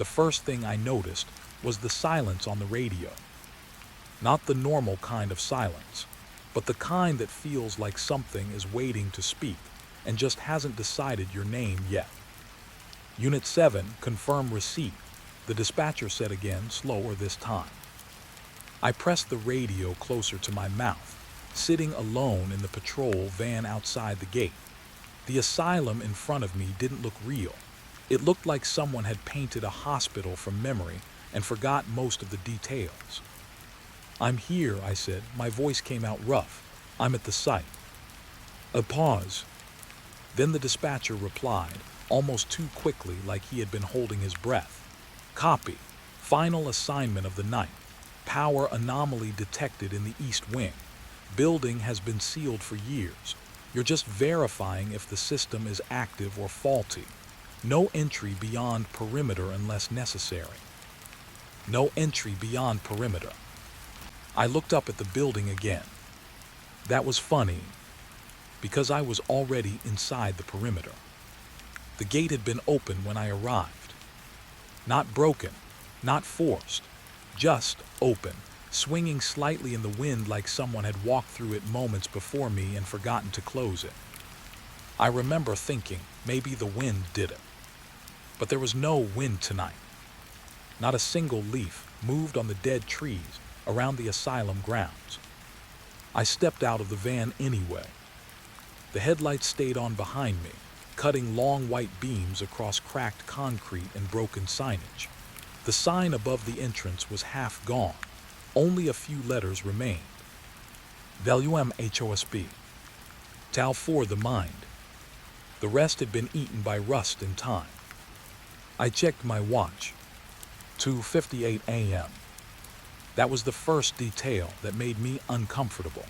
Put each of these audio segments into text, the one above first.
the first thing I noticed was the silence on the radio. Not the normal kind of silence, but the kind that feels like something is waiting to speak and just hasn't decided your name yet. Unit 7, confirm receipt, the dispatcher said again, slower this time. I pressed the radio closer to my mouth, sitting alone in the patrol van outside the gate. The asylum in front of me didn't look real. It looked like someone had painted a hospital from memory and forgot most of the details. I'm here, I said. My voice came out rough. I'm at the site. A pause. Then the dispatcher replied, almost too quickly, like he had been holding his breath. Copy. Final assignment of the night. Power anomaly detected in the east wing. Building has been sealed for years. You're just verifying if the system is active or faulty. No entry beyond perimeter unless necessary. No entry beyond perimeter. I looked up at the building again. That was funny, because I was already inside the perimeter. The gate had been open when I arrived. Not broken, not forced, just open, swinging slightly in the wind like someone had walked through it moments before me and forgotten to close it. I remember thinking maybe the wind did it. But there was no wind tonight. Not a single leaf moved on the dead trees around the asylum grounds. I stepped out of the van anyway. The headlights stayed on behind me, cutting long white beams across cracked concrete and broken signage. The sign above the entrance was half gone. Only a few letters remained. VLUMHOSB. Tal for the mind. The rest had been eaten by rust and time. I checked my watch. 2:58 a.m. That was the first detail that made me uncomfortable,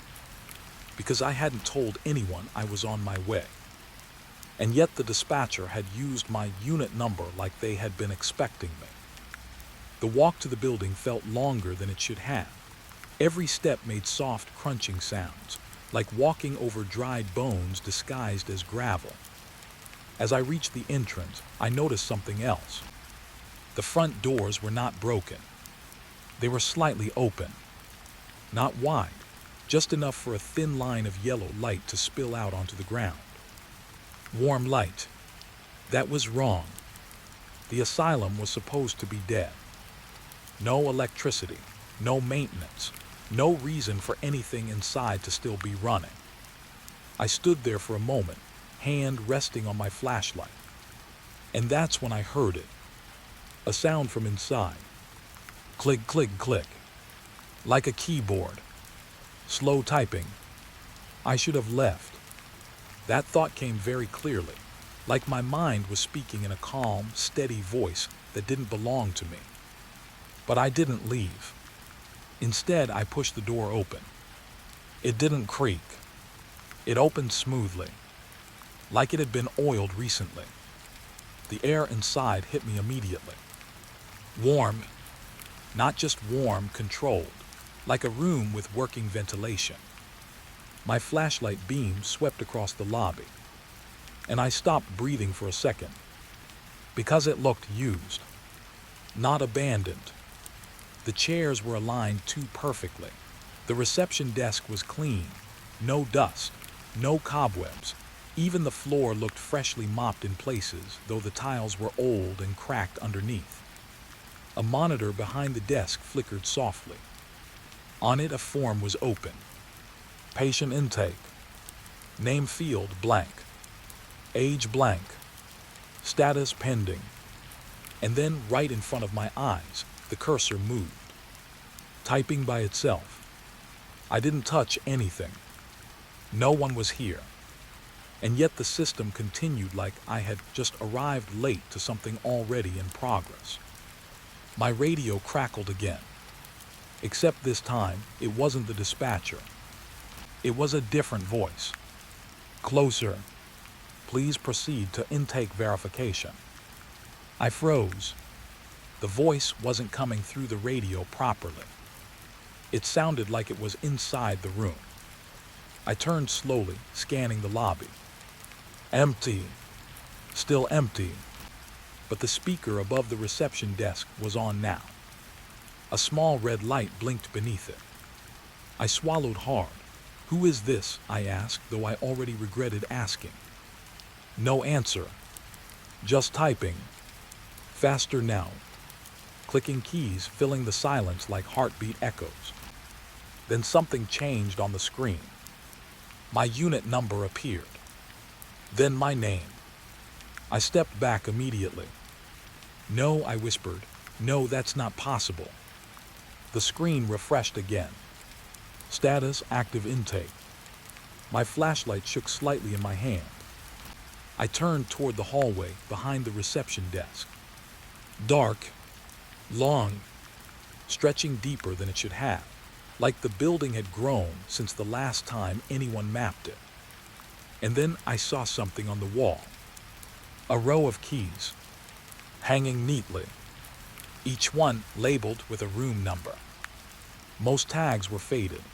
because I hadn't told anyone I was on my way. And yet the dispatcher had used my unit number like they had been expecting me. The walk to the building felt longer than it should have. Every step made soft crunching sounds, like walking over dried bones disguised as gravel. As I reached the entrance, I noticed something else. The front doors were not broken. They were slightly open. Not wide, just enough for a thin line of yellow light to spill out onto the ground. Warm light. That was wrong. The asylum was supposed to be dead. No electricity, no maintenance, no reason for anything inside to still be running. I stood there for a moment, hand resting on my flashlight. And that's when I heard it. A sound from inside. Click, click, click. Like a keyboard. Slow typing. I should have left. That thought came very clearly, like my mind was speaking in a calm, steady voice that didn't belong to me. But I didn't leave. Instead, I pushed the door open. It didn't creak. It opened smoothly, like it had been oiled recently. The air inside hit me immediately. Warm, not just warm, controlled, like a room with working ventilation. My flashlight beam swept across the lobby, and I stopped breathing for a second, because it looked used, not abandoned. The chairs were aligned too perfectly. The reception desk was clean, no dust, no cobwebs. Even the floor looked freshly mopped in places, though the tiles were old and cracked underneath. A monitor behind the desk flickered softly. On it, a form was open. Patient intake. Name field blank. Age blank. Status pending. And then, right in front of my eyes, the cursor moved. Typing by itself. I didn't touch anything. No one was here. And yet the system continued like I had just arrived late to something already in progress. My radio crackled again. Except this time, it wasn't the dispatcher. It was a different voice. Closer. Please proceed to intake verification. I froze. The voice wasn't coming through the radio properly. It sounded like it was inside the room. I turned slowly, scanning the lobby. Empty. Still empty. but the speaker above the reception desk was on now. A small red light blinked beneath it. I swallowed hard. "Who is this?" I asked, though I already regretted asking. No answer. Just typing. Faster now. Clicking keys, filling the silence like heartbeat echoes. Then something changed on the screen. My unit number appeared. Then my name. I stepped back immediately. "No," I whispered. "No, that's not possible." The screen refreshed again. Status active intake. My flashlight shook slightly in my hand. I turned toward the hallway behind the reception desk. Dark, long, stretching deeper than it should have, like the building had grown since the last time anyone mapped it. And then I saw something on the wall. A row of keys, hanging neatly, each one labeled with a room number. Most tags were faded,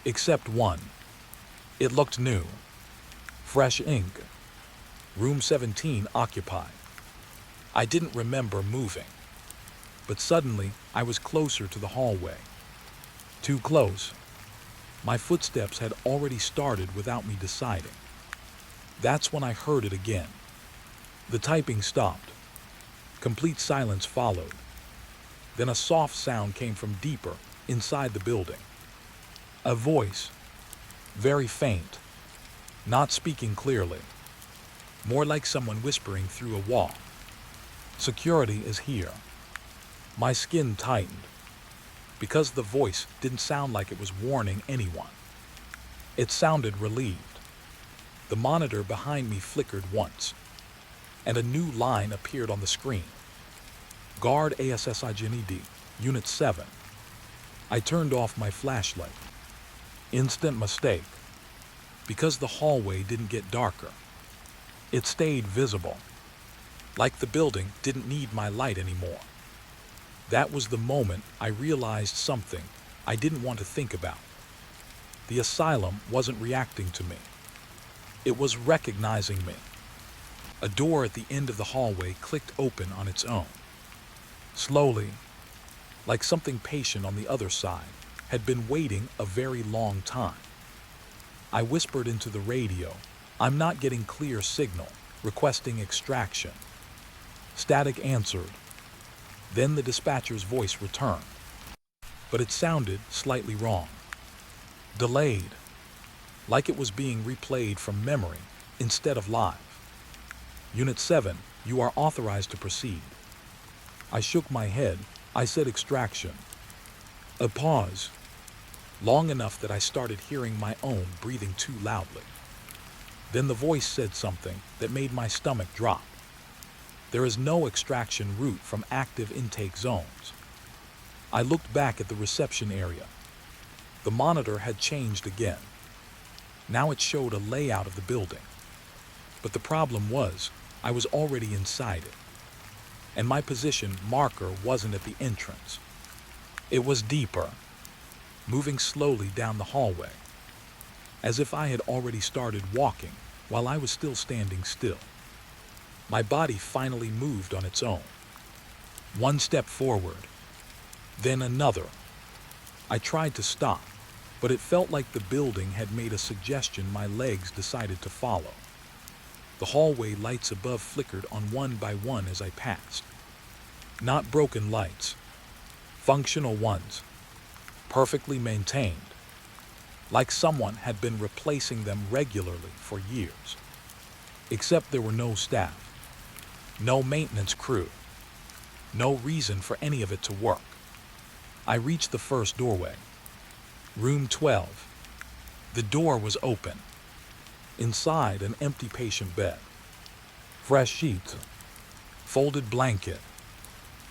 except one. It looked new. Fresh ink. Room 17 occupied. I didn't remember moving, but suddenly I was closer to the hallway. Too close. My footsteps had already started without me deciding. That's when I heard it again. The typing stopped. Complete silence followed. Then a soft sound came from deeper inside the building. A voice, very faint, not speaking clearly, more like someone whispering through a wall. "Security is here." My skin tightened, because the voice didn't sound like it was warning anyone. It sounded relieved. The monitor behind me flickered once, and a new line appeared on the screen. "Guard ASSIGNED, Unit 7. I turned off my flashlight. Instant mistake, because the hallway didn't get darker. It stayed visible, like the building didn't need my light anymore. That was the moment I realized something I didn't want to think about. The asylum wasn't reacting to me. It was recognizing me. A door at the end of the hallway clicked open on its own. Slowly, like something patient on the other side had been waiting a very long time. I whispered into the radio, "I'm not getting clear signal, requesting extraction." Static answered. Then the dispatcher's voice returned, but it sounded slightly wrong. Delayed, like it was being replayed from memory instead of live. "Unit 7, you are authorized to proceed." I shook my head. I said extraction. A pause, long enough that I started hearing my own breathing too loudly. Then the voice said something that made my stomach drop. "There is no extraction route from active intake zones." I looked back at the reception area. The monitor had changed again. Now it showed a layout of the building. But the problem was, I was already inside it, and my position marker wasn't at the entrance. It was deeper, moving slowly down the hallway, as if I had already started walking while I was still standing still. My body finally moved on its own. One step forward, then another. I tried to stop, but it felt like the building had made a suggestion my legs decided to follow. The hallway lights above flickered on one by one as I passed. Not broken lights, functional ones, perfectly maintained, like someone had been replacing them regularly for years. Except there were no staff, no maintenance crew, no reason for any of it to work. I reached the first doorway. Room 12. The door was open. Inside, an empty patient bed. Fresh sheets, folded blanket,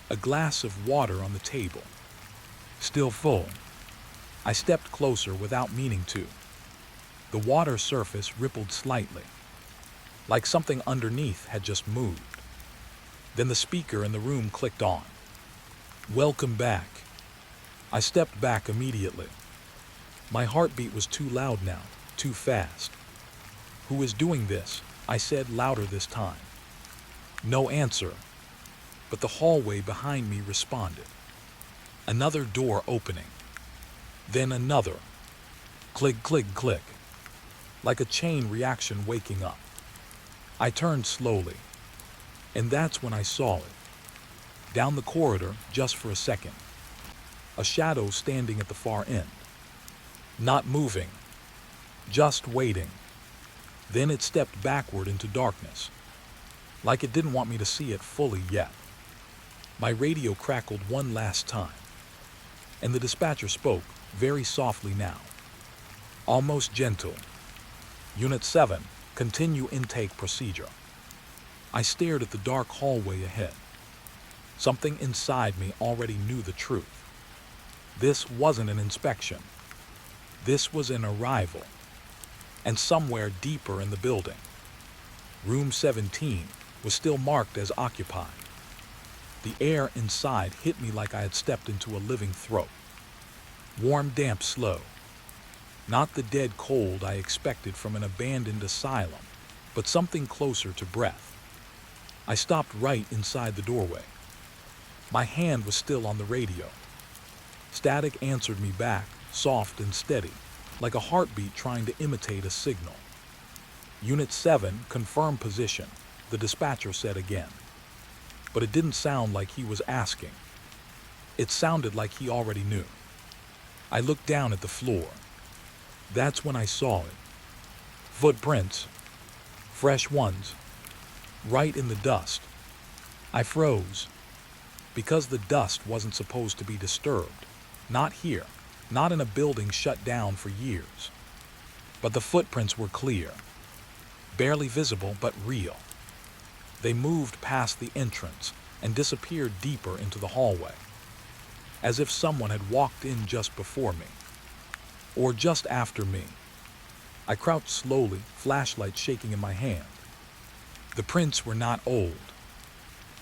a glass of water on the table. Still full. I stepped closer without meaning to. The water surface rippled slightly, like something underneath had just moved. Then the speaker in the room clicked on. "Welcome back." I stepped back immediately. My heartbeat was too loud now, too fast. "Who is doing this?" I said louder this time. No answer, but the hallway behind me responded. Another door opening. Then another. Click, click, click. Like a chain reaction waking up. I turned slowly, and that's when I saw it. Down the corridor, just for a second. A shadow standing at the far end. Not moving. Just waiting. Then it stepped backward into darkness. Like it didn't want me to see it fully yet. My radio crackled one last time. And the dispatcher spoke, very softly now. Almost gentle. Unit 7, continue intake procedure. I stared at the dark hallway ahead. Something inside me already knew the truth. This wasn't an inspection. This was an arrival. And somewhere deeper in the building, room 17 was still marked as occupied. The air inside hit me like I had stepped into a living throat. Warm, damp, slow. Not the dead cold I expected from an abandoned asylum, but something closer to breath. I stopped right inside the doorway. My hand was still on the radio. Static answered me back, soft and steady, like a heartbeat trying to imitate a signal. Unit 7, confirm position, the dispatcher said again. But it didn't sound like he was asking. It sounded like he already knew. I looked down at the floor. That's when I saw it. Footprints. Fresh ones. Right in the dust. I froze. Because the dust wasn't supposed to be disturbed. Not here. Not in a building shut down for years. But the footprints were clear. Barely visible, but real. They moved past the entrance and disappeared deeper into the hallway. As if someone had walked in just before me. Or just after me. I crouched slowly, flashlight shaking in my hand. The prints were not old.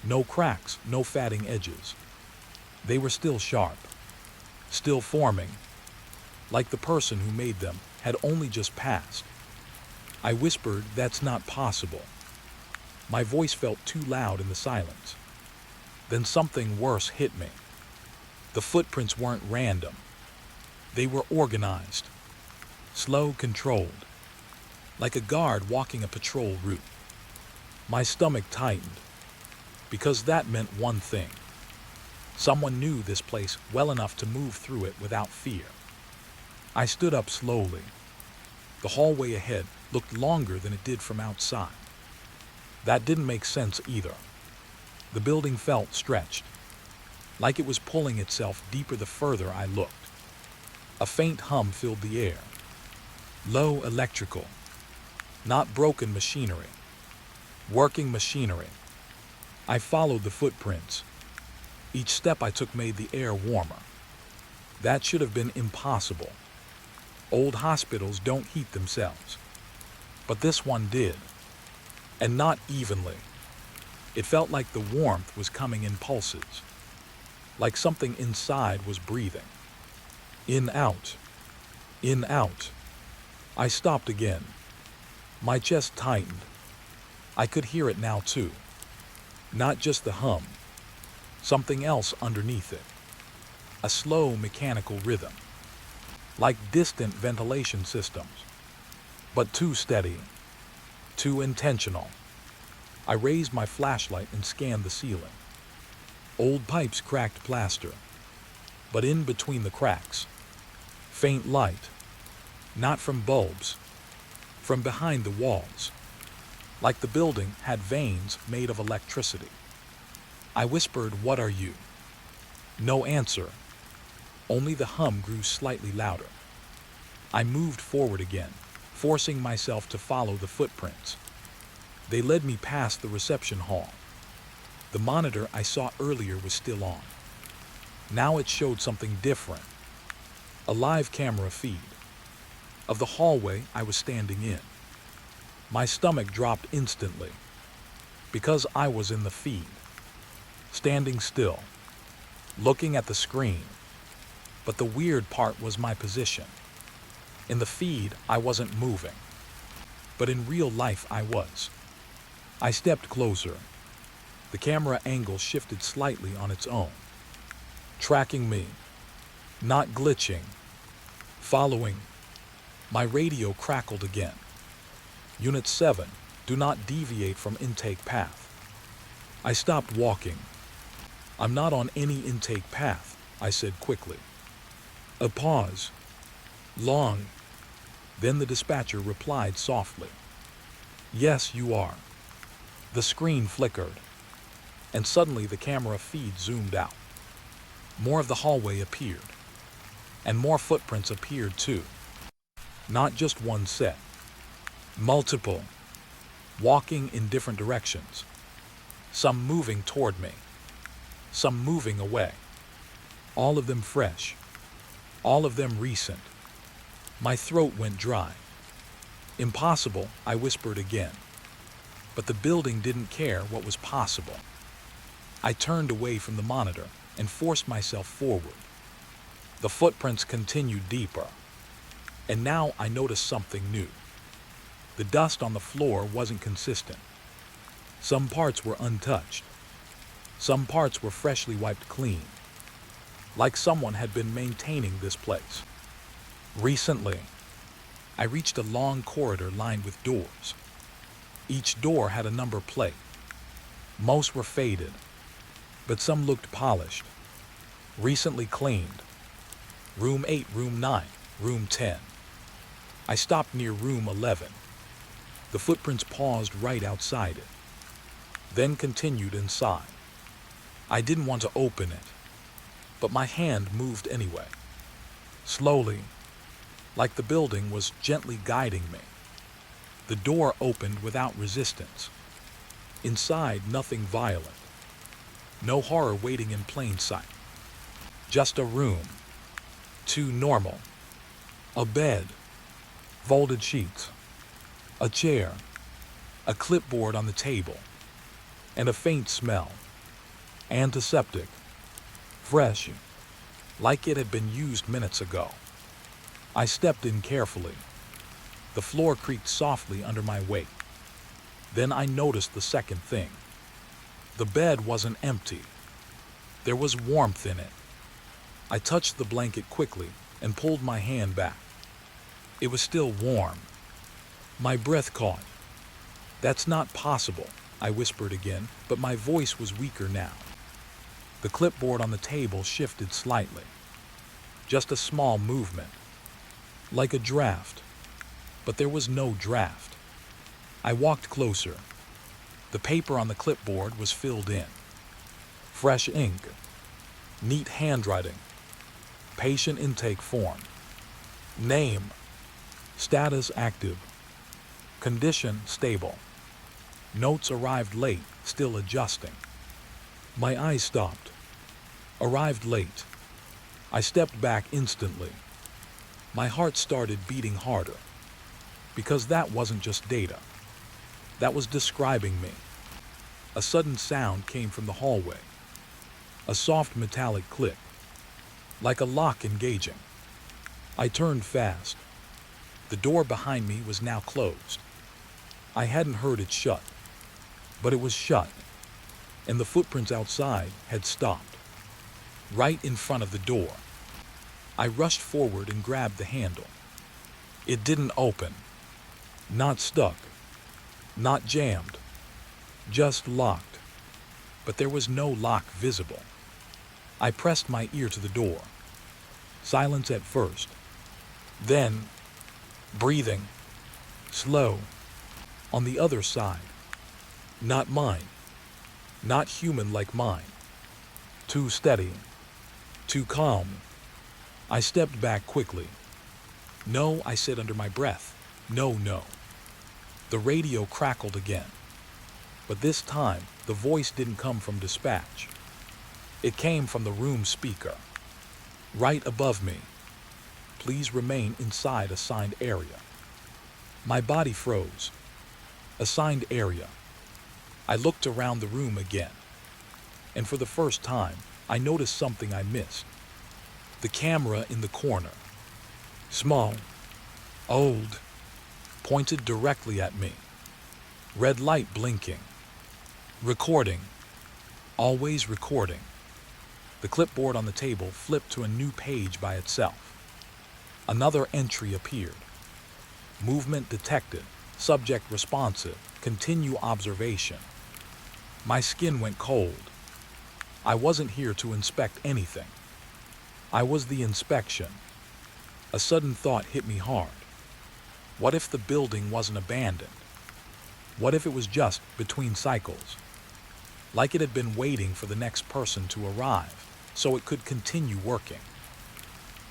No cracks, no fatting edges. They were still sharp. Still forming. Like the person who made them had only just passed. I whispered, "That's not possible." My voice felt too loud in the silence. Then something worse hit me. The footprints weren't random. They were organized. Slow, controlled. Like a guard walking a patrol route. My stomach tightened. Because that meant one thing. Someone knew this place well enough to move through it without fear. I stood up slowly. The hallway ahead looked longer than it did from outside. That didn't make sense either. The building felt stretched, like it was pulling itself deeper the further I looked. A faint hum filled the air. Low, electrical. Not broken machinery. Working machinery. I followed the footprints. Each step I took made the air warmer. That should have been impossible. Old hospitals don't heat themselves. But this one did. And not evenly. It felt like the warmth was coming in pulses. Like something inside was breathing. In, out. In, out. I stopped again. My chest tightened. I could hear it now too. Not just the hum. Something else underneath it. A slow mechanical rhythm. Like distant ventilation systems. But too steady. Too intentional. I raised my flashlight and scanned the ceiling. Old pipes cracked plaster. But in between the cracks, faint light. Not from bulbs. From behind the walls. Like the building had veins made of electricity. I whispered, "What are you?" No answer. Only the hum grew slightly louder. I moved forward again, forcing myself to follow the footprints. They led me past the reception hall. The monitor I saw earlier was still on. Now it showed something different. A live camera feed. Of the hallway I was standing in. My stomach dropped instantly. Because I was in the feed. Standing still. Looking at the screen. But the weird part was my position. In the feed, I wasn't moving. But in real life, I was. I stepped closer. The camera angle shifted slightly on its own, tracking me, not glitching, following. My radio crackled again. Unit 7, do not deviate from intake path. I stopped walking. I'm not on any intake path, I said quickly. A pause. Long. Then the dispatcher replied softly. Yes, you are. The screen flickered, and suddenly the camera feed zoomed out. More of the hallway appeared, and more footprints appeared too. Not just one set, multiple, walking in different directions. Some moving toward me, some moving away. All of them fresh, all of them recent. My throat went dry. Impossible, I whispered again. But the building didn't care what was possible. I turned away from the monitor and forced myself forward. The footprints continued deeper. And now I noticed something new. The dust on the floor wasn't consistent. Some parts were untouched. Some parts were freshly wiped clean, like someone had been maintaining this place. Recently, I reached a long corridor lined with doors. Each door had a number plate. Most were faded, but some looked polished, recently cleaned. Room 8, Room 9, Room 10. I stopped near Room 11. The footprints paused right outside it, then continued inside. I didn't want to open it, but my hand moved anyway. Slowly, like the building was gently guiding me. The door opened without resistance. Inside, nothing violent. No horror waiting in plain sight. Just a room. Too normal. A bed. Folded sheets. A chair. A clipboard on the table. And a faint smell. Antiseptic. Fresh. Like it had been used minutes ago. I stepped in carefully. The floor creaked softly under my weight. Then I noticed the second thing. The bed wasn't empty. There was warmth in it. I touched the blanket quickly and pulled my hand back. It was still warm. My breath caught. That's not possible, I whispered again, but my voice was weaker now. The clipboard on the table shifted slightly. Just a small movement. Like a draft. But there was no draft. I walked closer. The paper on the clipboard was filled in. Fresh ink. Neat handwriting. Patient intake form. Name. Status active. Condition stable. Notes arrived late, still adjusting. My eyes stopped. Arrived late. I stepped back instantly. My heart started beating harder. Because that wasn't just data. That was describing me. A sudden sound came from the hallway. A soft metallic click. Like a lock engaging. I turned fast. The door behind me was now closed. I hadn't heard it shut. But it was shut. And the footprints outside had stopped. Right in front of the door. I rushed forward and grabbed the handle. It didn't open. Not stuck. Not jammed. Just locked. But there was no lock visible. I pressed my ear to the door. Silence at first. Then, breathing. Slow. On the other side. Not mine. Not human like mine. Too steady. Too calm. I stepped back quickly. No, I said under my breath. No. The radio crackled again. But this time, the voice didn't come from dispatch. It came from the room speaker. Right above me. Please remain inside assigned area. My body froze. Assigned area. I looked around the room again. And for the first time, I noticed something I missed. The camera in the corner. Small. Old. Pointed directly at me. Red light blinking. Recording. Always recording. The clipboard on the table flipped to a new page by itself. Another entry appeared. Movement detected. Subject responsive. Continue observation. My skin went cold. I wasn't here to inspect anything. I was the inspection. A sudden thought hit me hard. What if the building wasn't abandoned? What if it was just between cycles? Like it had been waiting for the next person to arrive, so it could continue working.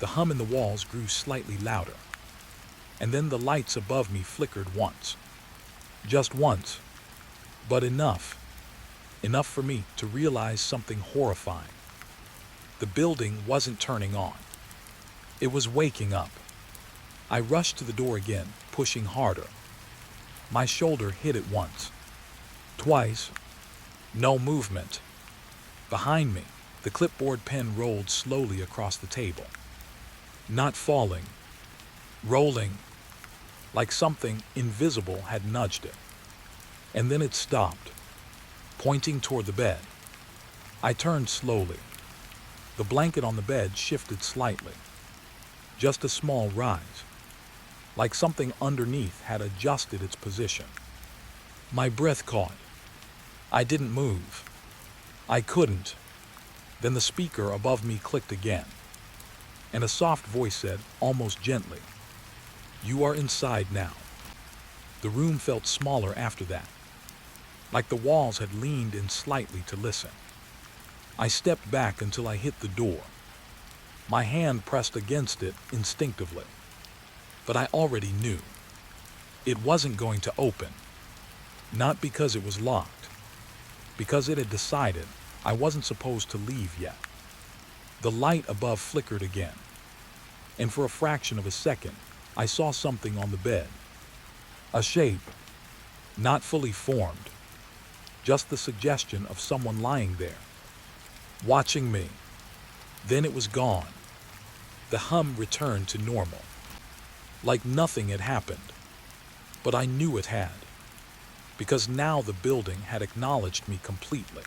The hum in the walls grew slightly louder, and then the lights above me flickered once. Just once, but enough. Enough for me to realize something horrifying. The building wasn't turning on. It was waking up. I rushed to the door again, pushing harder. My shoulder hit it once. Twice. No movement. Behind me, the clipboard pen rolled slowly across the table. Not falling. Rolling. Like something invisible had nudged it. And then it stopped, pointing toward the bed. I turned slowly. The blanket on the bed shifted slightly. Just a small rise, like something underneath had adjusted its position. My breath caught. I didn't move. I couldn't. Then the speaker above me clicked again, and a soft voice said, almost gently, "You are inside now." The room felt smaller after that, like the walls had leaned in slightly to listen. I stepped back until I hit the door. My hand pressed against it instinctively, but I already knew. It wasn't going to open. Not because it was locked, because it had decided I wasn't supposed to leave yet. The light above flickered again, and for a fraction of a second, I saw something on the bed. A shape, not fully formed, just the suggestion of someone lying there, watching me. Then it was gone. The hum returned to normal, like nothing had happened. But I knew it had, because now the building had acknowledged me completely.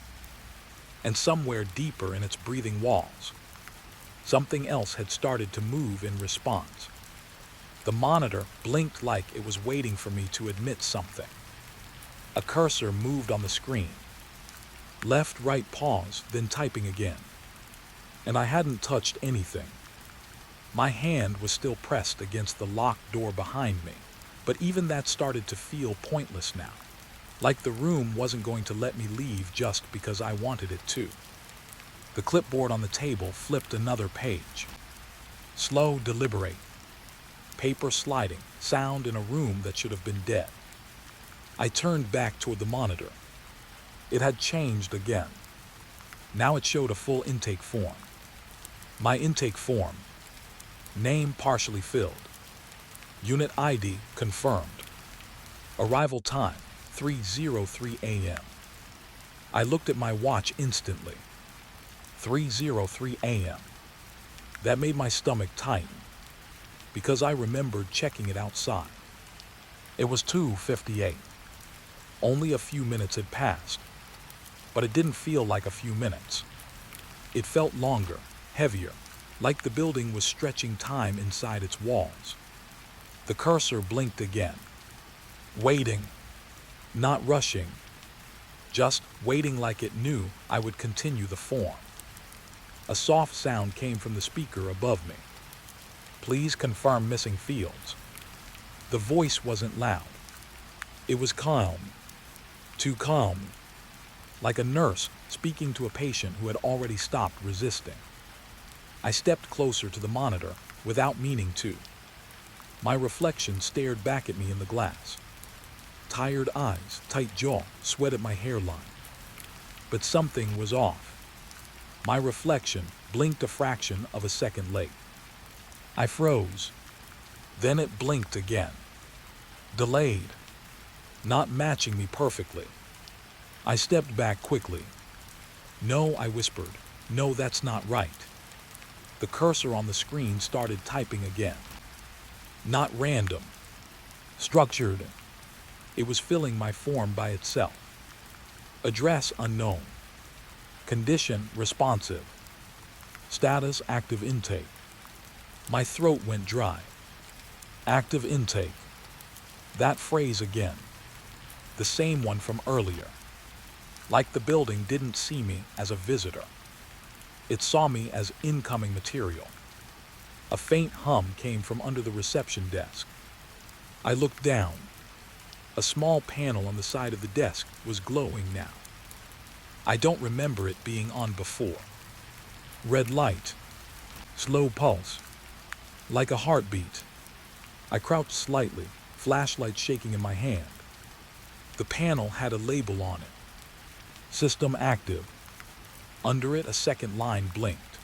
And somewhere deeper in its breathing walls, something else had started to move in response. The monitor blinked like it was waiting for me to admit something. A cursor moved on the screen. Left, right, pause, then typing again. And I hadn't touched anything. My hand was still pressed against the locked door behind me, but even that started to feel pointless now. Like the room wasn't going to let me leave just because I wanted it to. The clipboard on the table flipped another page. Slow, deliberate. Paper sliding, sound in a room that should have been dead. I turned back toward the monitor. It had changed again. Now it showed a full intake form. My intake form. Name partially filled. Unit ID confirmed. Arrival time 3:03 a.m. I looked at my watch instantly. 3:03 a.m. That made my stomach tighten, because I remembered checking it outside. It was 2:58. Only a few minutes had passed, but it didn't feel like a few minutes. It felt longer, heavier, like the building was stretching time inside its walls. The cursor blinked again. Waiting, not rushing, just waiting like it knew I would continue the form. A soft sound came from the speaker above me. Please confirm missing fields. The voice wasn't loud. It was calm, too calm, like a nurse speaking to a patient who had already stopped resisting. I stepped closer to the monitor without meaning to. My reflection stared back at me in the glass. Tired eyes, tight jaw, sweat at my hairline. But something was off. My reflection blinked a fraction of a second late. I froze. Then it blinked again. Delayed. Not matching me perfectly. I stepped back quickly. No, I whispered. No, that's not right. The cursor on the screen started typing again. Not random. Structured. It was filling my form by itself. Address unknown. Condition responsive. Status active intake. My throat went dry. Active intake. That phrase again. The same one from earlier. Like the building didn't see me as a visitor. It saw me as incoming material. A faint hum came from under the reception desk. I looked down. A small panel on the side of the desk was glowing now. I don't remember it being on before. Red light. Slow pulse. Like a heartbeat. I crouched slightly, flashlight shaking in my hand. The panel had a label on it. System active. Under it, a second line blinked.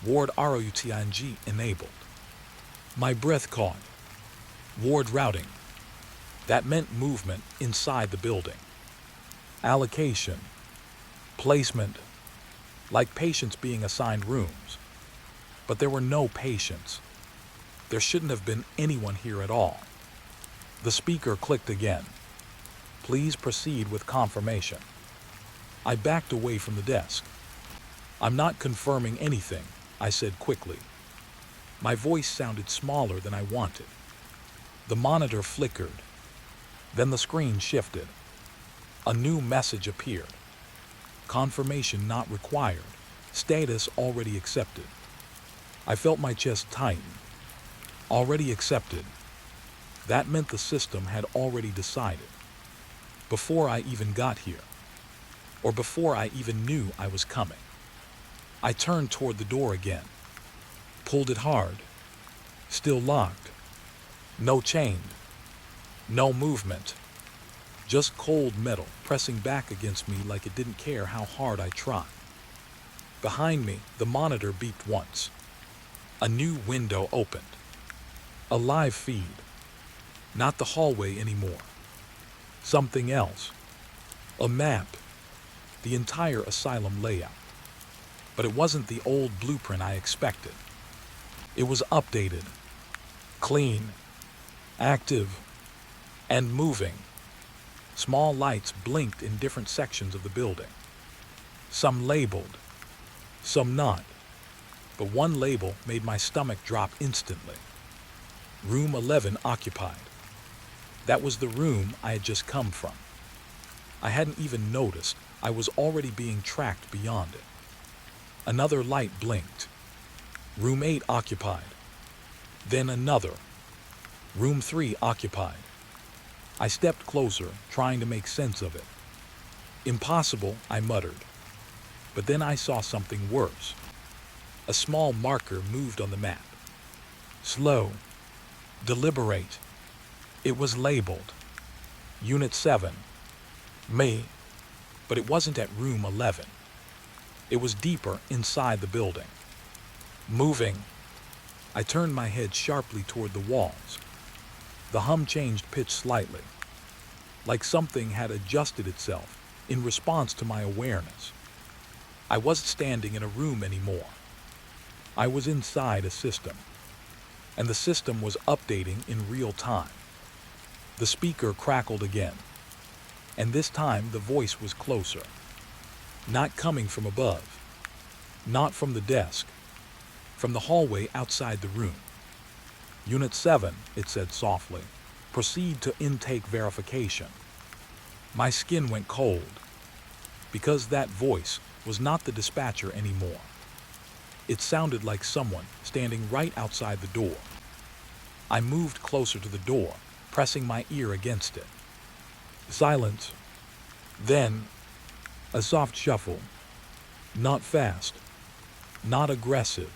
Ward routing enabled. My breath caught. Ward routing. That meant movement inside the building. Allocation. Placement. Like patients being assigned rooms. But there were no patients. There shouldn't have been anyone here at all. The speaker clicked again. Please proceed with confirmation. I backed away from the desk. I'm not confirming anything, I said quickly. My voice sounded smaller than I wanted. The monitor flickered. Then the screen shifted. A new message appeared. Confirmation not required. Status already accepted. I felt my chest tighten. Already accepted. That meant the system had already decided. Before I even got here. Or before I even knew I was coming. I turned toward the door again. Pulled it hard. Still locked. No chain. No movement. Just cold metal pressing back against me like it didn't care how hard I tried. Behind me, the monitor beeped once. A new window opened. A live feed. Not the hallway anymore. Something else. A map. The entire asylum layout. But it wasn't the old blueprint I expected. It was updated. Clean. Active. And moving. Small lights blinked in different sections of the building. Some labeled. Some not. But one label made my stomach drop instantly. Room 11 occupied. That was the room I had just come from. I hadn't even noticed I was already being tracked beyond it. Another light blinked. Room 8 occupied. Then another. Room 3 occupied. I stepped closer, trying to make sense of it. Impossible, I muttered. But then I saw something worse. A small marker moved on the map. Slow. Deliberate. It was labeled. Unit 7. Me. But it wasn't at room 11. It was deeper inside the building. Moving. I turned my head sharply toward the walls. The hum changed pitch slightly, like something had adjusted itself in response to my awareness. I wasn't standing in a room anymore. I was inside a system, and the system was updating in real time. The speaker crackled again, and this time the voice was closer. Not coming from above, not from the desk, from the hallway outside the room. Unit 7, it said softly, proceed to intake verification. My skin went cold, because that voice was not the dispatcher anymore. It sounded like someone standing right outside the door. I moved closer to the door, pressing my ear against it. Silence. Then, a soft shuffle. Not fast, not aggressive,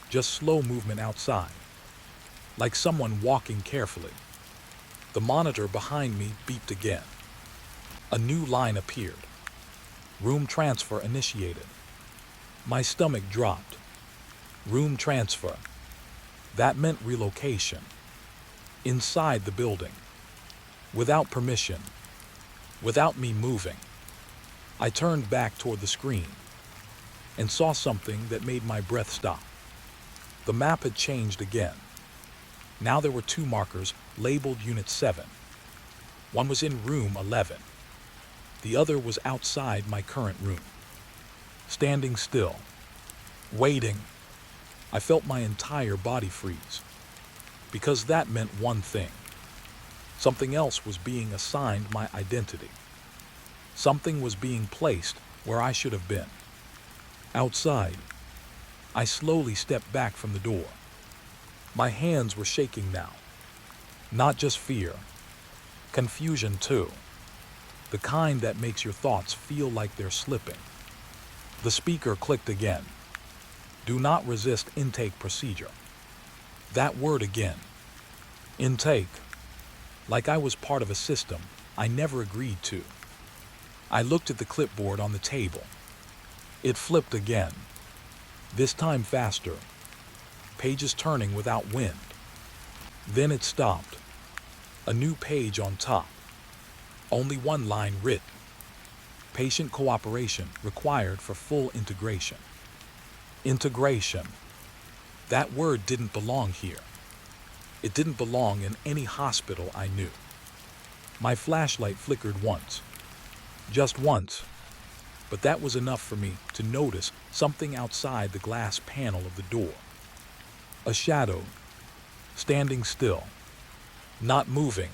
just slow movement outside, like someone walking carefully. The monitor behind me beeped again. A new line appeared. Room transfer initiated. My stomach dropped. Room transfer. That meant relocation. Inside the building. Without permission. Without me moving. I turned back toward the screen and saw something that made my breath stop. The map had changed again. Now there were 2 markers labeled Unit 7. One was in room 11. The other was outside my current room. Standing still, waiting, I felt my entire body freeze. Because that meant one thing. Something else was being assigned my identity. Something was being placed where I should have been. Outside, I slowly stepped back from the door. My hands were shaking now. Not just fear, confusion too. The kind that makes your thoughts feel like they're slipping. The speaker clicked again. Do not resist intake procedure. That word again. Intake. Like I was part of a system I never agreed to. I looked at the clipboard on the table. It flipped again. This time faster. Pages turning without wind. Then it stopped. A new page on top. Only one line written. Patient cooperation required for full integration. Integration. That word didn't belong here. It didn't belong in any hospital I knew. My flashlight flickered once. Just once. But that was enough for me to notice something outside the glass panel of the door. A shadow, standing still, not moving,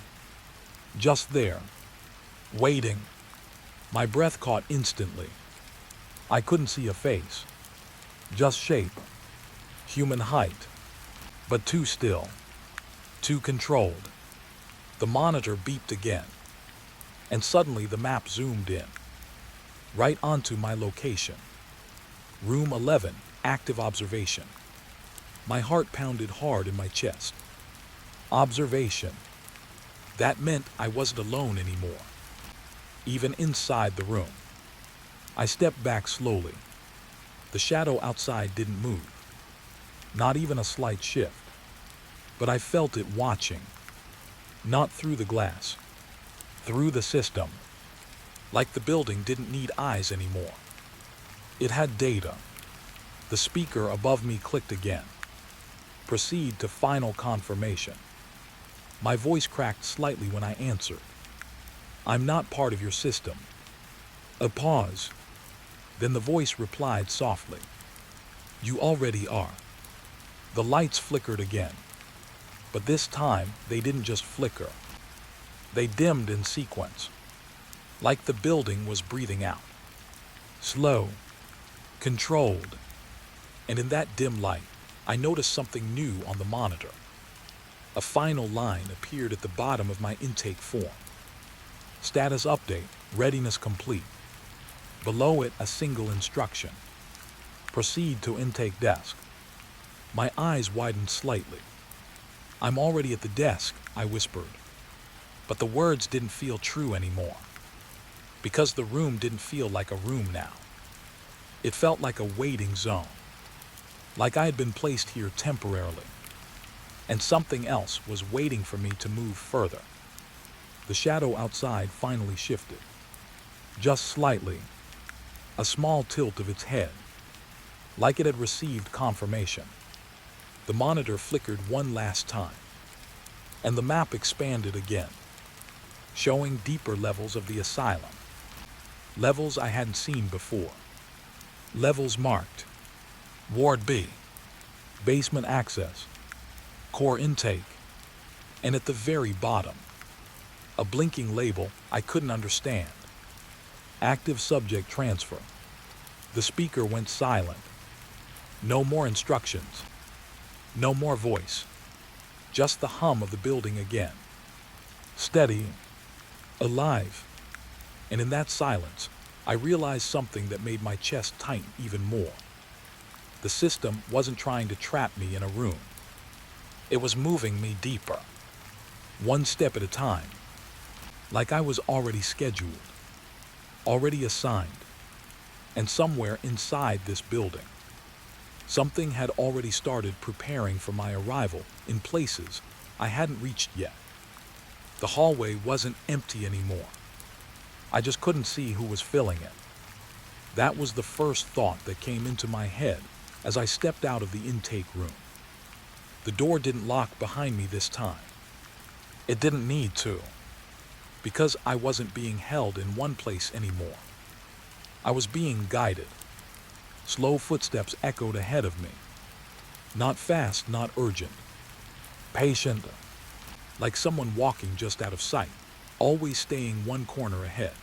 just there, waiting. My breath caught instantly. I couldn't see a face, just shape, human height, but too still, too controlled. The monitor beeped again, and suddenly the map zoomed in, right onto my location. Room 11, active observation. My heart pounded hard in my chest. Observation. That meant I wasn't alone anymore, even inside the room. I stepped back slowly. The shadow outside didn't move, not even a slight shift, but I felt it watching, not through the glass, through the system, like the building didn't need eyes anymore. It had data. The speaker above me clicked again. Proceed to final confirmation. My voice cracked slightly when I answered. I'm not part of your system. A pause. Then the voice replied softly. You already are. The lights flickered again. But this time, they didn't just flicker. They dimmed in sequence, like the building was breathing out. Slow, controlled. And in that dim light, I noticed something new on the monitor. A final line appeared at the bottom of my intake form. Status update, readiness complete. Below it, a single instruction. Proceed to intake desk. My eyes widened slightly. I'm already at the desk, I whispered. But the words didn't feel true anymore. Because the room didn't feel like a room now. It felt like a waiting zone. Like I had been placed here temporarily. And something else was waiting for me to move further. The shadow outside finally shifted. Just slightly. A small tilt of its head. Like it had received confirmation. The monitor flickered one last time. And the map expanded again, showing deeper levels of the asylum. Levels I hadn't seen before. Levels marked. Ward B. Basement access. Core intake. And at the very bottom, a blinking label I couldn't understand. Active subject transfer. The speaker went silent. No more instructions. No more voice. Just the hum of the building again. Steady. Alive. And in that silence, I realized something that made my chest tighten even more. The system wasn't trying to trap me in a room. It was moving me deeper. One step at a time. Like I was already scheduled. Already assigned. And somewhere inside this building, something had already started preparing for my arrival in places I hadn't reached yet. The hallway wasn't empty anymore. I just couldn't see who was filling it. That was the first thought that came into my head as I stepped out of the intake room. The door didn't lock behind me this time. It didn't need to, because I wasn't being held in one place anymore. I was being guided, Slow footsteps echoed ahead of me. Not fast, not urgent. Patient, like someone walking just out of sight, always staying one corner ahead.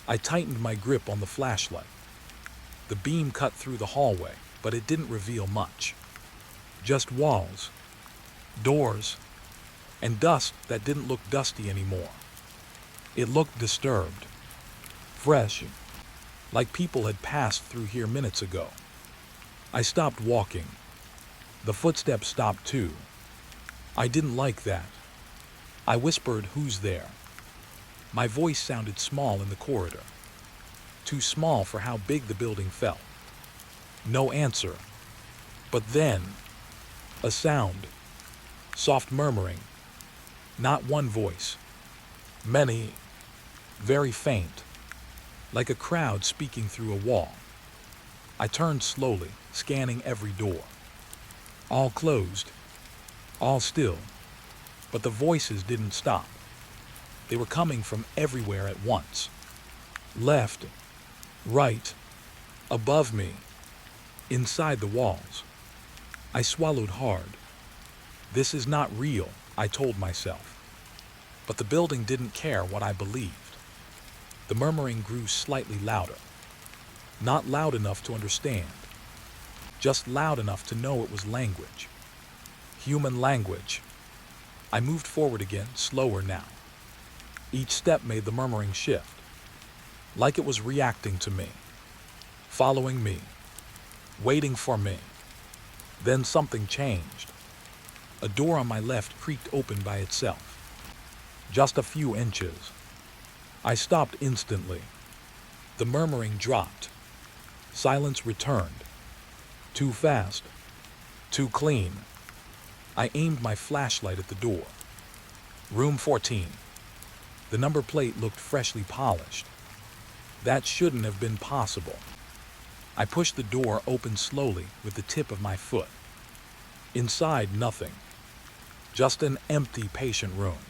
I tightened my grip on the flashlight. The beam cut through the hallway, but it didn't reveal much. Just walls, doors, and dust that didn't look dusty anymore. It looked disturbed, fresh, like people had passed through here minutes ago. I stopped walking. The footsteps stopped too. I didn't like that. I whispered, "Who's there?" My voice sounded small in the corridor. Too small for how big the building felt. No answer. But then, a sound. Soft murmuring. Not one voice. Many. Very faint. Like a crowd speaking through a wall. I turned slowly, scanning every door. All closed. All still. But the voices didn't stop. They were coming from everywhere at once. Left. Right. Above me. Inside the walls. I swallowed hard. This is not real, I told myself. But the building didn't care what I believed. The murmuring grew slightly louder. Not loud enough to understand. Just loud enough to know it was language. Human language. I moved forward again, slower now. Each step made the murmuring shift. Like it was reacting to me. Following me. Waiting for me. Then something changed. A door on my left creaked open by itself. Just a few inches. I stopped instantly. The murmuring dropped. Silence returned. Too fast. Too clean. I aimed my flashlight at the door. Room 14. The number plate looked freshly polished. That shouldn't have been possible. I pushed the door open slowly with the tip of my foot. Inside, nothing. Just an empty patient room.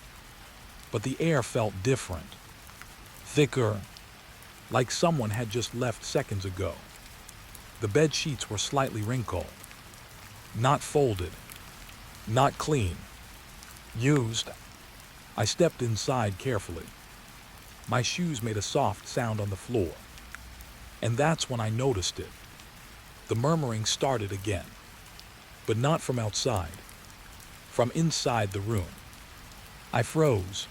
But the air felt different. Thicker. Like someone had just left seconds ago. The bed sheets were slightly wrinkled. Not folded. Not clean. Used. I stepped inside carefully. My shoes made a soft sound on the floor. And that's when I noticed it. The murmuring started again. But not from outside. From inside the room. I froze.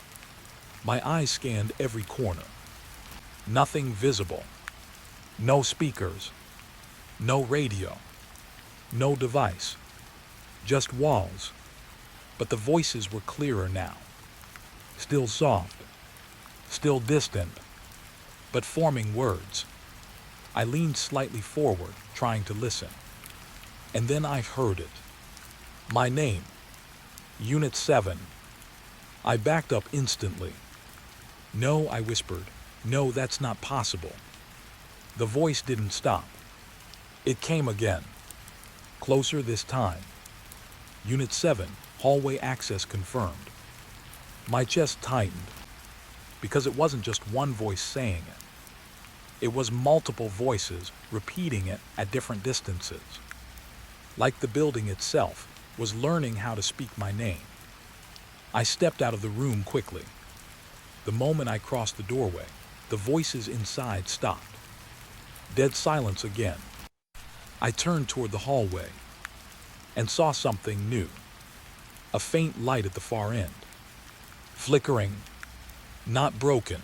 My eyes scanned every corner. Nothing visible. No speakers. No radio. No device. Just walls. But the voices were clearer now. Still soft. Still distant. But forming words. I leaned slightly forward, trying to listen. And then I heard it. My name. Unit 7. I backed up instantly. "No," I whispered. "No, that's not possible." The voice didn't stop. It came again. Closer this time. Unit 7, hallway access confirmed. My chest tightened. Because it wasn't just one voice saying it. It was multiple voices repeating it at different distances. Like the building itself was learning how to speak my name. I stepped out of the room quickly. The moment I crossed the doorway, the voices inside stopped. Dead silence again. I turned toward the hallway and saw something new. A faint light at the far end. Flickering. Not broken.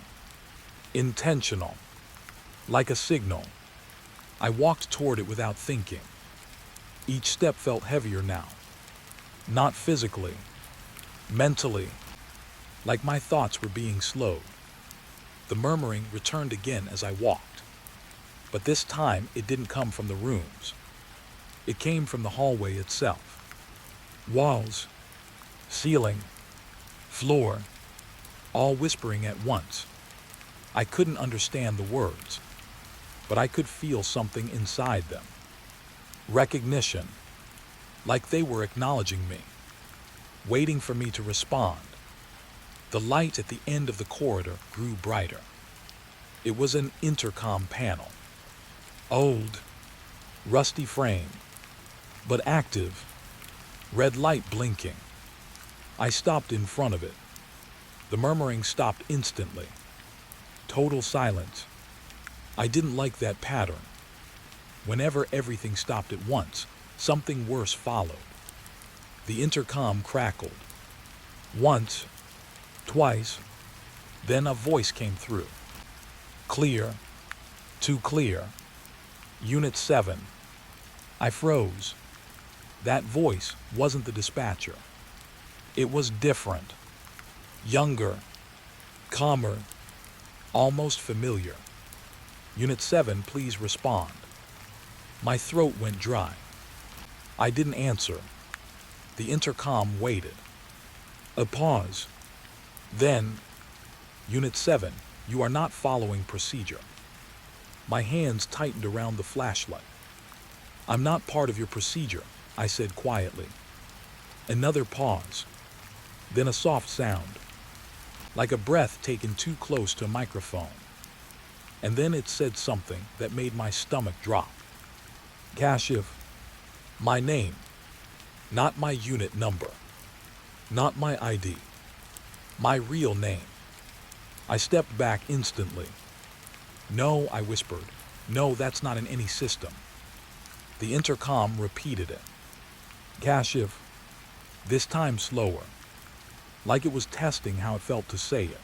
Intentional. Like a signal. I walked toward it without thinking. Each step felt heavier now. Not physically. Mentally. Like my thoughts were being slowed. The murmuring returned again as I walked. But this time it didn't come from the rooms. It came from the hallway itself. Walls. Ceiling. Floor. All whispering at once. I couldn't understand the words. But I could feel something inside them. Recognition. Like they were acknowledging me. Waiting for me to respond. The light at the end of the corridor grew brighter. It was an intercom panel. Old. Rusty frame, but active, red light blinking. I stopped in front of it. The murmuring stopped instantly. Total silence. I didn't like that pattern. Whenever everything stopped at once, something worse followed. The intercom crackled. Once, twice, then a voice came through. Clear. Too clear. Unit 7. I froze. That voice wasn't the dispatcher. It was different. Younger. Calmer. Almost familiar. Unit 7, please respond. My throat went dry. I didn't answer. The intercom waited. A pause. Then, Unit 7, you are not following procedure. My hands tightened around the flashlight. I'm not part of your procedure, I said quietly. Another pause. Then a soft sound, like a breath taken too close to a microphone. And then it said something that made my stomach drop. Kashif. My name. Not my unit number. Not my ID. My real name. I stepped back instantly. No, I whispered. No, that's not in any system. The intercom repeated it. Kashif. This time slower. Like it was testing how it felt to say it.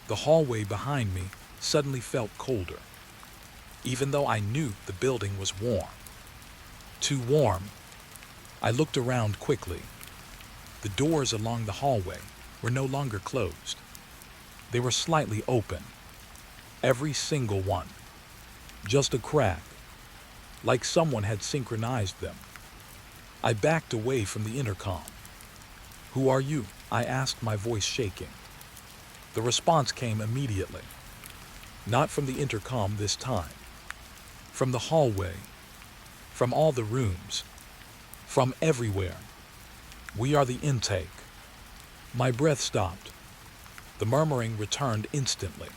The hallway behind me suddenly felt colder, even though I knew the building was warm. Too warm. I looked around quickly. The doors along the hallway were no longer closed. They were slightly open. Every single one. Just a crack, like someone had synchronized them. I backed away from the intercom. Who are you? I asked, my voice shaking. The response came immediately. Not from the intercom this time. From the hallway. From all the rooms. From everywhere. We are the intake. My breath stopped. The murmuring returned instantly.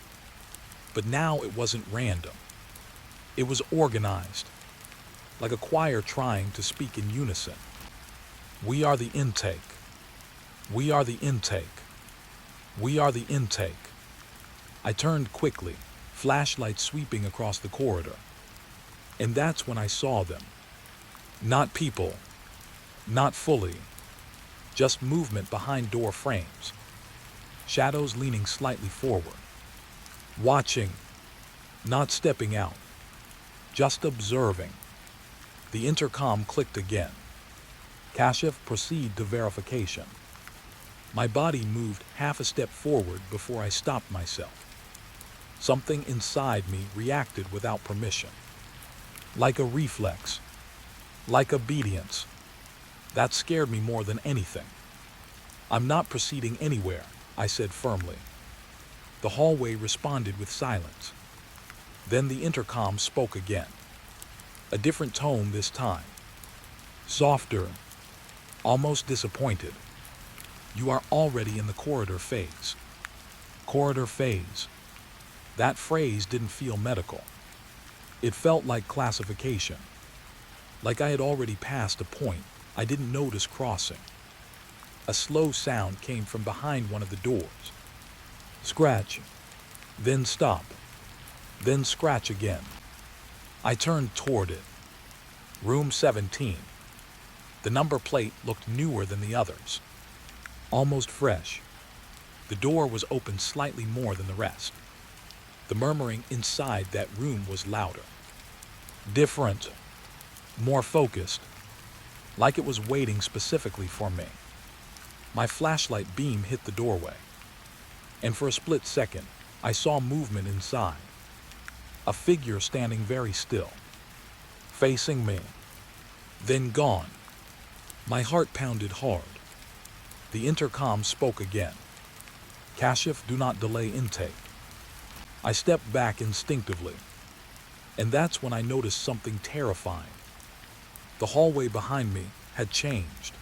But now it wasn't random. It was organized, like a choir trying to speak in unison. We are the intake. We are the intake. We are the intake. I turned quickly, flashlight sweeping across the corridor. And that's when I saw them. Not people. Not fully. Just movement behind door frames. Shadows leaning slightly forward. Watching. Not stepping out. Just observing. The intercom clicked again. Kashif, proceed to verification. My body moved half a step forward before I stopped myself. Something inside me reacted without permission. Like a reflex. Like obedience. That scared me more than anything. I'm not proceeding anywhere, I said firmly. The hallway responded with silence. Then the intercom spoke again. A different tone this time. Softer. Almost disappointed. You are already in the corridor phase. Corridor phase. That phrase didn't feel medical. It felt like classification. Like I had already passed a point I didn't notice crossing. A slow sound came from behind one of the doors. Scratch. Then stop. Then scratch again. I turned toward it. Room 17. The number plate looked newer than the others. Almost fresh. The door was open slightly more than the rest. The murmuring inside that room was louder. Different. More focused. Like it was waiting specifically for me. My flashlight beam hit the doorway. And for a split second, I saw movement inside. A figure standing very still. Facing me. Then gone. My heart pounded hard. The intercom spoke again. Kashif, do not delay intake. I stepped back instinctively. And that's when I noticed something terrifying. The hallway behind me had changed.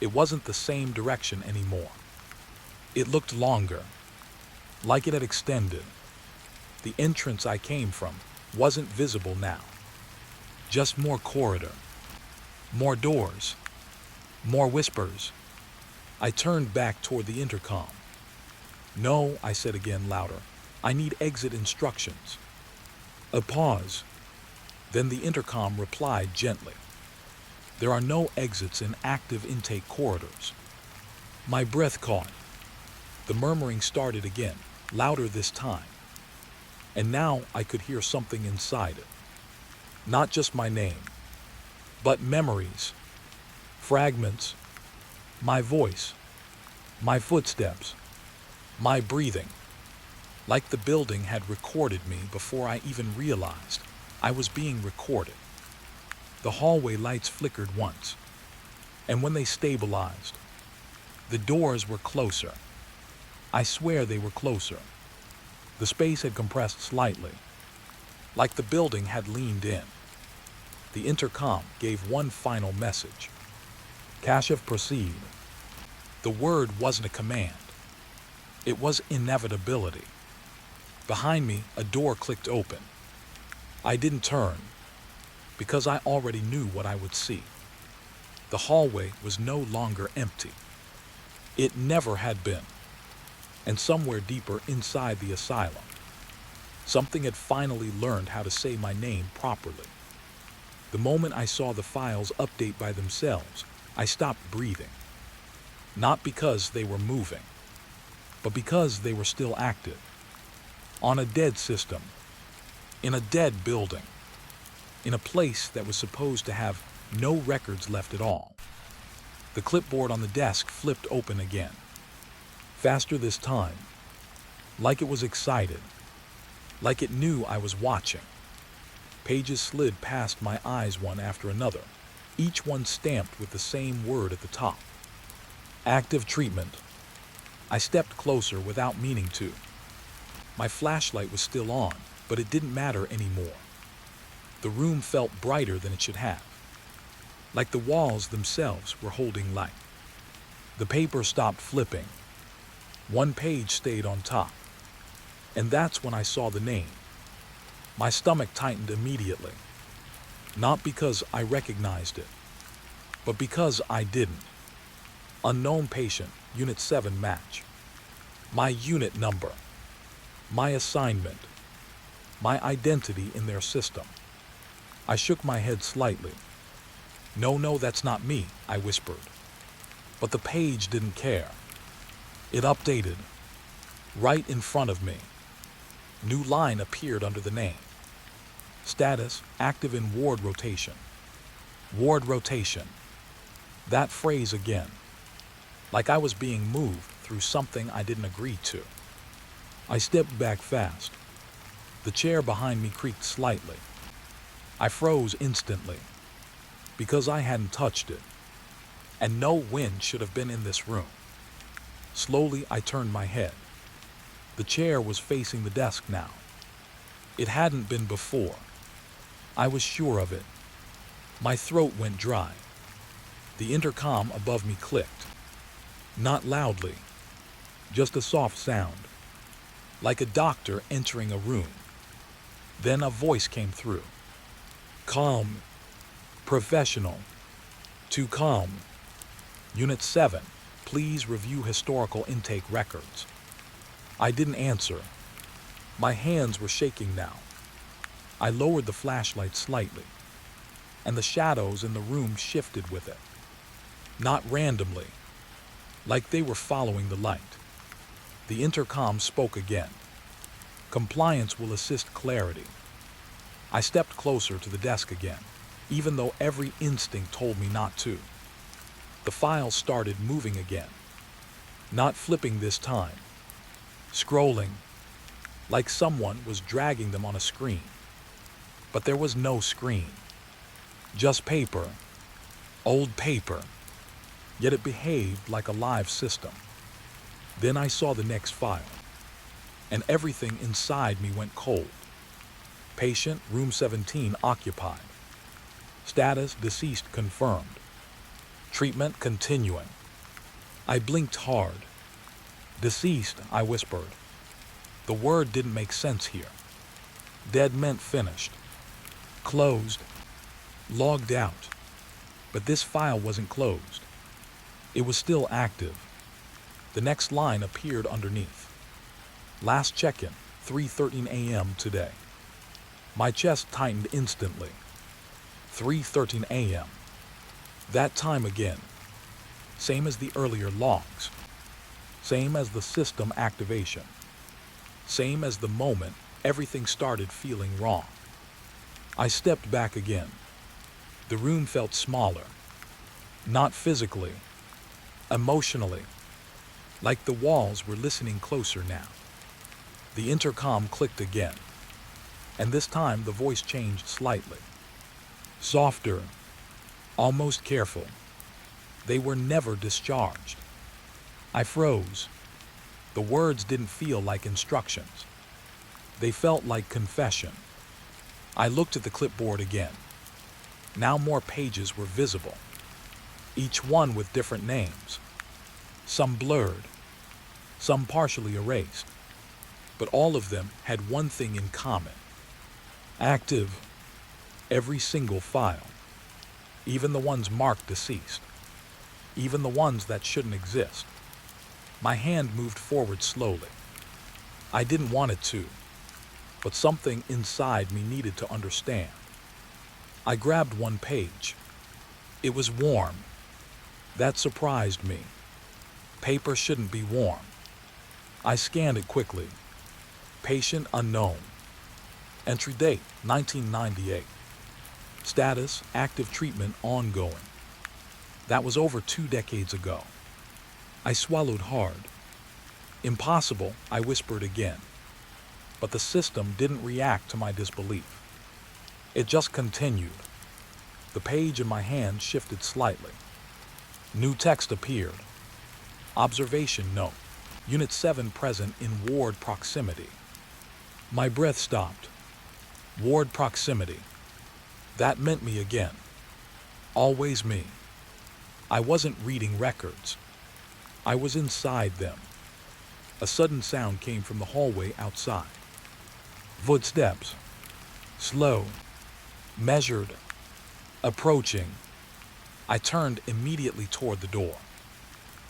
It wasn't the same direction anymore. It looked longer. Like it had extended. The entrance I came from wasn't visible now. Just more corridor, more doors, more whispers. I turned back toward the intercom. No, I said again louder. I need exit instructions. A pause. Then the intercom replied gently. There are no exits in active intake corridors. My breath caught. The murmuring started again, louder this time. And now I could hear something inside it. Not just my name, but memories, fragments, my voice, my footsteps, my breathing. Like the building had recorded me before I even realized I was being recorded. The hallway lights flickered once, and when they stabilized, the doors were closer. I swear they were closer. The space had compressed slightly, like the building had leaned in. The intercom gave one final message. Kashif, proceed. The word wasn't a command. It was inevitability. Behind me, a door clicked open. I didn't turn, because I already knew what I would see. The hallway was no longer empty. It never had been. And somewhere deeper inside the asylum, something had finally learned how to say my name properly. The moment I saw the files update by themselves, I stopped breathing. Not because they were moving, but because they were still active. On a dead system, in a dead building, in a place that was supposed to have no records left at all. The clipboard on the desk flipped open again. Faster this time, like it was excited, like it knew I was watching. Pages slid past my eyes one after another, each one stamped with the same word at the top. Active treatment. I stepped closer without meaning to. My flashlight was still on, but it didn't matter anymore. The room felt brighter than it should have, like the walls themselves were holding light. The paper stopped flipping. One page stayed on top, and that's when I saw the name. My stomach tightened immediately, not because I recognized it, but because I didn't. Unknown patient, Unit 7 match. My unit number, my assignment, my identity in their system. I shook my head slightly. No, that's not me, I whispered. But the page didn't care. It updated, right in front of me. New line appeared under the name. Status, active in ward rotation. Ward rotation. That phrase again. Like I was being moved through something I didn't agree to. I stepped back fast. The chair behind me creaked slightly. I froze instantly, because I hadn't touched it. And no wind should have been in this room. Slowly, I turned my head. The chair was facing the desk now. It hadn't been before. I was sure of it. My throat went dry. The intercom above me clicked. Not loudly, just a soft sound, like a doctor entering a room. Then a voice came through. Calm, professional, too calm. Unit 7, please review historical intake records. I didn't answer. My hands were shaking now. I lowered the flashlight slightly, and the shadows in the room shifted with it. Not randomly, like they were following the light. The intercom spoke again. Compliance will assist clarity. I stepped closer to the desk again, even though every instinct told me not to. The files started moving again. Not flipping this time. Scrolling, like someone was dragging them on a screen. But there was no screen. Just paper. Old paper. Yet it behaved like a live system. Then I saw the next file, and everything inside me went cold. Patient, room 17 occupied. Status, deceased confirmed. Treatment continuing. I blinked hard. Deceased, I whispered. The word didn't make sense here. Dead meant finished. Closed. logged out. But this file wasn't closed. It was still active. The next line appeared underneath. Last check-in, 3:13 a.m. today. My chest tightened instantly. 3:13 a.m. That time again. Same as the earlier logs. Same as the system activation. Same as the moment everything started feeling wrong. I stepped back again. The room felt smaller. Not physically, emotionally. Like the walls were listening closer now. The intercom clicked again. And this time the voice changed slightly. Softer, almost careful. They were never discharged. I froze. The words didn't feel like instructions. They felt like confession. I looked at the clipboard again. Now more pages were visible, each one with different names. Some blurred, some partially erased, but all of them had one thing in common. Active, every single file, even the ones marked deceased, even the ones that shouldn't exist. My hand moved forward slowly. I didn't want it to, but something inside me needed to understand. I grabbed one page. It was warm. That surprised me. Paper shouldn't be warm. I scanned it quickly. Patient unknown. Entry date, 1998. Status, active treatment ongoing. That was over 2 decades ago. I swallowed hard. Impossible, I whispered again. But the system didn't react to my disbelief. It just continued. The page in my hand shifted slightly. New text appeared. Observation note. Unit 7 present in ward proximity. My breath stopped. Ward proximity. That meant me again. Always me. I wasn't reading records. I was inside them. A sudden sound came from the hallway outside. Footsteps. Slow. Measured. Approaching. I turned immediately toward the door.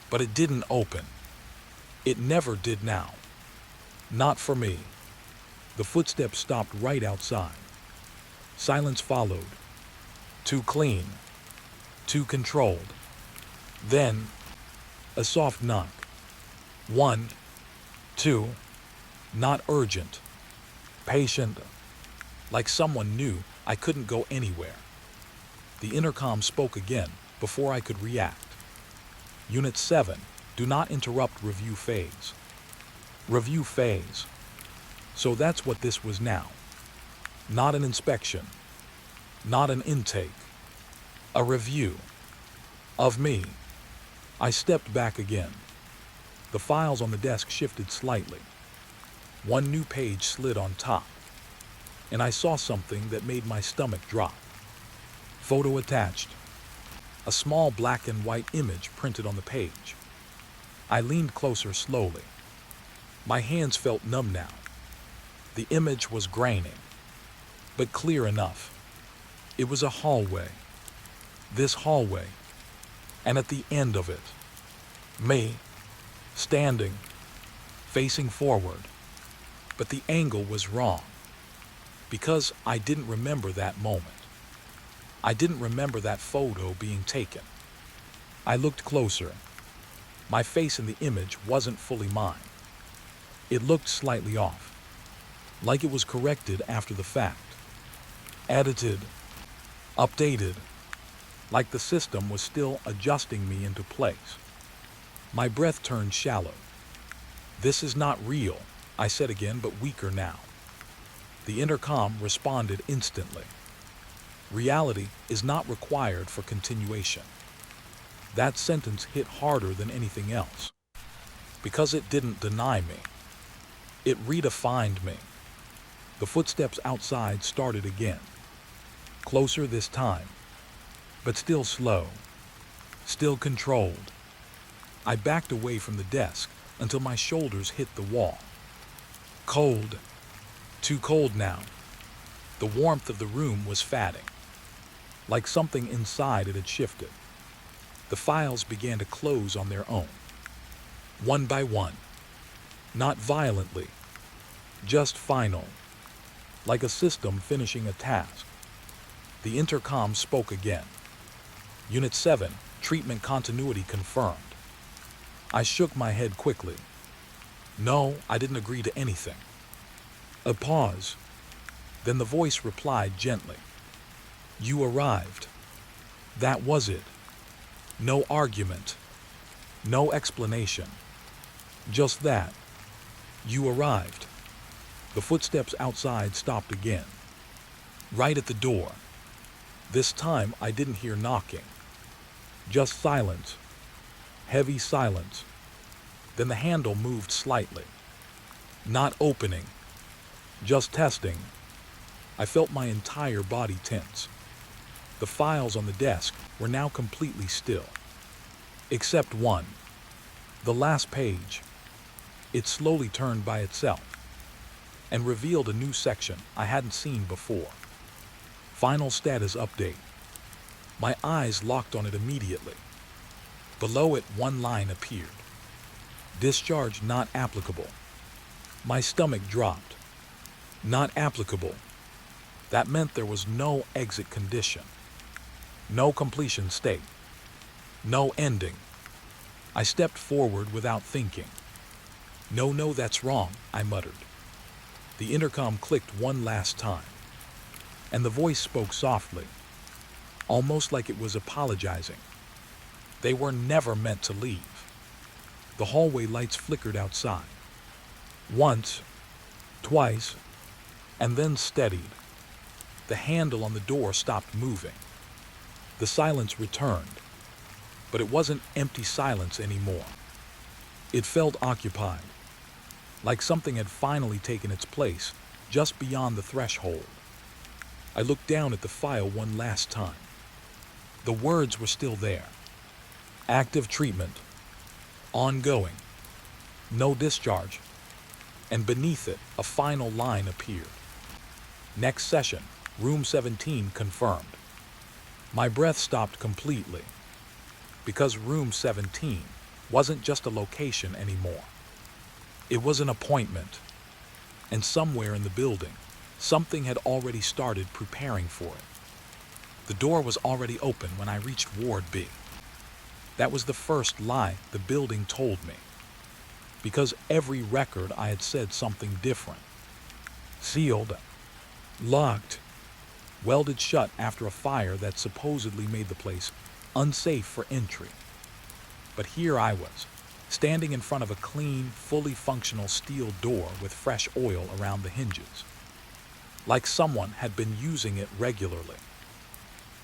But it didn't open. It never did now. Not for me. The footsteps stopped right outside. Silence followed. Too clean. Too controlled. Then, a soft knock. 1, 2, not urgent. Patient. Like someone knew I couldn't go anywhere. The intercom spoke again before I could react. Unit 7, do not interrupt review phase. Review phase. So that's what this was now. Not an inspection. Not an intake. A review. Of me. I stepped back again. The files on the desk shifted slightly. One new page slid on top. And I saw something that made my stomach drop. Photo attached. A small black and white image printed on the page. I leaned closer slowly. My hands felt numb now. The image was graining, but clear enough. It was a hallway. This hallway. And at the end of it, me, standing, facing forward. But the angle was wrong. Because I didn't remember that moment. I didn't remember that photo being taken. I looked closer. My face in the image wasn't fully mine. It looked slightly off, like it was corrected after the fact. Edited, updated, like the system was still adjusting me into place. My breath turned shallow. This is not real, I said again, but weaker now. The intercom responded instantly. Reality is not required for continuation. That sentence hit harder than anything else. Because it didn't deny me. It redefined me. The footsteps outside started again. Closer this time. But still slow. Still controlled. I backed away from the desk until my shoulders hit the wall. Cold. Too cold now. The warmth of the room was fatting. like something inside it had shifted. The files began to close on their own, one by one, not violently, just final, like a system finishing a task. The intercom spoke again. Unit 7, treatment continuity confirmed. I shook my head quickly. No, I didn't agree to anything. A pause. Then the voice replied gently. You arrived. That was it. No argument. No explanation. Just that. You arrived. The footsteps outside stopped again. Right at the door. This time I didn't hear knocking. Just silence. Heavy silence. Then the handle moved slightly. Not opening. Just testing. I felt my entire body tense. The files on the desk were now completely still. Except one. The last page. It slowly turned by itself and revealed a new section I hadn't seen before. Final status update. My eyes locked on it immediately. Below it, one line appeared. Discharge not applicable. My stomach dropped. Not applicable. That meant there was no exit condition. No completion state. No ending. I stepped forward without thinking. No, that's wrong, I muttered. The intercom clicked one last time, and the voice spoke softly, almost like it was apologizing. They were never meant to leave. The hallway lights flickered outside. Once, twice, and then steadied. The handle on the door stopped moving. The silence returned, but it wasn't empty silence anymore. It felt occupied, like something had finally taken its place just beyond the threshold. I looked down at the file one last time. The words were still there. Active treatment. Ongoing. No discharge. And beneath it, a final line appeared. Next session, room 17 confirmed. My breath stopped completely, because room 17 wasn't just a location anymore. It was an appointment, and somewhere in the building, something had already started preparing for it. The door was already open when I reached Ward B. That was the first lie the building told me, because every record I had said something different. Sealed, locked, welded shut after a fire that supposedly made the place unsafe for entry. But here I was, standing in front of a clean, fully functional steel door with fresh oil around the hinges, like someone had been using it regularly.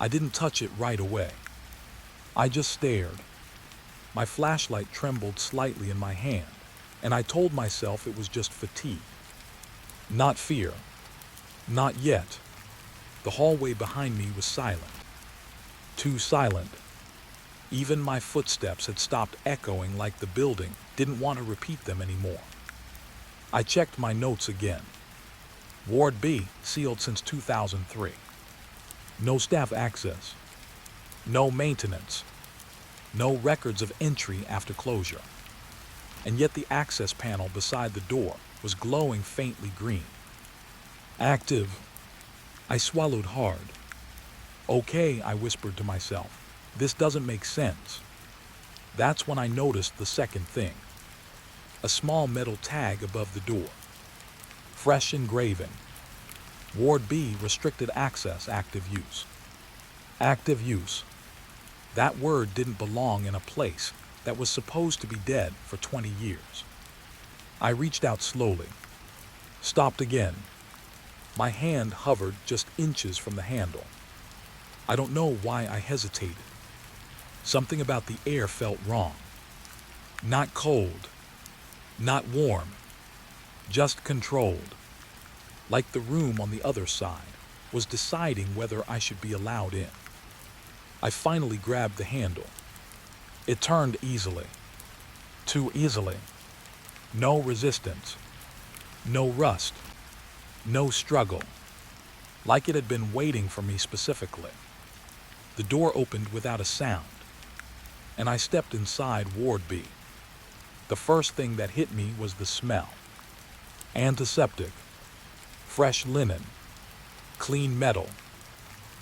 I didn't touch it right away. I just stared. My flashlight trembled slightly in my hand, and I told myself it was just fatigue. Not fear. Not yet. The hallway behind me was silent. Too silent. Even my footsteps had stopped echoing, like the building didn't want to repeat them anymore. I checked my notes again. Ward B, sealed since 2003. No staff access. No maintenance. No records of entry after closure. And yet the access panel beside the door was glowing faintly green. Active. I swallowed hard. Okay, I whispered to myself. This doesn't make sense. That's when I noticed the second thing. A small metal tag above the door. Fresh engraving. Ward B, restricted access, active use. Active use. That word didn't belong in a place that was supposed to be dead for 20 years. I reached out slowly. Stopped again. My hand hovered just inches from the handle. I don't know why I hesitated. Something about the air felt wrong. Not cold. Not warm. Just controlled. Like the room on the other side was deciding whether I should be allowed in. I finally grabbed the handle. It turned easily. Too easily. No resistance. No rust. No struggle. Like it had been waiting for me specifically. The door opened without a sound, and I stepped inside Ward B. The first thing that hit me was the smell. Antiseptic, fresh linen, clean metal.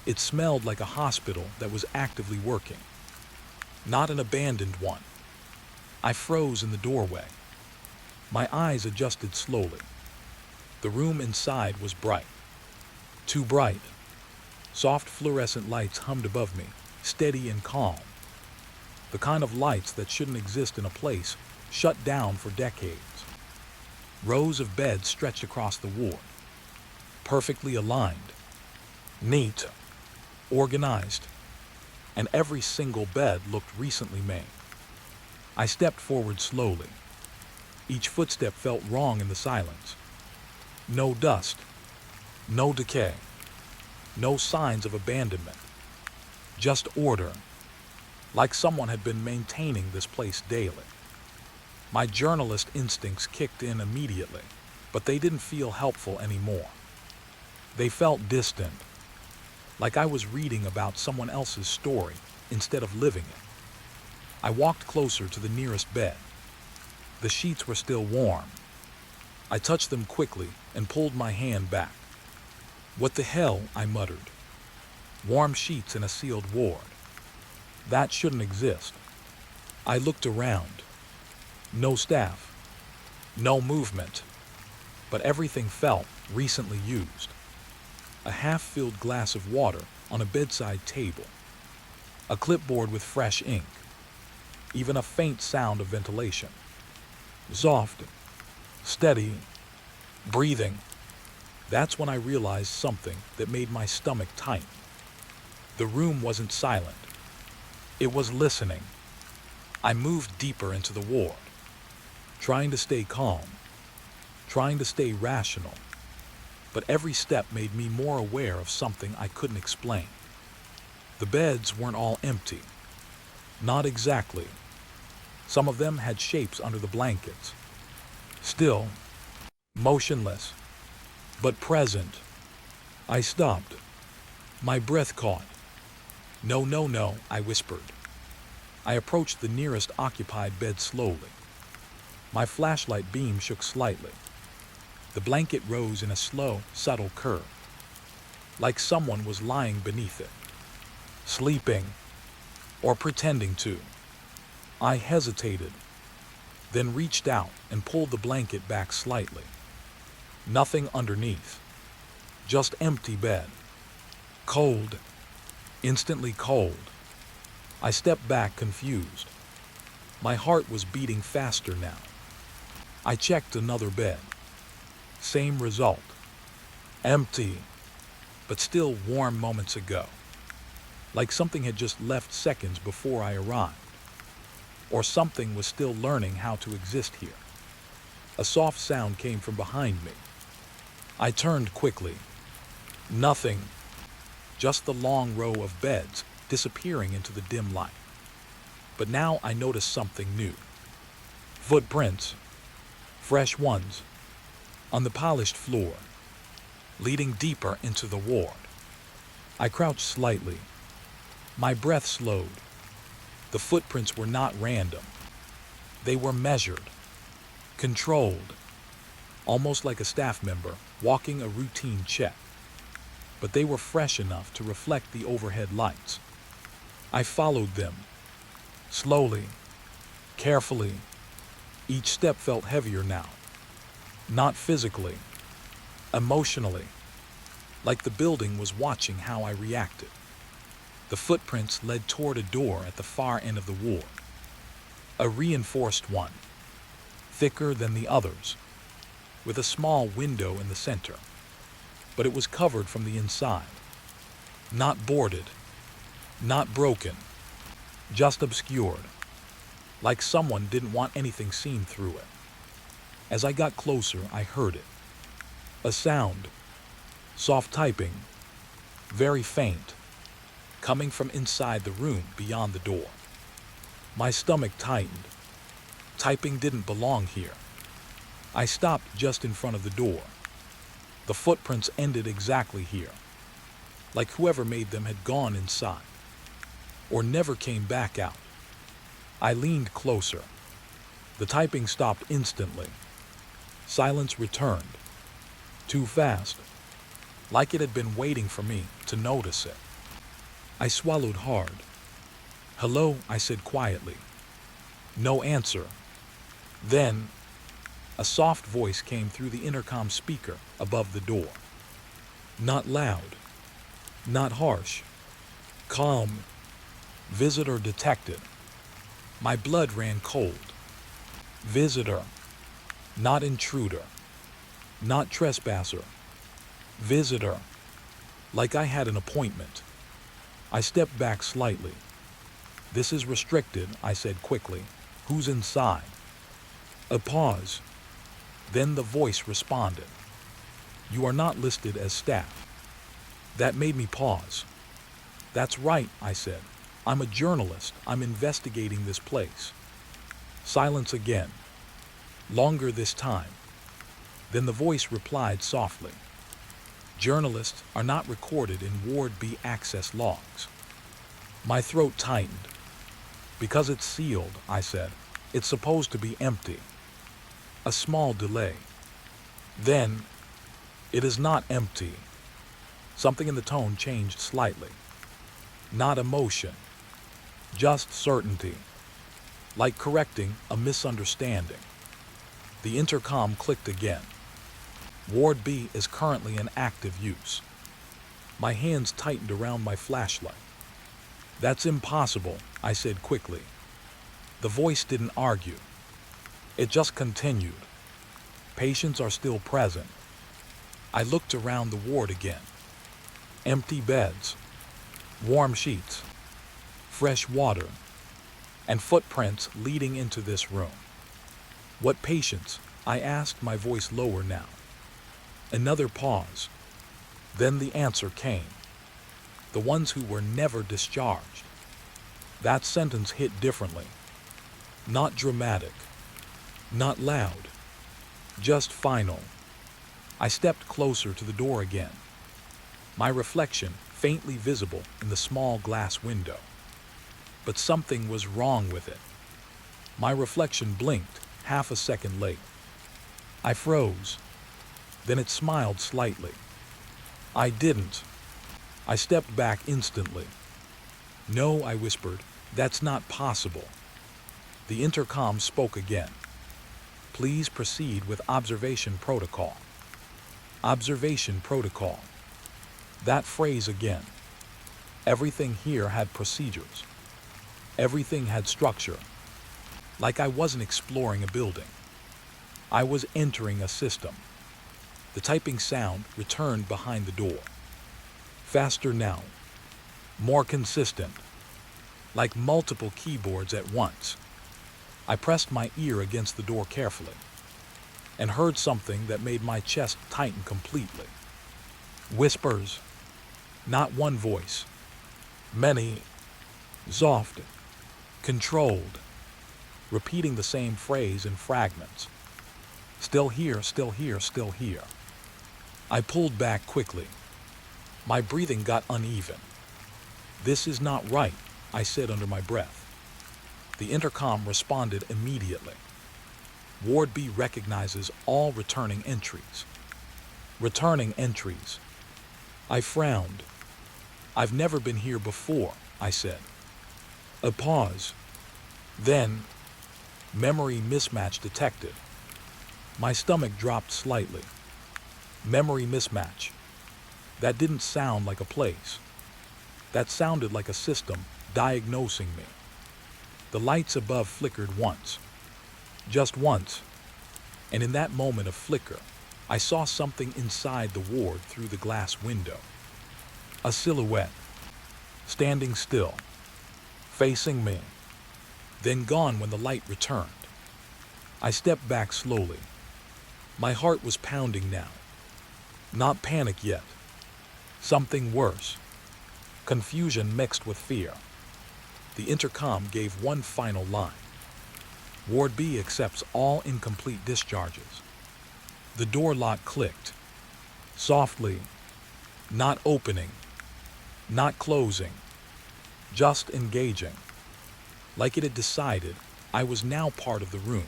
It smelled like a hospital that was actively working, not an abandoned one. I froze in the doorway. My eyes adjusted slowly. The room inside was bright. Too bright. Soft fluorescent lights hummed above me, steady and calm. The kind of lights that shouldn't exist in a place shut down for decades. Rows of beds stretched across the ward, perfectly aligned, neat, organized, and every single bed looked recently made. I stepped forward slowly. Each footstep felt wrong in the silence. No dust, no decay, no signs of abandonment, just order, like someone had been maintaining this place daily. My journalist instincts kicked in immediately, but they didn't feel helpful anymore. They felt distant, like I was reading about someone else's story instead of living it. I walked closer to the nearest bed. The sheets were still warm. I touched them quickly and pulled my hand back. "What the hell?" I muttered. Warm sheets in a sealed ward. That shouldn't exist. I looked around. No staff. No movement. But everything felt recently used. A half-filled glass of water on a bedside table. A clipboard with fresh ink. Even a faint sound of ventilation. Soft. Steady. Breathing. That's when I realized something that made my stomach tighten. The room wasn't silent. It was listening. I moved deeper into the ward, trying to stay calm, trying to stay rational, but every step made me more aware of something I couldn't explain. The beds weren't all empty. Not exactly. Some of them had shapes under the blankets. Still, motionless, but present. I stopped. My breath caught. "No, no, no," I whispered. I approached the nearest occupied bed slowly. My flashlight beam shook slightly. The blanket rose in a slow, subtle curve, like someone was lying beneath it, sleeping, or pretending to. I hesitated, then reached out and pulled the blanket back slightly. Nothing underneath, just empty bed. Cold, instantly cold. I stepped back confused. My heart was beating faster now. I checked another bed. Same result. Empty, but still warm moments ago. Like something had just left seconds before I arrived. Or something was still learning how to exist here. A soft sound came from behind me. I turned quickly. Nothing. Just the long row of beds disappearing into the dim light. But now I noticed something new. Footprints. Fresh ones. On the polished floor, leading deeper into the ward. I crouched slightly. My breath slowed. The footprints were not random. They were measured, controlled, almost like a staff member walking a routine check. But they were fresh enough to reflect the overhead lights. I followed them, slowly, carefully. Each step felt heavier now. Not physically, emotionally, like the building was watching how I reacted. The footprints led toward a door at the far end of the ward. A reinforced one, thicker than the others, with a small window in the center. But it was covered from the inside. Not boarded, not broken, just obscured, like someone didn't want anything seen through it. As I got closer, I heard it. A sound, soft typing, very faint, coming from inside the room beyond the door. My stomach tightened. Typing didn't belong here. I stopped just in front of the door. The footprints ended exactly here, like whoever made them had gone inside. or never came back out. I leaned closer. The typing stopped instantly. Silence returned. Too fast. Like it had been waiting for me to notice it. I swallowed hard. "Hello," I said quietly. No answer. Then, a soft voice came through the intercom speaker above the door. Not loud. Not harsh. Calm. "Visitor detected." My blood ran cold. Visitor. Not intruder. Not trespasser. Visitor. Like I had an appointment. I stepped back slightly. "This is restricted," I said quickly. "Who's inside?" A pause. Then the voice responded. "You are not listed as staff." That made me pause. "That's right," I said. "I'm a journalist. I'm investigating this place." Silence again. Longer this time. Then the voice replied softly. "Journalists are not recorded in Ward B access logs." My throat tightened. "Because it's sealed," I said. "It's supposed to be empty." A small delay. Then, "It is not empty." Something in the tone changed slightly. Not emotion. Just certainty. Like correcting a misunderstanding. The intercom clicked again. "Ward B is currently in active use." My hands tightened around my flashlight. "That's impossible," I said quickly. The voice didn't argue. It just continued. "Patients are still present." I looked around the ward again. Empty beds, warm sheets, fresh water, and footprints leading into this room. "What patients?" I asked, my voice lower now. Another pause. Then the answer came. "The ones who were never discharged." That sentence hit differently. Not dramatic. Not loud. Just final. I stepped closer to the door again. My reflection faintly visible in the small glass window. But something was wrong with it. My reflection blinked half a second late. I froze. Then it smiled slightly. I didn't. I stepped back instantly. "No," I whispered, "that's not possible." The intercom spoke again. "Please proceed with observation protocol." Observation protocol. That phrase again. Everything here had procedures. Everything had structure. Like I wasn't exploring a building. I was entering a system. The typing sound returned behind the door. Faster now. More consistent. Like multiple keyboards at once. I pressed my ear against the door carefully and heard something that made my chest tighten completely. Whispers. Not one voice. Many. Soft. Controlled. Repeating the same phrase in fragments. Still here, still here, still here. I pulled back quickly. My breathing got uneven. "This is not right," I said under my breath. The intercom responded immediately. "Ward B recognizes all returning entries." Returning entries. I frowned. "I've never been here before," I said. A pause. Then, "Memory mismatch detected." My stomach dropped slightly. Memory mismatch. That didn't sound like a place. That sounded like a system diagnosing me. The lights above flickered once. Just once. And in that moment of flicker, I saw something inside the ward through the glass window. A silhouette. Standing still. Facing me. Then gone when the light returned. I stepped back slowly. My heart was pounding now. Not panic yet. Something worse. Confusion mixed with fear. The intercom gave one final line. "Ward B accepts all incomplete discharges." The door lock clicked. Softly. Not opening. Not closing. just engaging, like it had decided I was now part of the room.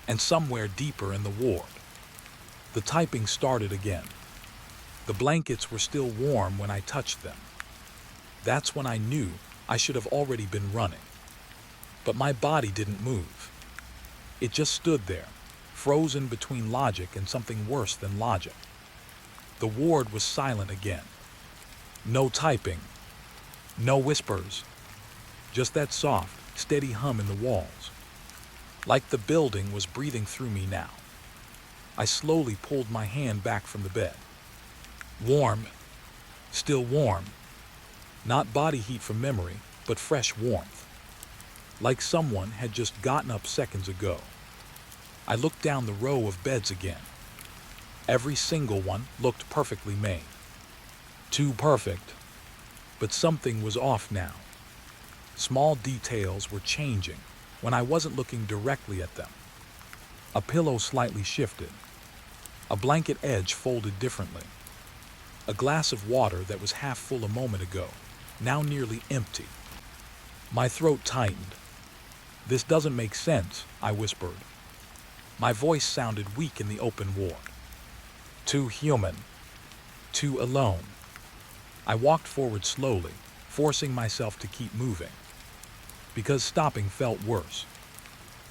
And somewhere deeper in the ward, the typing started again. The blankets were still warm when I touched them. That's when I knew I should have already been running. But my body didn't move. It just stood there, frozen between logic and something worse than logic. The ward was silent again. No typing, no whispers, just that soft, steady hum in the walls. Like the building was breathing through me now. I slowly pulled my hand back from the bed. Warm, still warm. Not body heat from memory, but fresh warmth. Like someone had just gotten up seconds ago. I looked down the row of beds again. Every single one looked perfectly made. Too perfect. But something was off now. Small details were changing when I wasn't looking directly at them. A pillow slightly shifted. A blanket edge folded differently. A glass of water that was half full a moment ago, now nearly empty. My throat tightened. "This doesn't make sense," I whispered. My voice sounded weak in the open ward. Too human. Too alone. I walked forward slowly, forcing myself to keep moving. Because stopping felt worse.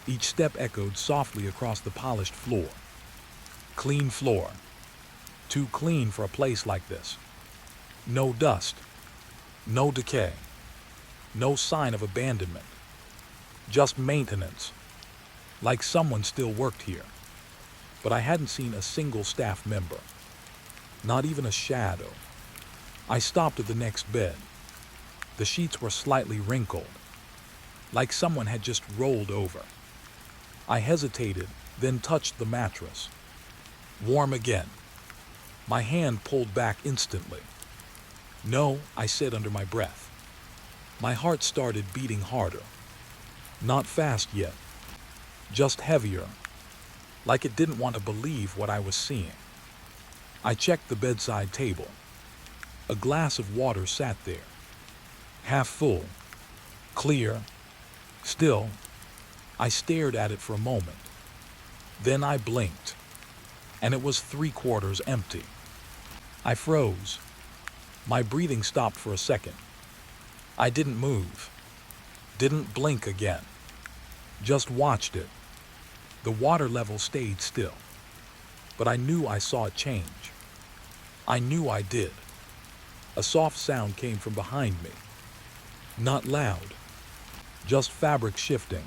Each step echoed softly across the polished floor. Clean floor. Too clean for a place like this. No dust. No decay. No sign of abandonment. Just maintenance. Like someone still worked here. But I hadn't seen a single staff member. Not even a shadow. I stopped at the next bed. The sheets were slightly wrinkled, like someone had just rolled over. I hesitated, then touched the mattress. Warm again. My hand pulled back instantly. "No," I said under my breath. My heart started beating harder. Not fast yet. Just heavier. Like it didn't want to believe what I was seeing. I checked the bedside table. A glass of water sat there. Half full. Clear. Still. I stared at it for a moment. Then I blinked. And it was 3/4 empty. I froze. My breathing stopped for a second. I didn't move. Didn't blink again. Just watched it. The water level stayed still. But I knew I saw it change. I knew I did. A soft sound came from behind me. Not loud. Just fabric shifting.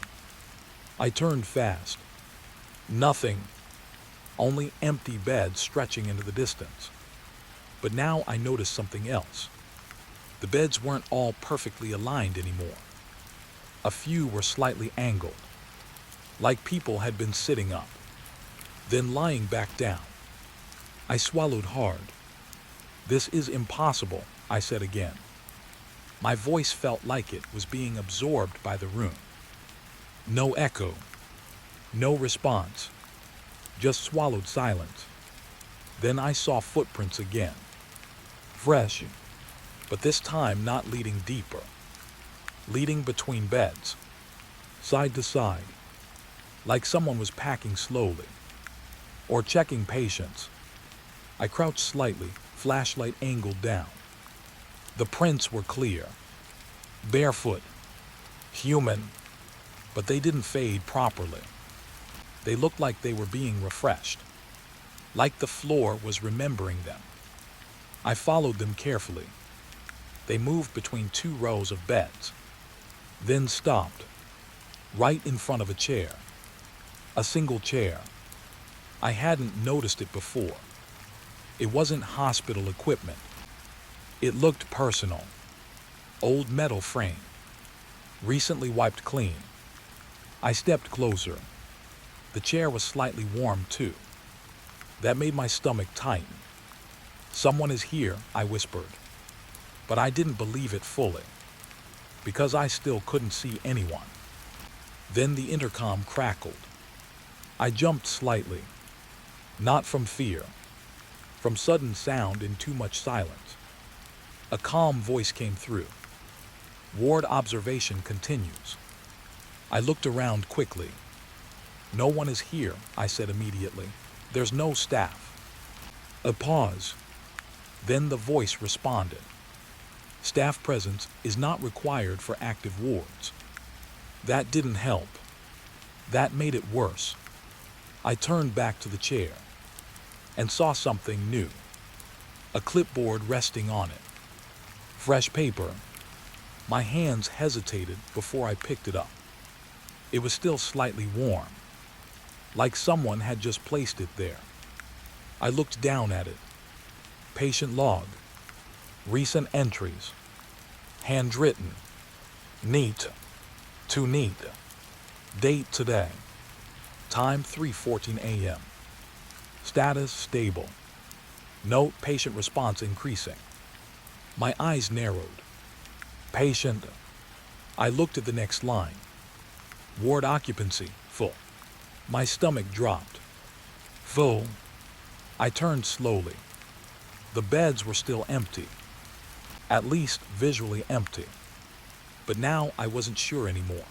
I turned fast. Nothing. Only empty beds stretching into the distance. But now I noticed something else. The beds weren't all perfectly aligned anymore. A few were slightly angled, like people had been sitting up, then lying back down. I swallowed hard. "This is impossible," I said again. My voice felt like it was being absorbed by the room. No echo. No response. Just swallowed silence. Then I saw footprints again. Fresh, but this time not leading deeper. Leading between beds. Side to side. Like someone was packing slowly. Or checking patience. I crouched slightly, flashlight angled down. The prints were clear. Barefoot. Human. But they didn't fade properly. They looked like they were being refreshed. Like the floor was remembering them. I followed them carefully. They moved between 2 rows of beds. Then stopped. Right in front of a chair. A single chair. I hadn't noticed it before. It wasn't hospital equipment. It looked personal. Old metal frame. Recently wiped clean. I stepped closer. The chair was slightly warm too. That made my stomach tighten. "Someone is here," I whispered. But I didn't believe it fully, because I still couldn't see anyone. Then the intercom crackled. I jumped slightly. Not from fear. From sudden sound and too much silence. A calm voice came through. Ward observation continues. I looked around quickly. No one is here, I said immediately. There's no staff. A pause. Then the voice responded. Staff presence is not required for active wards. That didn't help. That made it worse. I turned back to the chair and saw something new. A clipboard resting on it. Fresh paper. My hands hesitated before I picked it up. It was still slightly warm, like someone had just placed it there. I looked down at it. Patient log. Recent entries. Handwritten. Neat. Too neat. Date today. Time 3:14 a.m. Status stable. Note patient response increasing. My eyes narrowed. Patient. I looked at the next line. Ward occupancy, full. My stomach dropped. Full. I turned slowly. The beds were still empty. At least visually empty. But now I wasn't sure anymore.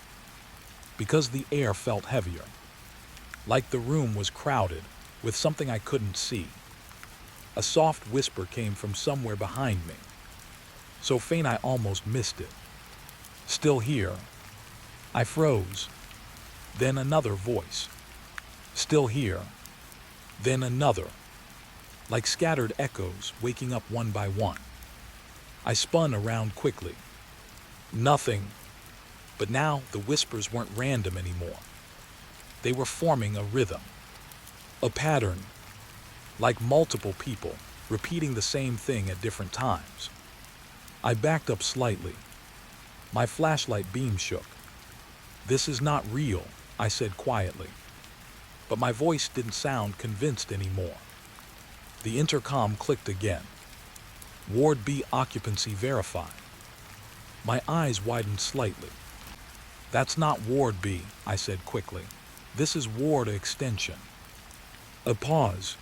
Because the air felt heavier. Like the room was crowded with something I couldn't see. A soft whisper came from somewhere behind me. So faint I almost missed it. Still here. I froze. Then another voice. Still here. Then another. Like scattered echoes waking up one by one. I spun around quickly. Nothing. But now the whispers weren't random anymore. They were forming a rhythm. A pattern. Like multiple people repeating the same thing at different times. I backed up slightly. My flashlight beam shook. This is not real, I said quietly. But my voice didn't sound convinced anymore. The intercom clicked again. Ward B occupancy verified. My eyes widened slightly. That's not Ward B, I said quickly. This is Ward Extension. A pause.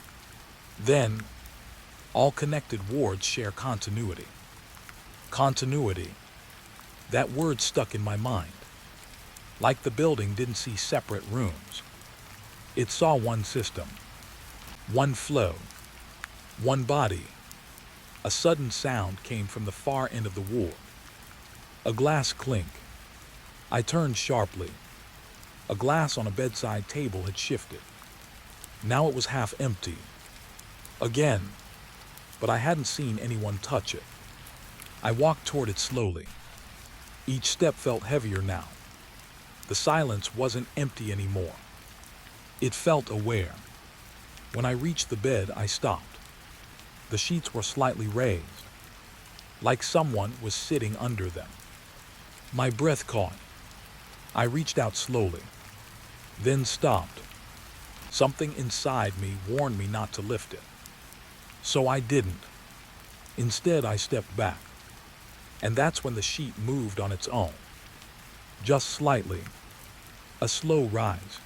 Then, all connected wards share continuity. Continuity. That word stuck in my mind. Like the building didn't see separate rooms. It saw one system. One flow. One body. A sudden sound came from the far end of the ward. A glass clink. I turned sharply. A glass on a bedside table had shifted. Now it was half empty. Again. But I hadn't seen anyone touch it. I walked toward it slowly. Each step felt heavier now. The silence wasn't empty anymore. It felt aware. When I reached the bed, I stopped. The sheets were slightly raised, like someone was sitting under them. My breath caught. I reached out slowly, then stopped. Something inside me warned me not to lift it. So I didn't. Instead, I stepped back. And that's when the sheet moved on its own. Just slightly. A slow rise.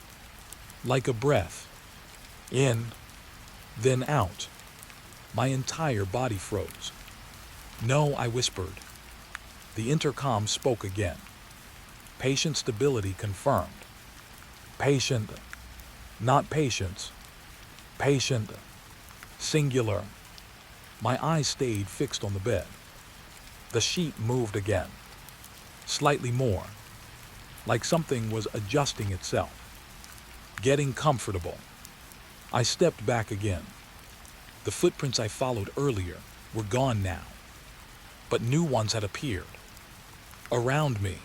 Like a breath. In, then out. My entire body froze. No, I whispered. The intercom spoke again. Patient stability confirmed. Patient. Not patience. Patient. Singular. My eyes stayed fixed on the bed. The sheet moved again. Slightly more. Like something was adjusting itself. Getting comfortable. I stepped back again. The footprints I followed earlier were gone now. But new ones had appeared. Around me.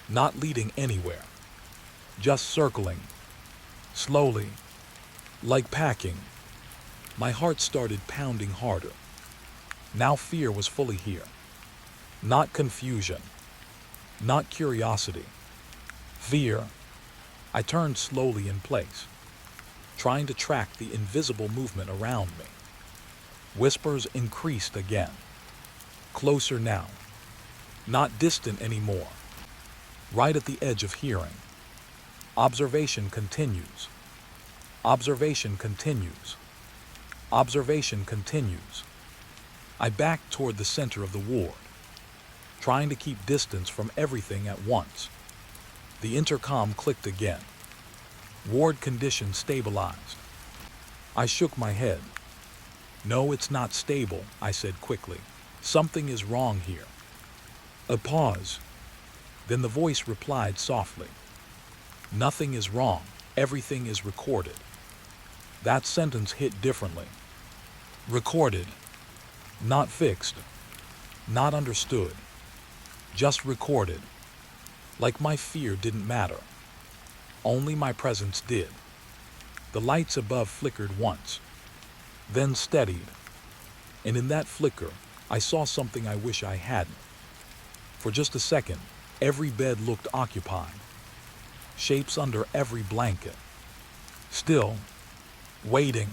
Not leading anywhere. Just circling. Slowly. Like packing. My heart started pounding harder. Now fear was fully here. Not confusion. Not curiosity. Fear. I turned slowly in place, trying to track the invisible movement around me. Whispers increased again. Closer now. Not distant anymore. Right at the edge of hearing. Observation continues. Observation continues. Observation continues. I backed toward the center of the ward, trying to keep distance from everything at once. The intercom clicked again. Ward condition stabilized. I shook my head. No, it's not stable, I said quickly. Something is wrong here. A pause. Then the voice replied softly. Nothing is wrong. Everything is recorded. That sentence hit differently. Recorded. Not fixed. Not understood. Just recorded. Like my fear didn't matter. Only my presence did. The lights above flickered once, then steadied. And in that flicker, I saw something I wish I hadn't. For just a second, every bed looked occupied. Shapes under every blanket. Still, waiting,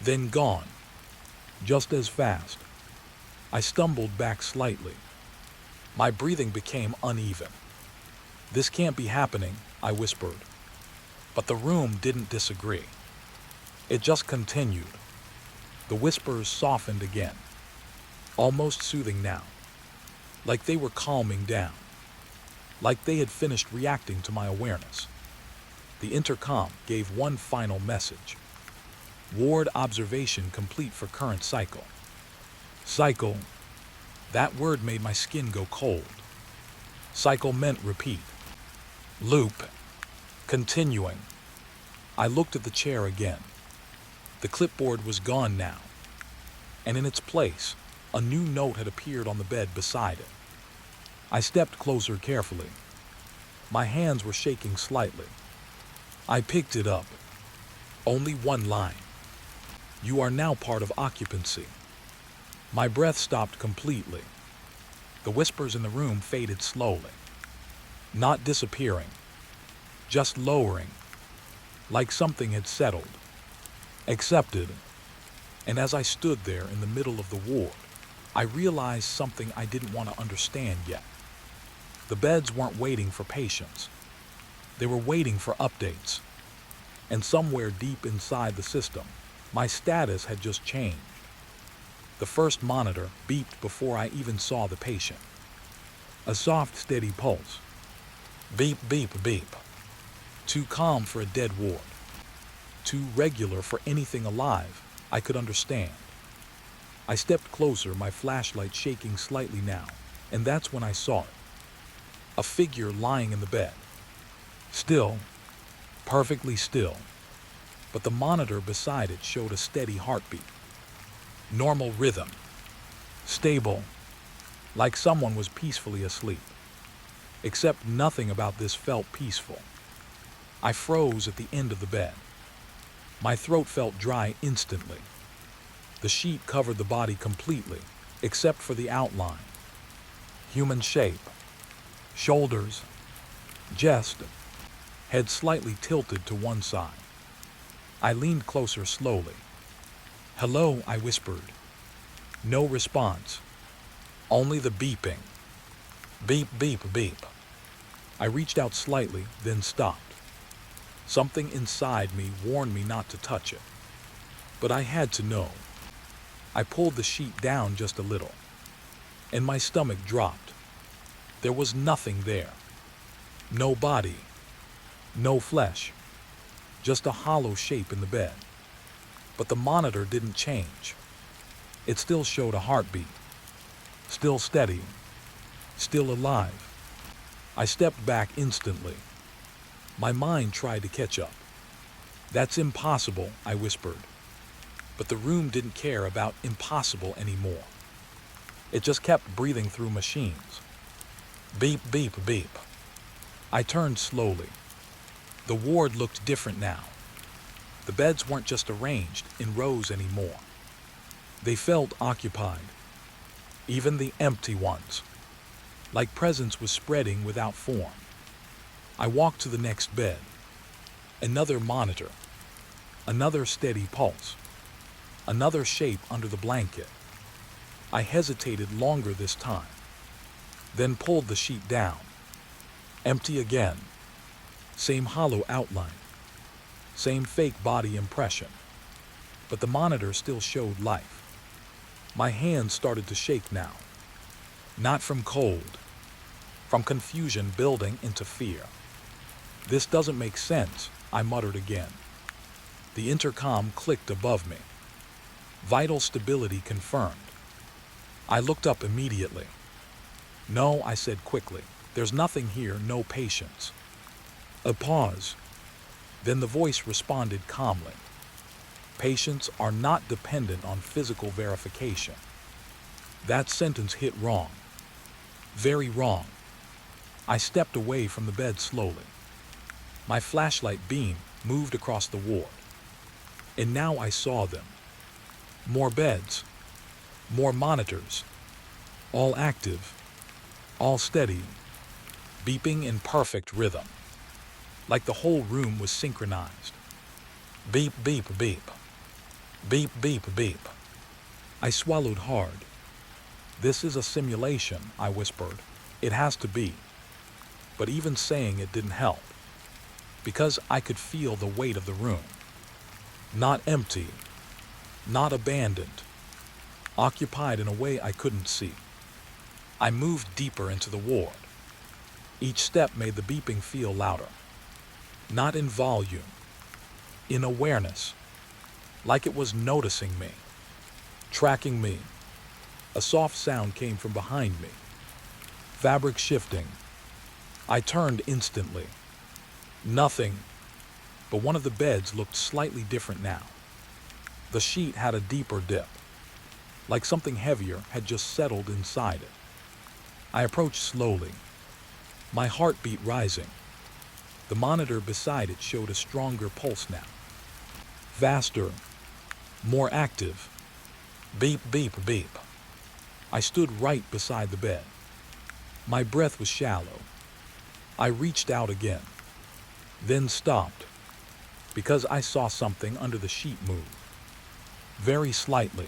then gone. Just as fast. I stumbled back slightly. My breathing became uneven. This can't be happening, I whispered. But the room didn't disagree. It just continued. The whispers softened again, almost soothing now, like they were calming down, like they had finished reacting to my awareness. The intercom gave one final message. Ward observation complete for current cycle. Cycle. That word made my skin go cold. Cycle meant repeat. Loop. Continuing. I looked at the chair again. The clipboard was gone now, and in its place, a new note had appeared on the bed beside it. I stepped closer carefully. My hands were shaking slightly. I picked it up. Only one line. You are now part of occupancy. My breath stopped completely. The whispers in the room faded slowly. Not disappearing, just lowering, like something had settled, accepted. And as I stood there in the middle of the ward, I realized something I didn't want to understand yet. The beds weren't waiting for patients. They were waiting for updates. And somewhere deep inside the system, my status had just changed. The first monitor beeped before I even saw the patient. A soft, steady pulse. Beep, beep, beep. Too calm for a dead ward. Too regular for anything alive I could understand. I stepped closer, my flashlight shaking slightly now, and that's when I saw it. A figure lying in the bed. Still, perfectly still, but the monitor beside it showed a steady heartbeat. Normal rhythm. Stable, like someone was peacefully asleep. Except nothing about this felt peaceful. I froze at the end of the bed. My throat felt dry instantly. The sheet covered the body completely, except for the outline. Human shape. Shoulders. Chest. Head slightly tilted to one side. I leaned closer slowly. Hello, I whispered. No response. Only the beeping. Beep, beep, beep. I reached out slightly, then stopped. Something inside me warned me not to touch it. But I had to know. I pulled the sheet down just a little, and my stomach dropped. There was nothing there. No body. No flesh. Just a hollow shape in the bed. But the monitor didn't change. It still showed a heartbeat. Still steady. Still alive. I stepped back instantly. My mind tried to catch up. That's impossible, I whispered. But the room didn't care about impossible anymore. It just kept breathing through machines. Beep, beep, beep. I turned slowly. The ward looked different now. The beds weren't just arranged in rows anymore. They felt occupied. Even the empty ones. Like presence was spreading without form. I walked to the next bed. Another monitor. Another steady pulse. Another shape under the blanket. I hesitated longer this time. Then pulled the sheet down. Empty again. Same hollow outline. Same fake body impression. But the monitor still showed life. My hands started to shake now. Not from cold, from confusion building into fear. This doesn't make sense, I muttered again. The intercom clicked above me. Vital stability confirmed. I looked up immediately. No, I said quickly. There's nothing here, no patience. A pause. Then the voice responded calmly. Patients are not dependent on physical verification. That sentence hit wrong. Very wrong. I stepped away from the bed slowly. My flashlight beam moved across the ward. And now I saw them. More beds. More monitors. All active. All steady. Beeping in perfect rhythm. Like the whole room was synchronized. Beep, beep, beep. Beep, beep, beep. I swallowed hard. This is a simulation, I whispered. It has to be. But even saying it didn't help. Because I could feel the weight of the room. Not empty. Not abandoned. Occupied in a way I couldn't see. I moved deeper into the ward. Each step made the beeping feel louder. Not in volume. In awareness. Like it was noticing me. Tracking me. A soft sound came from behind me. Fabric shifting. I turned instantly. Nothing. But one of the beds looked slightly different now. The sheet had a deeper dip. Like something heavier had just settled inside it. I approached slowly. My heartbeat rising. The monitor beside it showed a stronger pulse now. Faster. More active. Beep, beep, beep. I stood right beside the bed. My breath was shallow. I reached out again. Then stopped. Because I saw something under the sheet move. Very slightly.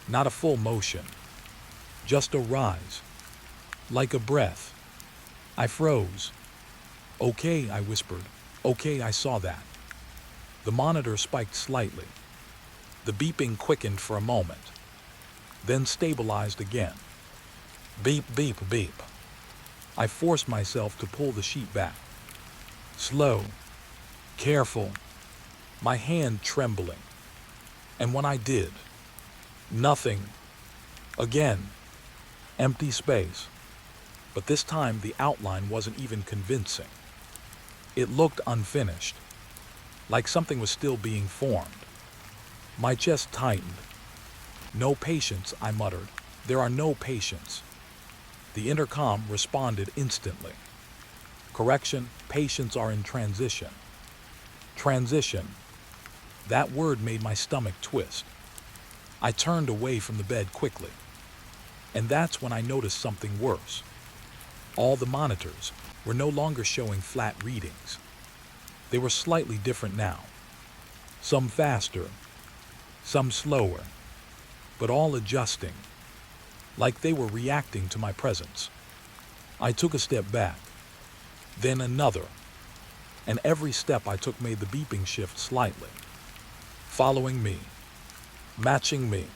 Not a full motion. Just a rise. Like a breath. I froze. Okay, I whispered. Okay, I saw that. The monitor spiked slightly. The beeping quickened for a moment. Then stabilized again. Beep, beep, beep. I forced myself to pull the sheet back. Slow. Careful. My hand trembling. And when I did, nothing. Again. Empty space. But this time the outline wasn't even convincing. It looked unfinished. Like something was still being formed. My chest tightened. No patience, I muttered. There are no patients. The intercom responded instantly. Correction, patients are in transition. Transition. That word made my stomach twist. I turned away from the bed quickly. And that's when I noticed something worse. All the monitors were no longer showing flat readings. They were slightly different now. Some faster, some slower, but all adjusting, like they were reacting to my presence. I took a step back, then another, and every step I took made the beeping shift slightly. Following me, matching me.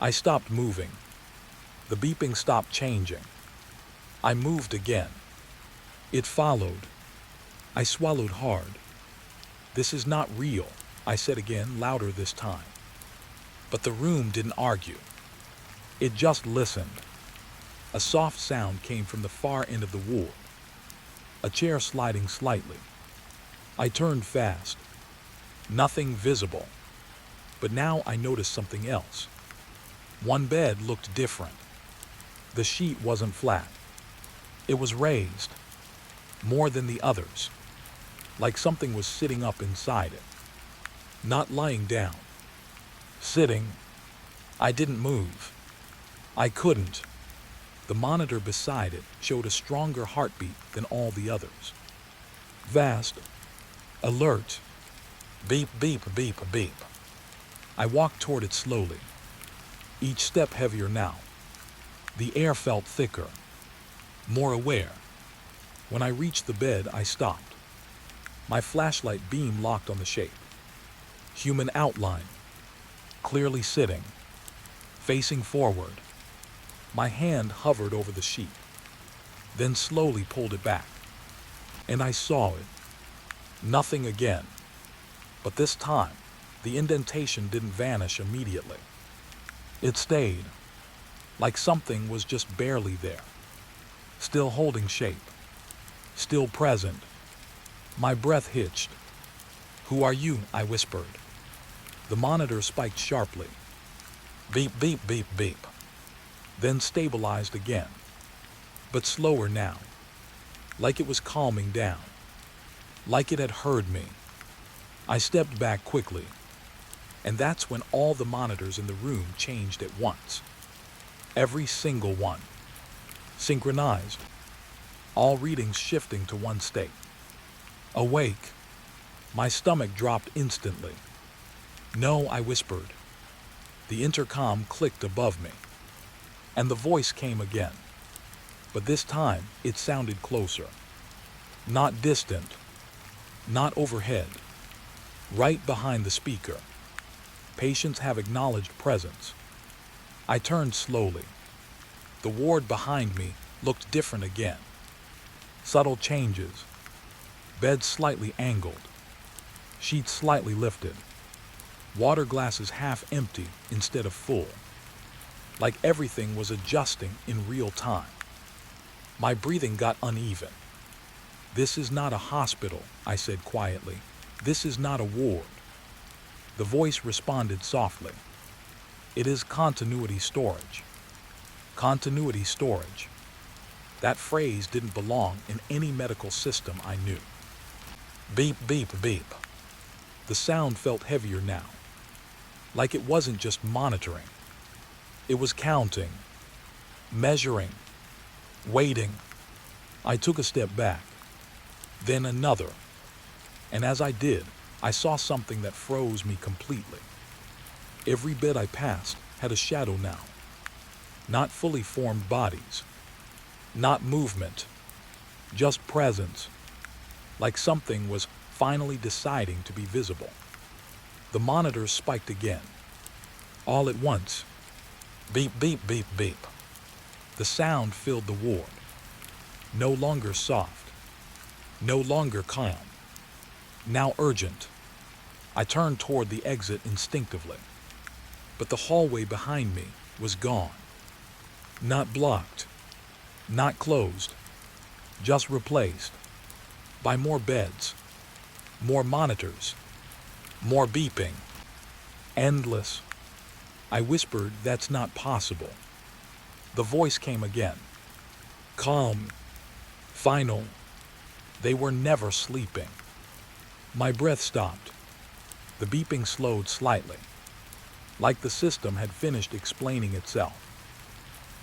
I stopped moving. The beeping stopped changing. I moved again. It followed. I swallowed hard. This is not real, I said again, louder this time. But the room didn't argue. It just listened. A soft sound came from the far end of the ward. A chair sliding slightly. I turned fast. Nothing visible. But now I noticed something else. One bed looked different. The sheet wasn't flat. It was raised. More than the others. Like something was sitting up inside it. Not lying down. Sitting. I didn't move. I couldn't. The monitor beside it showed a stronger heartbeat than all the others. Vast. Alert. Beep, beep, beep, beep. I walked toward it slowly. Each step heavier now. The air felt thicker. More aware. When I reached the bed, I stopped. My flashlight beam locked on the shape. Human outline. Clearly sitting. Facing forward. My hand hovered over the sheet, then slowly pulled it back. And I saw it. Nothing again. But this time, the indentation didn't vanish immediately. It stayed, like something was just barely there, still holding shape, still present. My breath hitched. "Who are you?" I whispered. The monitor spiked sharply. Beep, beep, beep, beep. Then stabilized again, but slower now, like it was calming down, like it had heard me. I stepped back quickly, and that's when all the monitors in the room changed at once. Every single one. Synchronized. All readings shifting to one state. Awake. My stomach dropped instantly. "No," I whispered. The intercom clicked above me, and the voice came again. But this time, it sounded closer. Not distant. Not overhead. Right behind the speaker. "Patients have acknowledged presence." I turned slowly. The ward behind me looked different again. Subtle changes. Beds slightly angled. Sheets slightly lifted. Water glasses half empty instead of full. Like everything was adjusting in real time. My breathing got uneven. "This is not a hospital," I said quietly. "This is not a ward." The voice responded softly. "It is continuity storage." Continuity storage. That phrase didn't belong in any medical system I knew. Beep, beep, beep. The sound felt heavier now. Like it wasn't just monitoring. It was counting, measuring, waiting. I took a step back, then another. And as I did, I saw something that froze me completely. Every bed I passed had a shadow now. Not fully formed bodies. Not movement. Just presence. Like something was finally deciding to be visible. The monitors spiked again. All at once. Beep, beep, beep, beep. The sound filled the ward. No longer soft. No longer calm. Now urgent. I turned toward the exit instinctively. But the hallway behind me was gone. Not blocked. Not closed. Just replaced. By more beds. More monitors. More beeping. Endless. I whispered, "That's not possible." The voice came again. Calm. Final. They were never sleeping. My breath stopped. The beeping slowed slightly, like the system had finished explaining itself.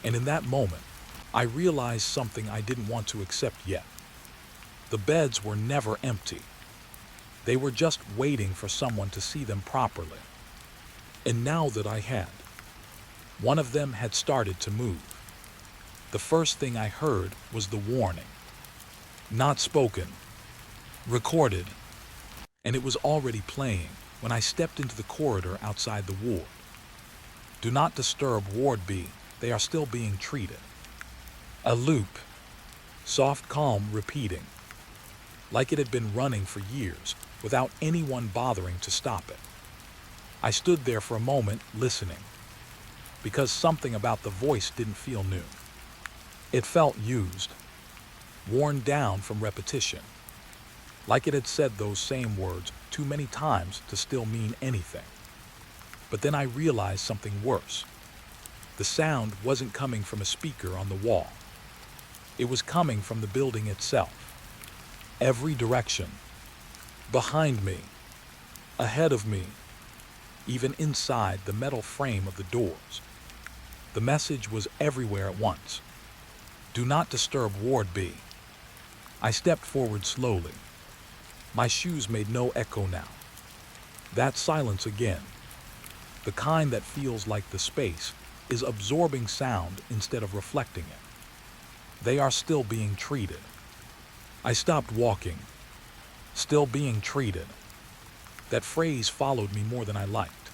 And in that moment, I realized something I didn't want to accept yet. The beds were never empty. They were just waiting for someone to see them properly. And now that I had, one of them had started to move. The first thing I heard was the warning. Not spoken. Recorded. And it was already playing when I stepped into the corridor outside the ward. "Do not disturb Ward B. They are still being treated." A loop. Soft calm repeating. Like it had been running for years without anyone bothering to stop it. I stood there for a moment listening, because something about the voice didn't feel new. It felt used, worn down from repetition, like it had said those same words too many times to still mean anything. But then I realized something worse. The sound wasn't coming from a speaker on the wall. It was coming from the building itself. Every direction. Behind me. Ahead of me. Even inside the metal frame of the doors. The message was everywhere at once. "Do not disturb Ward B." I stepped forward slowly. My shoes made no echo now. That silence again. The kind that feels like the space is absorbing sound instead of reflecting it. They are still being treated. I stopped walking. Still being treated. That phrase followed me more than I liked,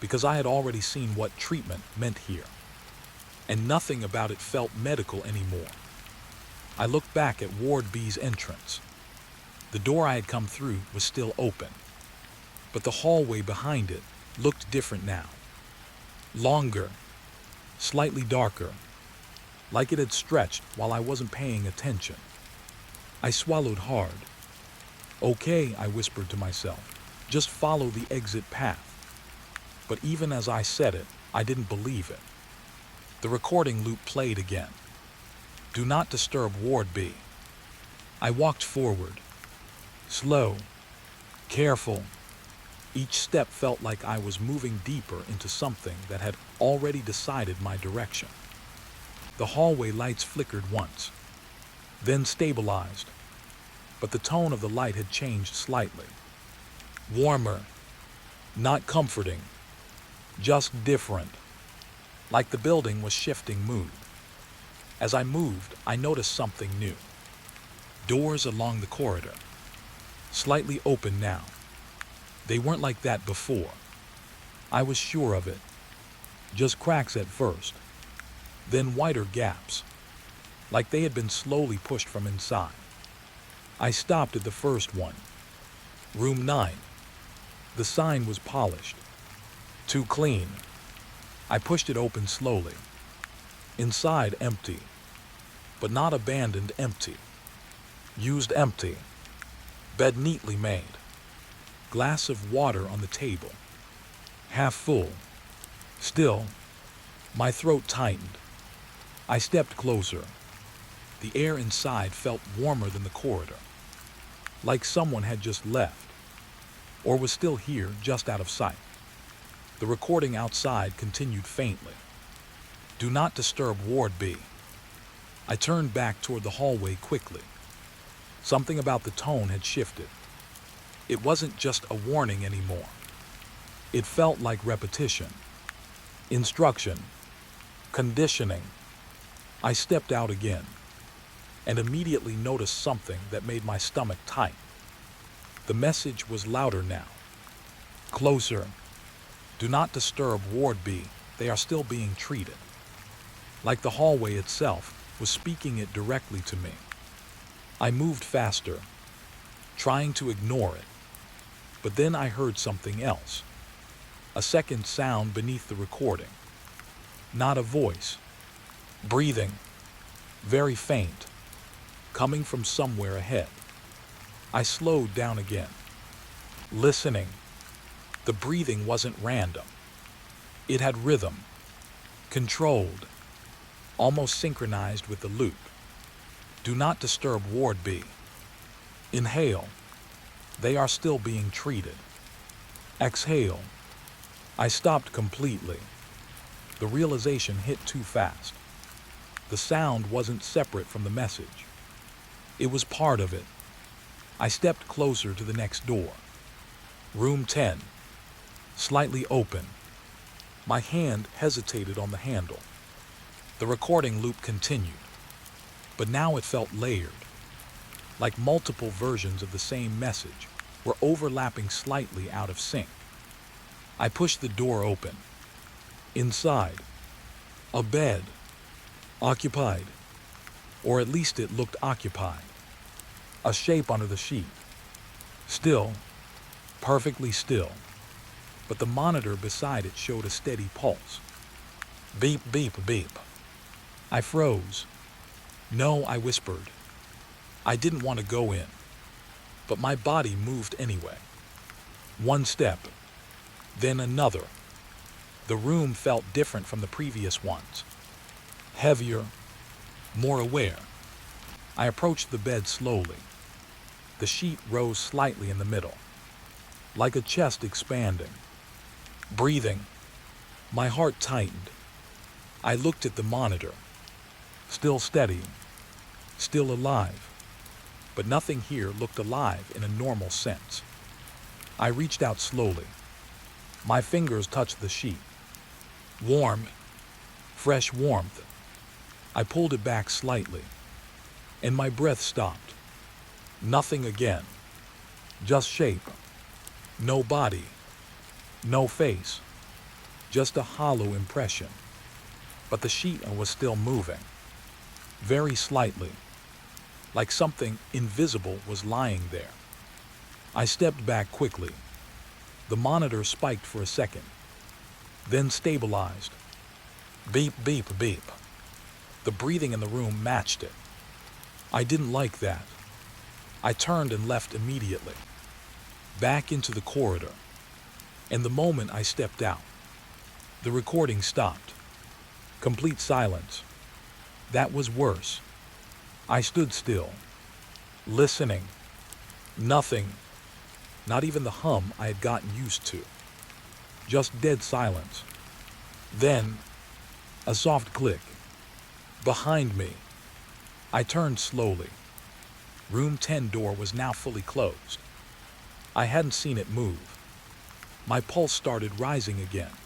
because I had already seen what treatment meant here. and nothing about it felt medical anymore. I looked back at Ward B's entrance. The door I had come through was still open, but the hallway behind it looked different now. Longer, slightly darker, like it had stretched while I wasn't paying attention. I swallowed hard. Okay, I whispered to myself, just follow the exit path. But even as I said it, I didn't believe it. The recording loop played again. Do not disturb Ward B. I walked forward. Slow, careful. Each step felt like I was moving deeper into something that had already decided my direction. The hallway lights flickered once, then stabilized, but the tone of the light had changed slightly. Warmer, not comforting, just different, like the building was shifting mood. As I moved, I noticed something new. Doors along the corridor, slightly open now. They weren't like that before. I was sure of it. Just cracks at first, then wider gaps, like they had been slowly pushed from inside. I stopped at the first one. Room 9. The sign was polished. Too clean. I pushed it open slowly. Inside empty, but not abandoned empty. Used empty. Bed neatly made. Glass of water on the table. Half full. Still, my throat tightened. I stepped closer. The air inside felt warmer than the corridor, like someone had just left, or was still here just out of sight. The recording outside continued faintly. Do not disturb Ward B. I turned back toward the hallway quickly. Something about the tone had shifted. It wasn't just a warning anymore. It felt like repetition, instruction, conditioning. I stepped out again and immediately noticed something that made my stomach tight. The message was louder now. Closer. Do not disturb Ward B. They are still being treated. Like the hallway itself was speaking it directly to me. I moved faster, trying to ignore it. But then I heard something else. A second sound beneath the recording. Not a voice. Breathing. Very faint. Coming from somewhere ahead. I slowed down again. Listening. The breathing wasn't random. It had rhythm. Controlled. Almost synchronized with the loop. Do not disturb Ward B. Inhale. They are still being treated. Exhale. I stopped completely. The realization hit too fast. The sound wasn't separate from the message. It was part of it. I stepped closer to the next door. Room 10. Slightly open. My hand hesitated on the handle. The recording loop continued, but now it felt layered, like multiple versions of the same message were overlapping slightly out of sync. I pushed the door open. Inside, a bed, occupied, or at least it looked occupied. A shape under the sheet. Still, perfectly still, but the monitor beside it showed a steady pulse. Beep, beep, beep. I froze. No, I whispered. I didn't want to go in, but my body moved anyway. One step, then another. The room felt different from the previous ones. Heavier, more aware. I approached the bed slowly. The sheet rose slightly in the middle, like a chest expanding. Breathing. My heart tightened. I looked at the monitor. Still steady, still alive, but nothing here looked alive in a normal sense. I reached out slowly. My fingers touched the sheet. Warm, fresh warmth. I pulled it back slightly, and my breath stopped. Nothing again. Just shape. No body. No face. Just a hollow impression. but the sheet was still moving, very slightly, like something invisible was lying there. I stepped back quickly. The monitor spiked for a second, then stabilized. Beep, beep, beep. The breathing in the room matched it. I didn't like that. I turned and left immediately, back into the corridor. And the moment I stepped out, the recording stopped. Complete silence. That was worse. I stood still, listening. Nothing, not even the hum I had gotten used to. Just dead silence. Then, a soft click. Behind me. I turned slowly. Room 10 door was now fully closed. I hadn't seen it move. My pulse started rising again.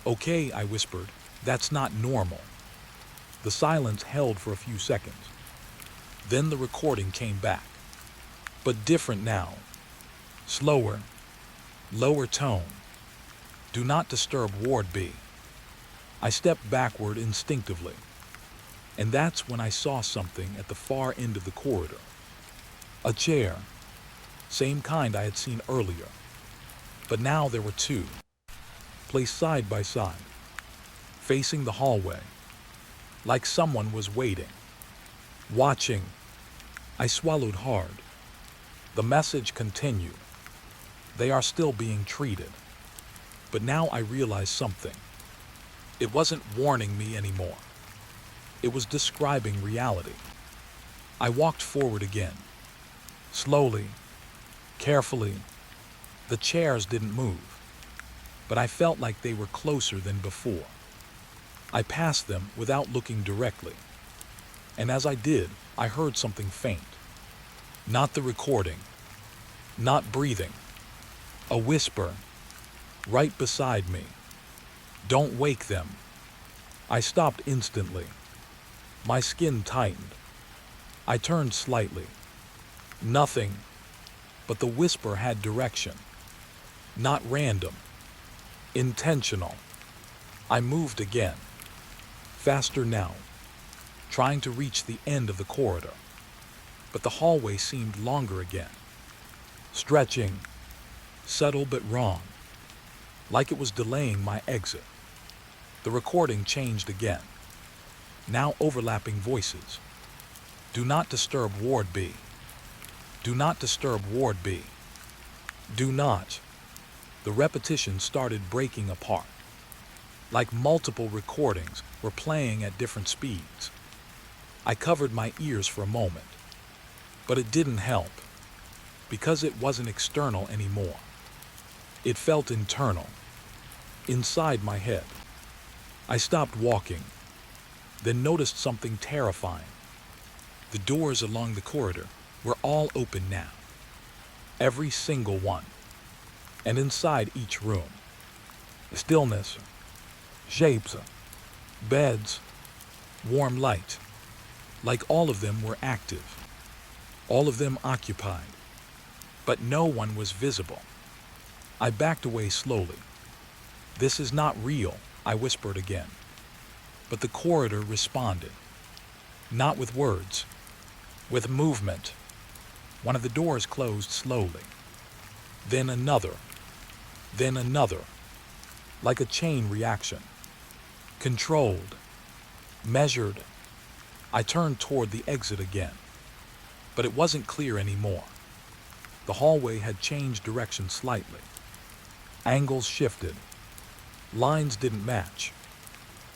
"Okay," I whispered, "that's not normal." The silence held for a few seconds. Then the recording came back. But different now. Slower. Lower tone. "Do not disturb Ward B." I stepped backward instinctively. And that's when I saw something at the far end of the corridor. A chair. Same kind I had seen earlier. But now there were two, placed side by side, facing the hallway, like someone was waiting, watching. I swallowed hard. The message continued. They are still being treated. But now I realized something. It wasn't warning me anymore. It was describing reality. I walked forward again, slowly, carefully. The chairs didn't move, but I felt like they were closer than before. I passed them without looking directly, and as I did, I heard something faint. Not the recording, not breathing. A whisper, right beside me. "Don't wake them." I stopped instantly. My skin tightened. I turned slightly. Nothing, but the whisper had direction. Not random. Intentional. I moved again. Faster now, trying to reach the end of the corridor. But the hallway seemed longer again. Stretching. Subtle but wrong. Like it was delaying my exit. The recording changed again. Now overlapping voices. "Do not disturb Ward B. Do not disturb Ward B. Do not." The repetition started breaking apart, like multiple recordings were playing at different speeds. I covered my ears for a moment, but it didn't help, because it wasn't external anymore. It felt internal, inside my head. I stopped walking, then noticed something terrifying. The doors along the corridor were all open now, every single one, and inside each room, stillness, shapes, beds, warm light, like all of them were active, all of them occupied, but no one was visible. I backed away slowly. "This is not real," I whispered again. But the corridor responded. Not with words, with movement. One of the doors closed slowly. Then another. Then another. Like a chain reaction. Controlled. Measured. I turned toward the exit again. But it wasn't clear anymore. The hallway had changed direction slightly. Angles shifted. Lines didn't match.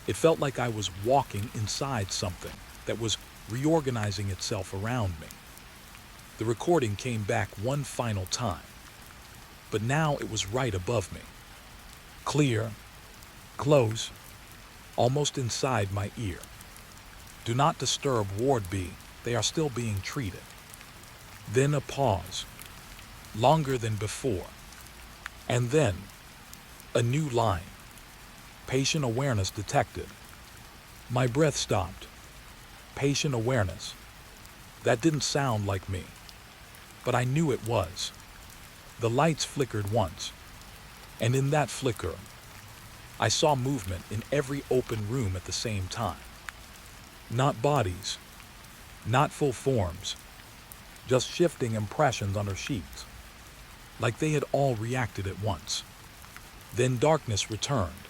It felt like I was walking inside something that was reorganizing itself around me. The recording came back one final time, but now it was right above me. Clear, close, almost inside my ear. "Do not disturb Ward B. They are still being treated." Then a pause, longer than before. And then, a new line. "Patient awareness detected." My breath stopped. Patient awareness. That didn't sound like me, but I knew it was. The lights flickered once, and in that flicker, I saw movement in every open room at the same time. Not bodies, not full forms, just shifting impressions under sheets, like they had all reacted at once. Then darkness returned.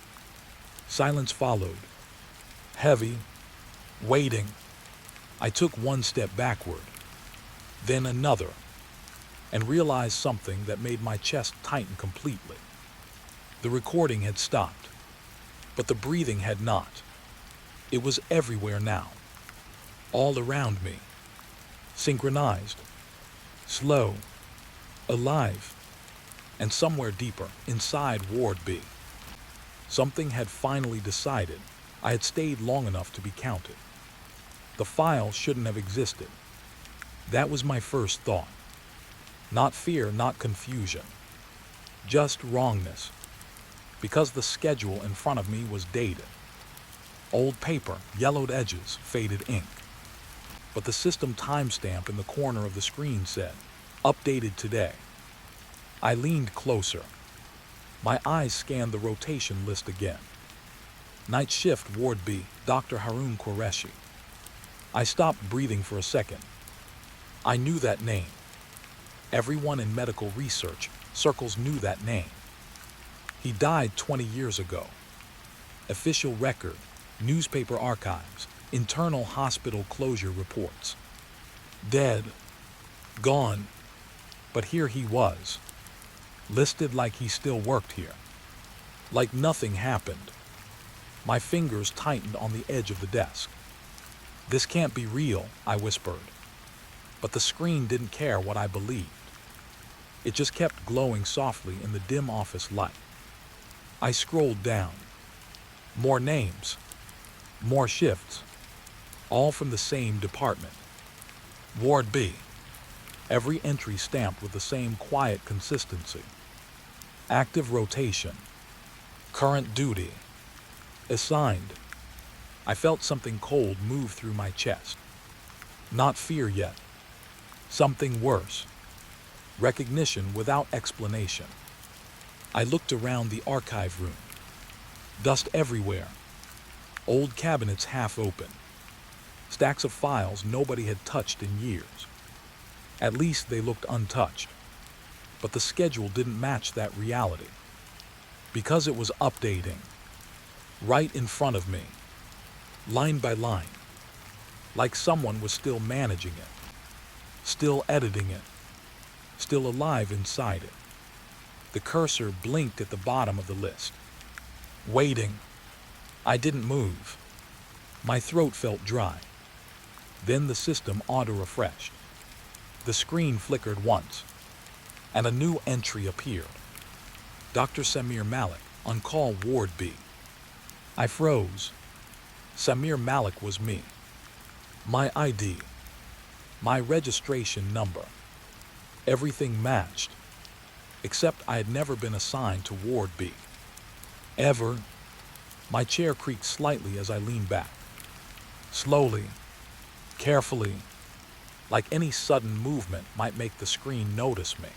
Silence followed, heavy, waiting. I took one step backward, then another, and realized something that made my chest tighten completely. The recording had stopped, but the breathing had not. It was everywhere now, all around me, synchronized, slow, alive, and somewhere deeper, inside Ward B. Something had finally decided I had stayed long enough to be counted. The file shouldn't have existed. That was my first thought. Not fear, not confusion. Just wrongness. Because the schedule in front of me was dated. Old paper, yellowed edges, faded ink. But the system timestamp in the corner of the screen said, "Updated today." I leaned closer. My eyes scanned the rotation list again. Night shift, Ward B, Dr. Harun Qureshi. I stopped breathing for a second. I knew that name. Everyone in medical research circles knew that name. He died 20 years ago. Official record, newspaper archives, internal hospital closure reports. Dead. Gone. But here he was. Listed like he still worked here. Like nothing happened. My fingers tightened on the edge of the desk. "This can't be real," I whispered. But the screen didn't care what I believed. It just kept glowing softly in the dim office light. I scrolled down. More names. More shifts. All from the same department. Ward B. Every entry stamped with the same quiet consistency. Active rotation. Current duty. Assigned. I felt something cold move through my chest. Not fear yet. Something worse. Recognition without explanation. I looked around the archive room. Dust everywhere. Old cabinets half open. Stacks of files nobody had touched in years. At least they looked untouched. But the schedule didn't match that reality. Because it was updating. Right in front of me. Line by line. Like someone was still managing it. Still editing it. Still alive inside it. The cursor blinked at the bottom of the list. Waiting. I didn't move. My throat felt dry. Then the system auto-refreshed. The screen flickered once, and a new entry appeared. Dr. Samir Malik, on call, Ward B. I froze. Samir Malik was me. My ID. My registration number. Everything matched. Except I had never been assigned to Ward B. Ever. My chair creaked slightly as I leaned back. Slowly, carefully, like any sudden movement might make the screen notice me.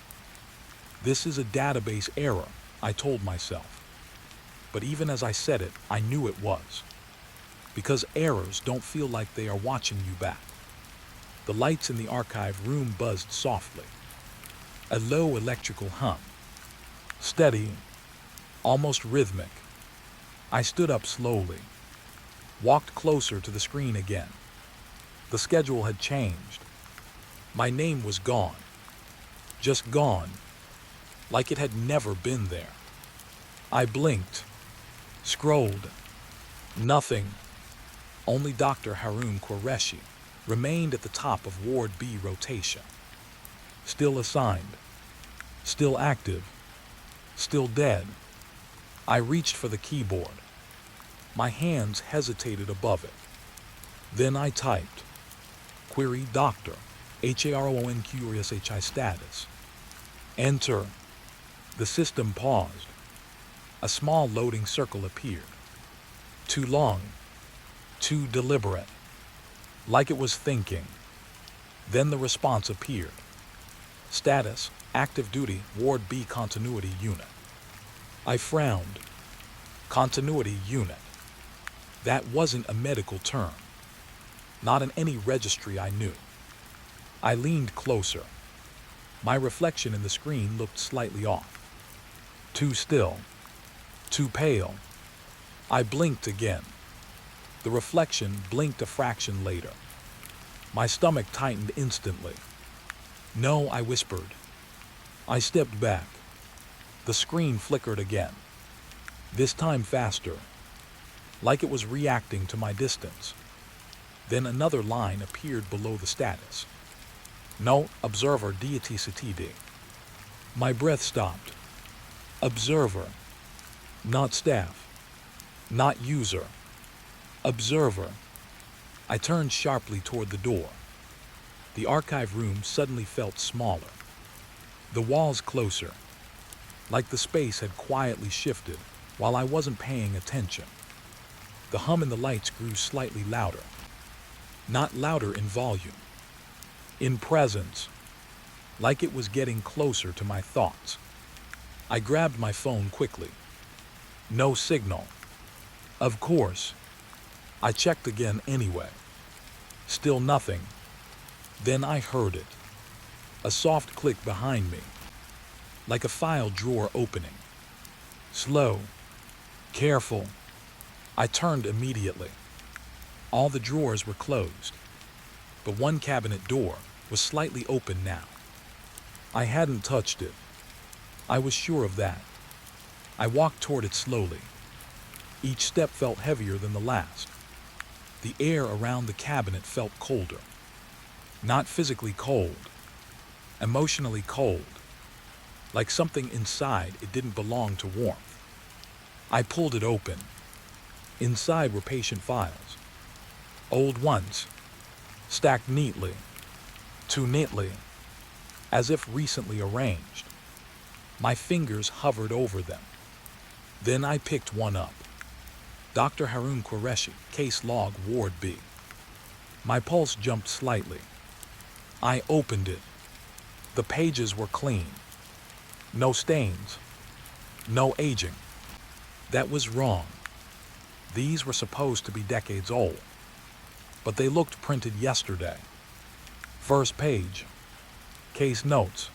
This is a database error, I told myself. But even as I said it, I knew it was. Because errors don't feel like they are watching you back. The lights in the archive room buzzed softly. A low electrical hum. Steady, almost rhythmic. I stood up slowly. Walked closer to the screen again. The schedule had changed. My name was gone. Just gone. Like it had never been there. I blinked. Scrolled. Nothing. Only Dr. Harun Qureshi remained at the top of Ward B rotation. Still assigned. Still active. Still dead. I reached for the keyboard. My hands hesitated above it. Then I typed. Query Doctor. HARONQRSHI status. Enter. The system paused. A small loading circle appeared. Too long. Too deliberate. Like it was thinking. Then the response appeared. Status, active duty, Ward B continuity unit. I frowned. Continuity unit. That wasn't a medical term. Not in any registry I knew. I leaned closer. My reflection in the screen looked slightly off. Too still. Too pale. I blinked again. The reflection blinked a fraction later. My stomach tightened instantly. "No," I whispered. I stepped back. The screen flickered again. This time faster, like it was reacting to my distance. Then another line appeared below the status. "Note, observer DTCTD." My breath stopped. Observer. Not staff. Not user. Observer. I turned sharply toward the door. The archive room suddenly felt smaller. The walls closer, like the space had quietly shifted while I wasn't paying attention. The hum in the lights grew slightly louder. Not louder in volume. In presence. Like it was getting closer to my thoughts. I grabbed my phone quickly. No signal. Of course. I checked again anyway. Still nothing. Then I heard it. A soft click behind me. Like a file drawer opening. Slow. Careful. I turned immediately. All the drawers were closed. But one cabinet door was slightly open now. I hadn't touched it. I was sure of that. I walked toward it slowly. Each step felt heavier than the last. The air around the cabinet felt colder. Not physically cold. Emotionally cold. Like something inside it didn't belong to warmth. I pulled it open. Inside were patient files. Old ones. Stacked neatly. Too neatly. As if recently arranged. My fingers hovered over them. Then I picked one up. Dr. Harun Qureshi, case log, Ward B. My pulse jumped slightly. I opened it. The pages were clean. No stains. No aging. That was wrong. These were supposed to be decades old. But they looked printed yesterday. First page. Case notes.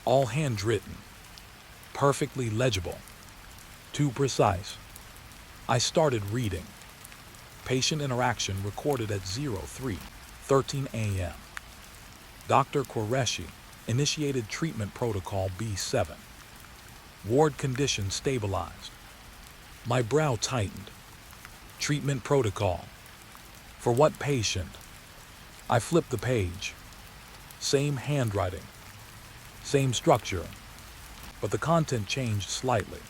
All handwritten. Perfectly legible. Too precise. I started reading. Patient interaction recorded at 03:13 a.m. Dr. Qureshi initiated treatment protocol B7. Ward condition stabilized. My brow tightened. Treatment protocol. For what patient? I flipped the page. Same handwriting. Same structure. But the content changed slightly.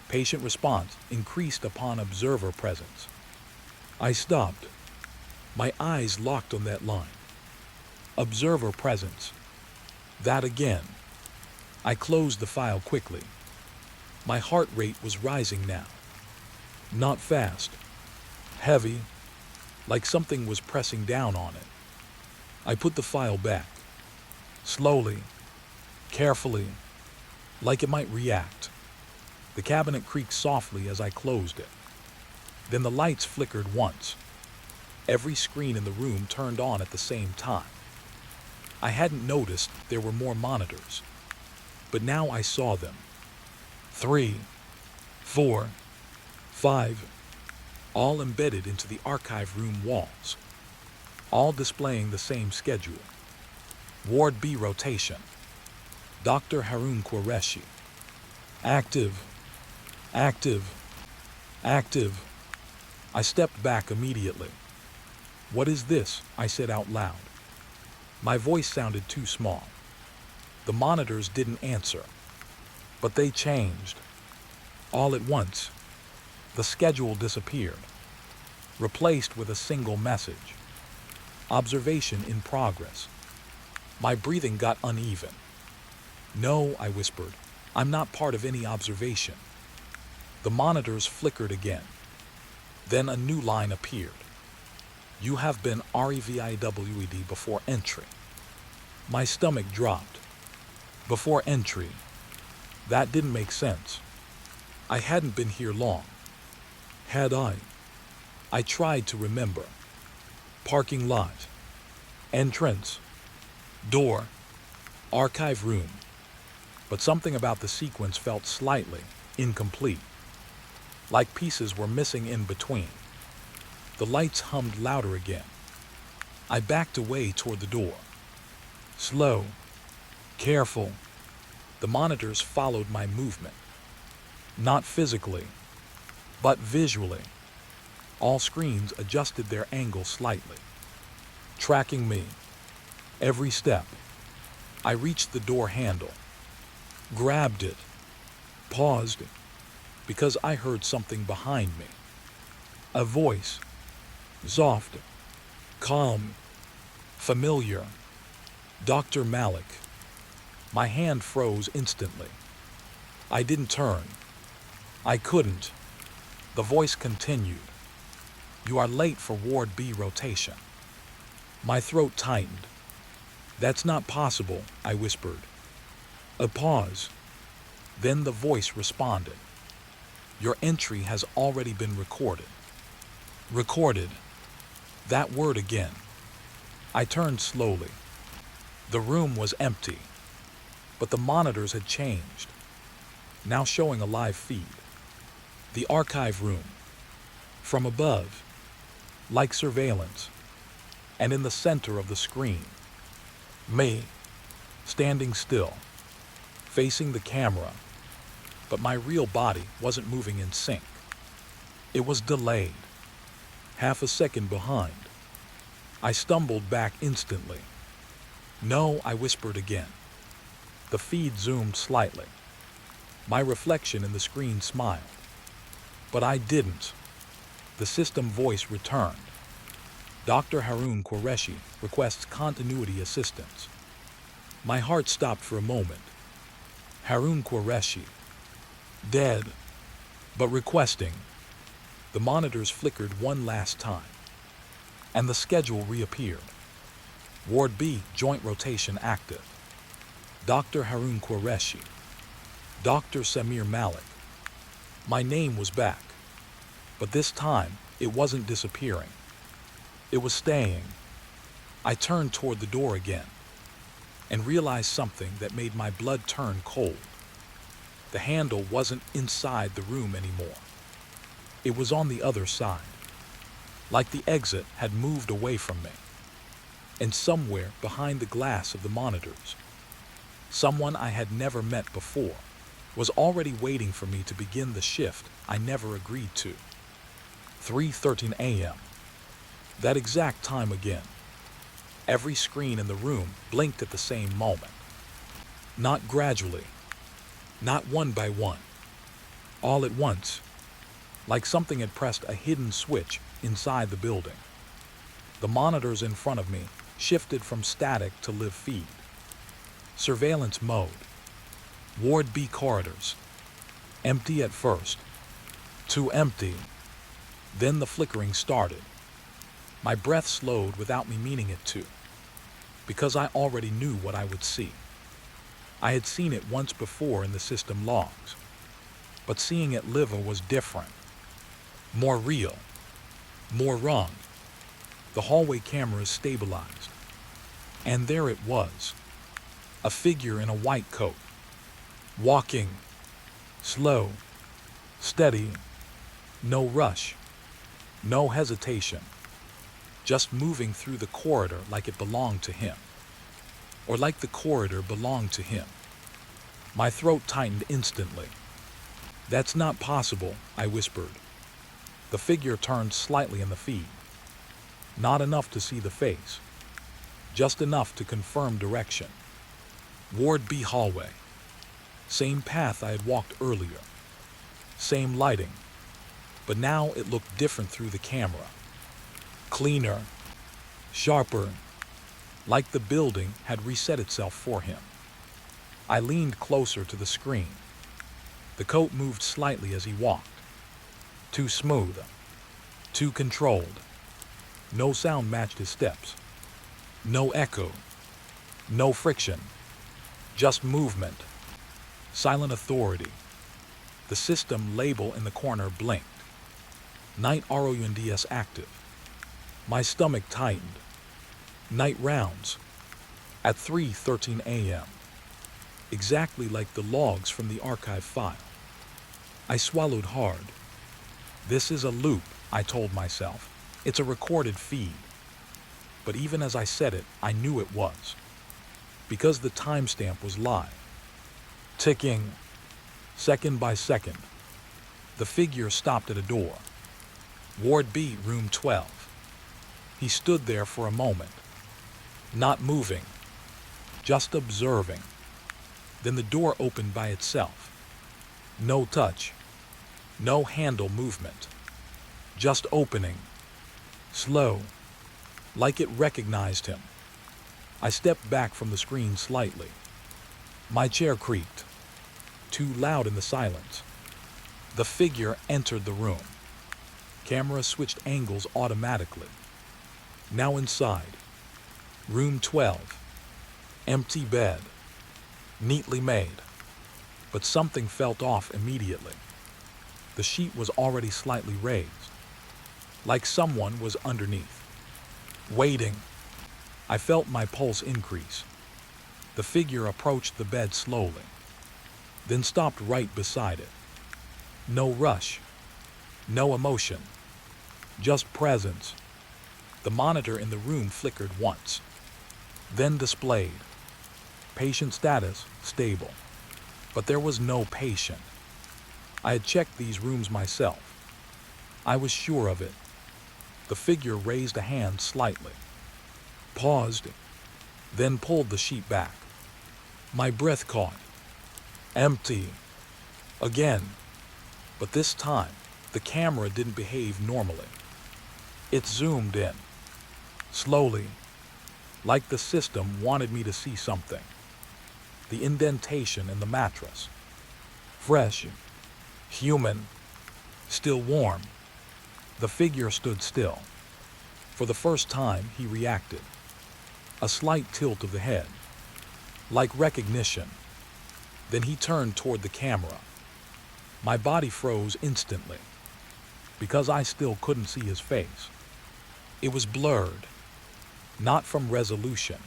Patient response increased upon observer presence. I stopped. My eyes locked on that line. Observer presence. That again. I closed the file quickly. My heart rate was rising now. Not fast. Heavy. Like something was pressing down on it. I put the file back. Slowly. Carefully. Like it might react. The cabinet creaked softly as I closed it. Then the lights flickered once. Every screen in the room turned on at the same time. I hadn't noticed there were more monitors. But now I saw them. 3, 4, 5. All embedded into the archive room walls. All displaying the same schedule. Ward B rotation. Dr. Harun Qureshi. Active. Active. Active. I stepped back immediately. "What is this?" I said out loud. My voice sounded too small. The monitors didn't answer. But they changed. All at once. The schedule disappeared. Replaced with a single message. Observation in progress. My breathing got uneven. "No," I whispered. "I'm not part of any observation." The monitors flickered again. Then a new line appeared. "You have been REVIWED before entry." My stomach dropped. Before entry. That didn't make sense. I hadn't been here long. Had I? I tried to remember. Parking lot. Entrance. Door. Archive room. But something about the sequence felt slightly incomplete, like pieces were missing in between. The lights hummed louder again. I backed away toward the door. Slow. Careful. The monitors followed my movement. Not physically, but visually. All screens adjusted their angle slightly, tracking me. Every step. I reached the door handle, grabbed it, paused, because I heard something behind me. A voice. Soft. Calm. Familiar. Dr. Malik. My hand froze instantly. I didn't turn. I couldn't. The voice continued. You are late for Ward B rotation. My throat tightened. That's not possible, I whispered. A pause. Then the voice responded. Your entry has already been recorded. Recorded. That word again. I turned slowly. The room was empty, but the monitors had changed, now showing a live feed. The archive room. From above, like surveillance, and in the center of the screen, me, standing still, facing the camera, but my real body wasn't moving in sync. It was delayed, half a second behind. I stumbled back instantly. No, I whispered again. The feed zoomed slightly. My reflection in the screen smiled. But I didn't. The system voice returned. Dr. Harun Qureshi requests continuity assistance. My heart stopped for a moment. Harun Qureshi. Dead, but requesting. The monitors flickered one last time, and the schedule reappeared. Ward B, joint rotation active. Dr. Harun Qureshi. Dr. Samir Malik. My name was back, but this time it wasn't disappearing. It was staying. I turned toward the door again and realized something that made my blood turn cold. The handle wasn't inside the room anymore. It was on the other side, like the exit had moved away from me. And somewhere behind the glass of the monitors, someone I had never met before was already waiting for me to begin the shift I never agreed to. 3:13 a.m. That exact time again. Every screen in the room blinked at the same moment. Not gradually, not one by one, all at once, like something had pressed a hidden switch inside the building. The monitors in front of me shifted from static to live feed. Surveillance mode. Ward B corridors. Empty at first. Too empty. Then the flickering started. My breath slowed without me meaning it to, because I already knew what I would see. I had seen it once before in the system logs, but seeing it live was different. More real. More wrong. The hallway cameras stabilized, and there it was. A figure in a white coat, walking, slow, steady, no rush, no hesitation, just moving through the corridor like it belonged to him, or like the corridor belonged to him. My throat tightened instantly. That's not possible, I whispered. The figure turned slightly in the feed. Not enough to see the face, just enough to confirm direction. Ward B hallway. Same path I had walked earlier. Same lighting, but now it looked different through the camera. Cleaner, sharper, like the building had reset itself for him. I leaned closer to the screen. The coat moved slightly as he walked. Too smooth, too controlled. No sound matched his steps. No echo. No friction. Just movement. Silent authority. The system label in the corner blinked. Night rounds active. My stomach tightened. Night rounds. At 3:13 a.m. Exactly like the logs from the archive file. I swallowed hard. This is a loop, I told myself. It's a recorded feed. But even as I said it, I knew it was. Because the timestamp was live. Ticking. Second by second. The figure stopped at a door. Ward B, room 12. He stood there for a moment. Not moving. Just observing. Then the door opened by itself. No touch. No handle movement. Just opening. Slow. Like it recognized him. I stepped back from the screen slightly. My chair creaked. Too loud in the silence. The figure entered the room. Camera switched angles automatically. Now inside. Room 12. Empty bed. Neatly made. But something felt off immediately. The sheet was already slightly raised. Like someone was underneath. Waiting. I felt my pulse increase. The figure approached the bed slowly. Then stopped right beside it. No rush. No emotion. Just presence. The monitor in the room flickered once. Then displayed. Patient status, stable. But there was no patient. I had checked these rooms myself. I was sure of it. The figure raised a hand slightly. Paused. Then pulled the sheet back. My breath caught. Empty. Again. But this time, the camera didn't behave normally. It zoomed in. Slowly. Like the system wanted me to see something. The indentation in the mattress. Fresh. Human. Still warm. The figure stood still. For the first time, he reacted. A slight tilt of the head. Like recognition. Then he turned toward the camera. My body froze instantly. Because I still couldn't see his face. It was blurred. Not from resolution.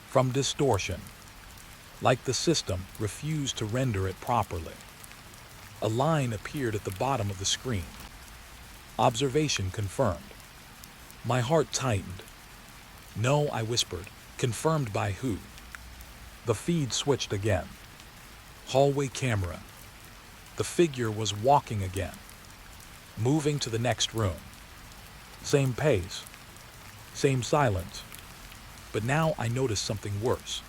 From distortion. Like the system refused to render it properly. A line appeared at the bottom of the screen. Observation confirmed. My heart tightened. No, I whispered. Confirmed by who? The feed switched again. Hallway camera. The figure was walking again. Moving to the next room. Same pace. Same silence. But now I noticed something worse.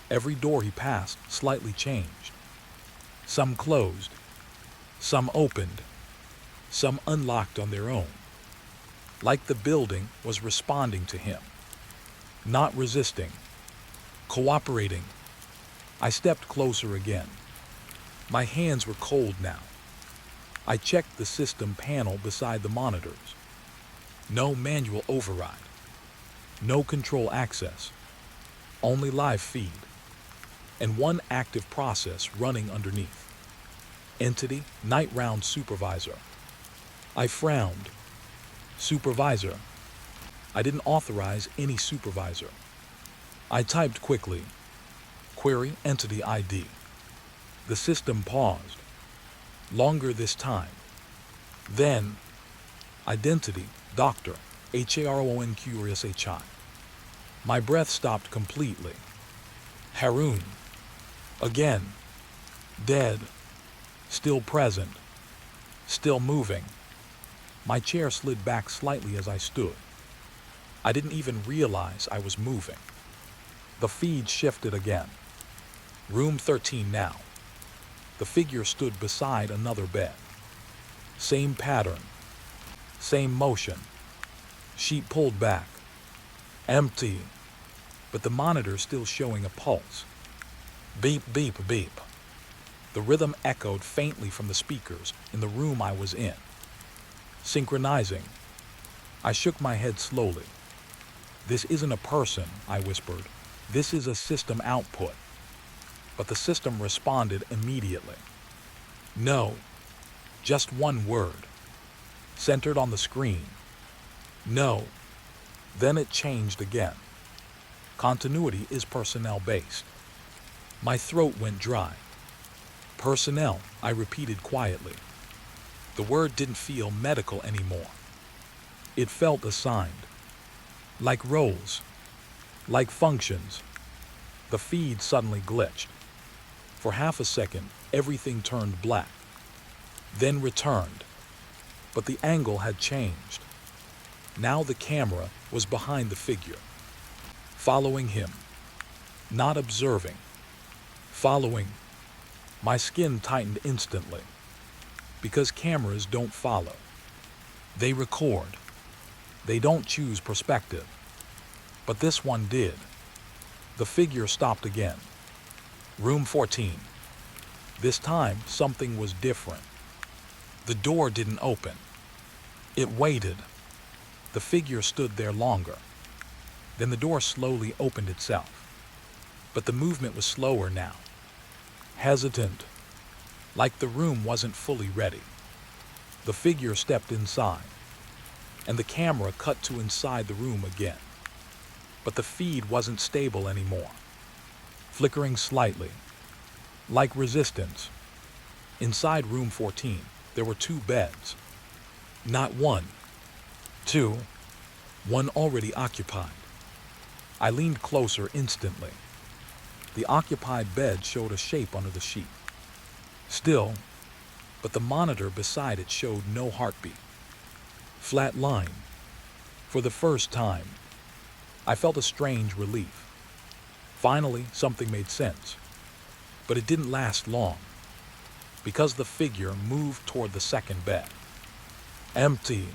Every door he passed slightly changed. Some closed. Some opened. Some unlocked on their own. Like the building was responding to him. Not resisting. Cooperating. I stepped closer again. My hands were cold now. I checked the system panel beside the monitors. No manual override. No control access. Only live feed. And one active process running underneath. Entity, night round supervisor. I frowned. Supervisor. I didn't authorize any supervisor. I typed quickly. Query entity ID. The system paused. Longer this time. Then, identity, doctor, HARON My breath stopped completely. Haroon. Again. Dead. Still present. Still moving. My chair slid back slightly as I stood. I didn't even realize I was moving. The feed shifted again. Room 13 now. The figure stood beside another bed. Same pattern. Same motion. Sheet pulled back. Empty. But the monitor still showing a pulse. Beep, beep, beep. The rhythm echoed faintly from the speakers in the room I was in. Synchronizing. I shook my head slowly. This isn't a person, I whispered. This is a system output. But the system responded immediately. No, just one word, centered on the screen. No. Then it changed again. Continuity is personnel-based. My throat went dry. Personnel, I repeated quietly. The word didn't feel medical anymore. It felt assigned. Like roles. Like functions. The feed suddenly glitched. For half a second, everything turned black. Then returned. But the angle had changed. Now the camera was behind the figure. Following him. Not observing. Following. My skin tightened instantly. Because cameras don't follow. They record. They don't choose perspective. But this one did. The figure stopped again. Room 14. This time, something was different. The door didn't open. It waited. The figure stood there longer. Then the door slowly opened itself. But the movement was slower now. Hesitant. Like the room wasn't fully ready. The figure stepped inside. And the camera cut to inside the room again. But the feed wasn't stable anymore. Flickering slightly. Like resistance. Inside room 14, there were 2 beds. Not 1. 2. One already occupied. I leaned closer instantly. The occupied bed showed a shape under the sheet. Still, but the monitor beside it showed no heartbeat. Flat line. For the first time, I felt a strange relief. Finally, something made sense. But it didn't last long, because the figure moved toward the second bed. Empty.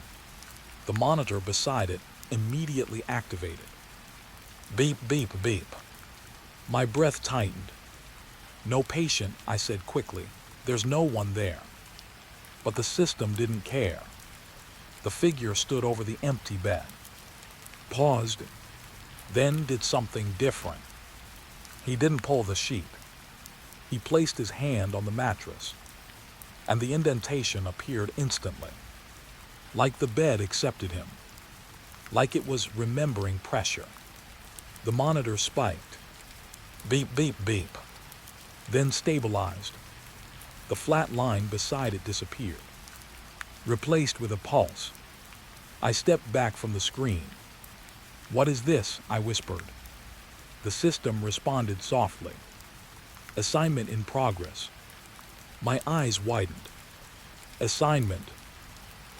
The monitor beside it immediately activated. Beep, beep, beep. My breath tightened. No patient, I said quickly. There's no one there. But the system didn't care. The figure stood over the empty bed. Paused. Then did something different. He didn't pull the sheet. He placed his hand on the mattress. And the indentation appeared instantly. Like the bed accepted him. Like it was remembering pressure. The monitor spiked. Beep, beep, beep. Then stabilized. The flat line beside it disappeared. Replaced with a pulse. I stepped back from the screen. What is this? I whispered. The system responded softly. Assignment in progress. My eyes widened. Assignment.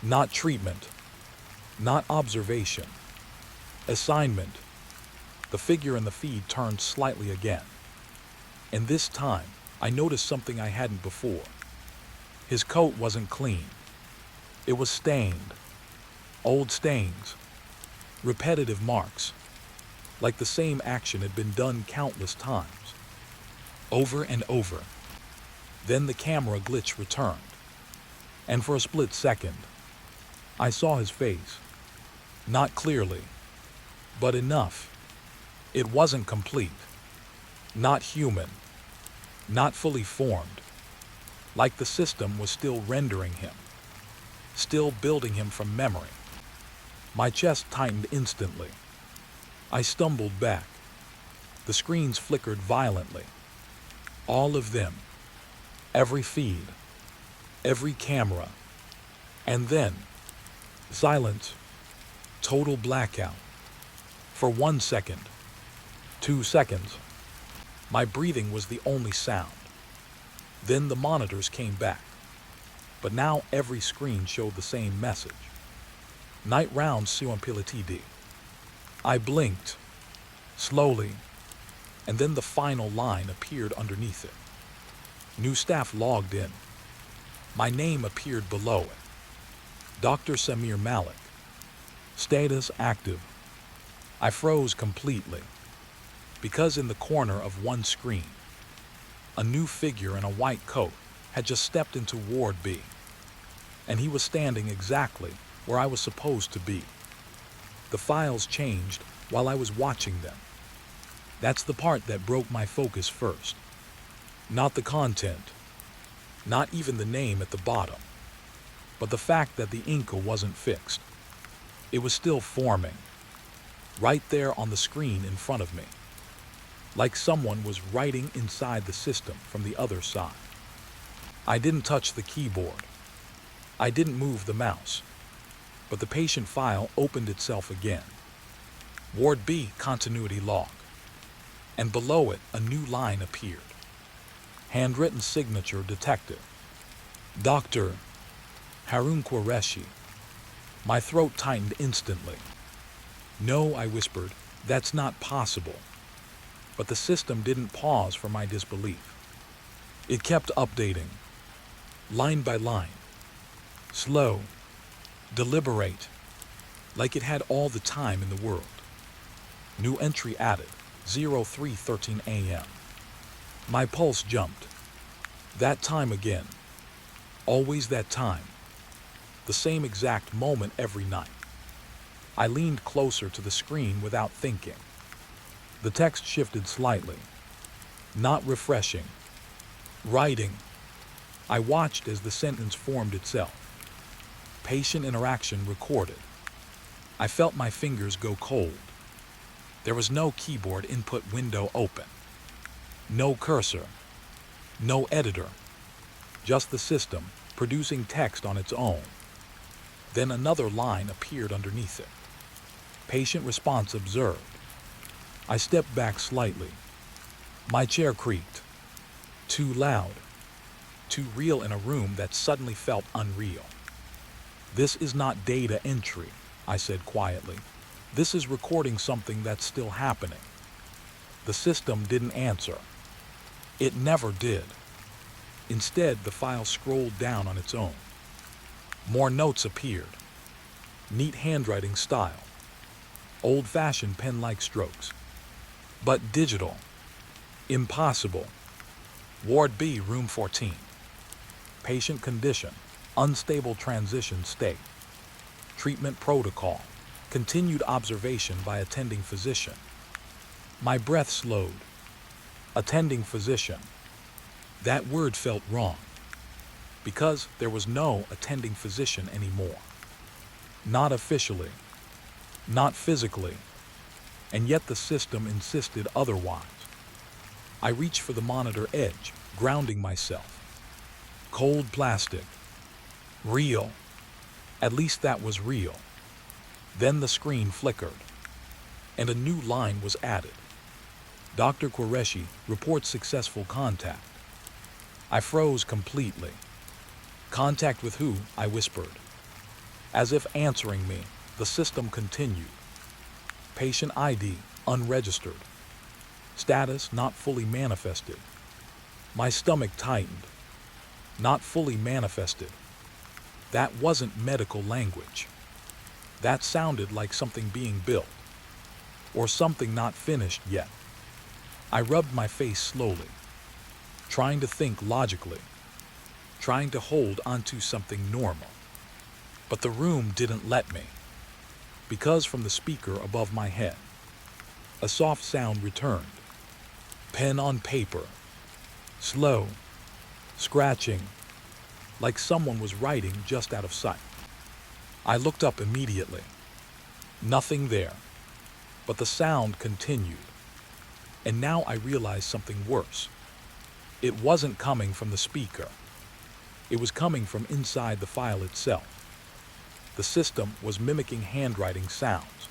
Not treatment. Not observation. Assignment. The figure in the feed turned slightly again. And this time, I noticed something I hadn't before. His coat wasn't clean. It was stained. Old stains. Repetitive marks. Like the same action had been done countless times. Over and over. Then the camera glitch returned. And for a split second, I saw his face. Not clearly, but enough. It wasn't complete. Not human. Not fully formed. Like the system was still rendering him. Still building him from memory. My chest tightened instantly. I stumbled back. The screens flickered violently. All of them. Every feed. Every camera. And then, silence. Total blackout. For 1 second. 2 seconds. My breathing was the only sound. Then the monitors came back. But now every screen showed the same message. Night round sur unpilatid. I blinked. Slowly. And then the final line appeared underneath it. New staff logged in. My name appeared below it. Dr. Samir Malik. Status active. I froze completely. Because in the corner of one screen, a new figure in a white coat had just stepped into Ward B. And he was standing exactly where I was supposed to be. The files changed while I was watching them. That's the part that broke my focus first. Not the content. Not even the name at the bottom, but the fact that the ink wasn't fixed. It was still forming, right there on the screen in front of me, like someone was writing inside the system from the other side. I didn't touch the keyboard. I didn't move the mouse, but the patient file opened itself again. Ward B continuity log. And below it, a new line appeared. Handwritten signature detected. Dr. Harun Qureshi. My throat tightened instantly. No, I whispered, that's not possible. But the system didn't pause for my disbelief. It kept updating, line by line, slow, deliberate, like it had all the time in the world. New entry added, 03:13 a.m. My pulse jumped. That time again. Always that time. The same exact moment every night. I leaned closer to the screen without thinking. The text shifted slightly. Not refreshing. Writing. I watched as the sentence formed itself. Patient interaction recorded. I felt my fingers go cold. There was no keyboard input window open. No cursor. No editor. Just the system, producing text on its own. Then another line appeared underneath it. Patient response observed. I stepped back slightly. My chair creaked. Too loud. Too real in a room that suddenly felt unreal. This is not data entry, I said quietly. This is recording something that's still happening. The system didn't answer. It never did. Instead, the file scrolled down on its own. More notes appeared. Neat handwriting style. Old-fashioned pen-like strokes. But digital. Impossible. Ward B, room 14. Patient condition. Unstable transition state. Treatment protocol. Continued observation by attending physician. My breath slowed. Attending physician. That word felt wrong, because there was no attending physician anymore. Not officially, not physically, and yet the system insisted otherwise. I reached for the monitor edge, grounding myself. Cold plastic. Real. At least that was real. Then the screen flickered, and a new line was added. Dr. Qureshi reports successful contact. I froze completely. Contact with who? I whispered. As if answering me, the system continued. Patient ID unregistered. Status not fully manifested. My stomach tightened. Not fully manifested. That wasn't medical language. That sounded like something being built, or something not finished yet. I rubbed my face slowly, trying to think logically, trying to hold onto something normal. But the room didn't let me, because from the speaker above my head, a soft sound returned. Pen on paper. Slow. Scratching. Like someone was writing just out of sight. I looked up immediately. Nothing there. But the sound continued. And now I realized something worse. It wasn't coming from the speaker. It was coming from inside the file itself. The system was mimicking handwriting sounds,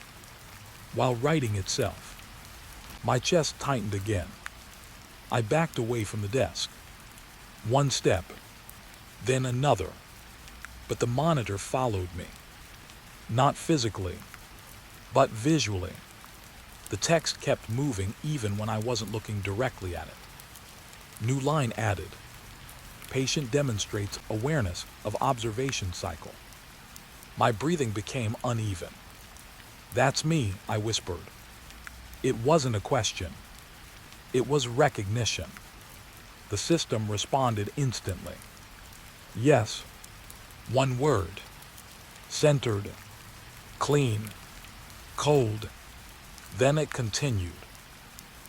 while writing itself. My chest tightened again. I backed away from the desk. One step, then another. But the monitor followed me. Not physically, but visually. The text kept moving even when I wasn't looking directly at it. New line added. Patient demonstrates awareness of observation cycle. My breathing became uneven. That's me, I whispered. It wasn't a question. It was recognition. The system responded instantly. Yes. One word. Centered. Clean. Cold. Then it continued.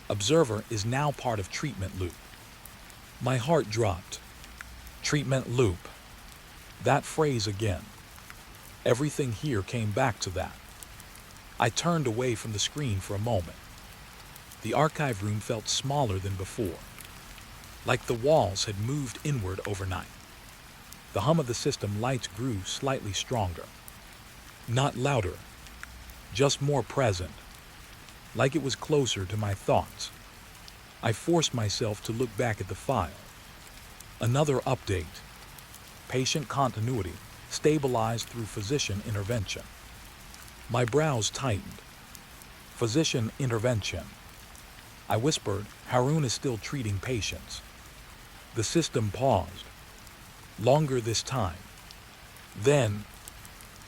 Observer is now part of treatment loop. My heart dropped. Treatment loop. That phrase again. Everything here came back to that. I turned away from the screen for a moment. The archive room felt smaller than before, like the walls had moved inward overnight. The hum of the system lights grew slightly stronger. Not louder, just more present, like it was closer to my thoughts. I forced myself to look back at the file. Another update. Patient continuity stabilized through physician intervention. My brows tightened. Physician intervention. I whispered, Haroon is still treating patients. The system paused. Longer this time. Then,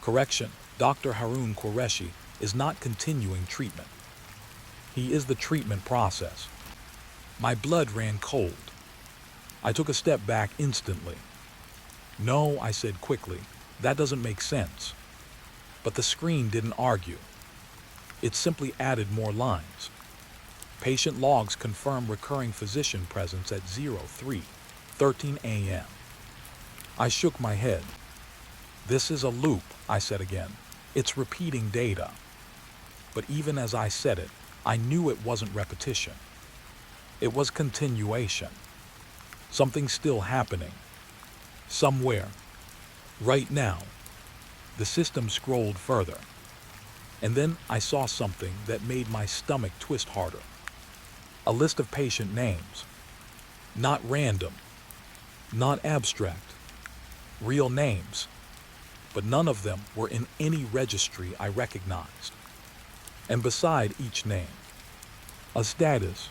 correction, Dr. Haroon Qureshi is not continuing treatment. He is the treatment process. My blood ran cold. I took a step back instantly. No, I said quickly, that doesn't make sense. But the screen didn't argue. It simply added more lines. Patient logs confirm recurring physician presence at 03:13 a.m. I shook my head. This is a loop, I said again. It's repeating data. But even as I said it, I knew it wasn't repetition. It was continuation. Something still happening. Somewhere. Right now. The system scrolled further. And then I saw something that made my stomach twist harder. A list of patient names. Not random. Not abstract. Real names. But none of them were in any registry I recognized. And beside each name, a status.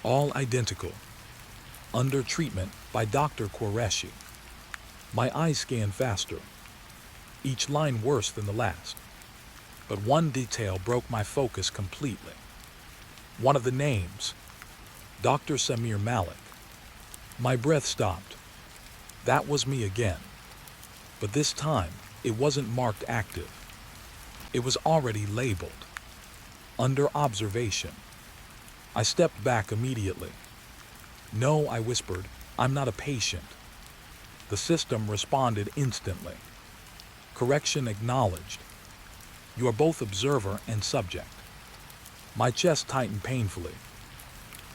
All identical. Under treatment by Dr. Qureshi. My eyes scanned faster. Each line worse than the last. But one detail broke my focus completely. One of the names, Dr. Samir Malik. My breath stopped. That was me again. But this time, it wasn't marked active. It was already labeled. Under observation. I stepped back immediately. No, I whispered, I'm not a patient. The system responded instantly. Correction acknowledged. You are both observer and subject. My chest tightened painfully.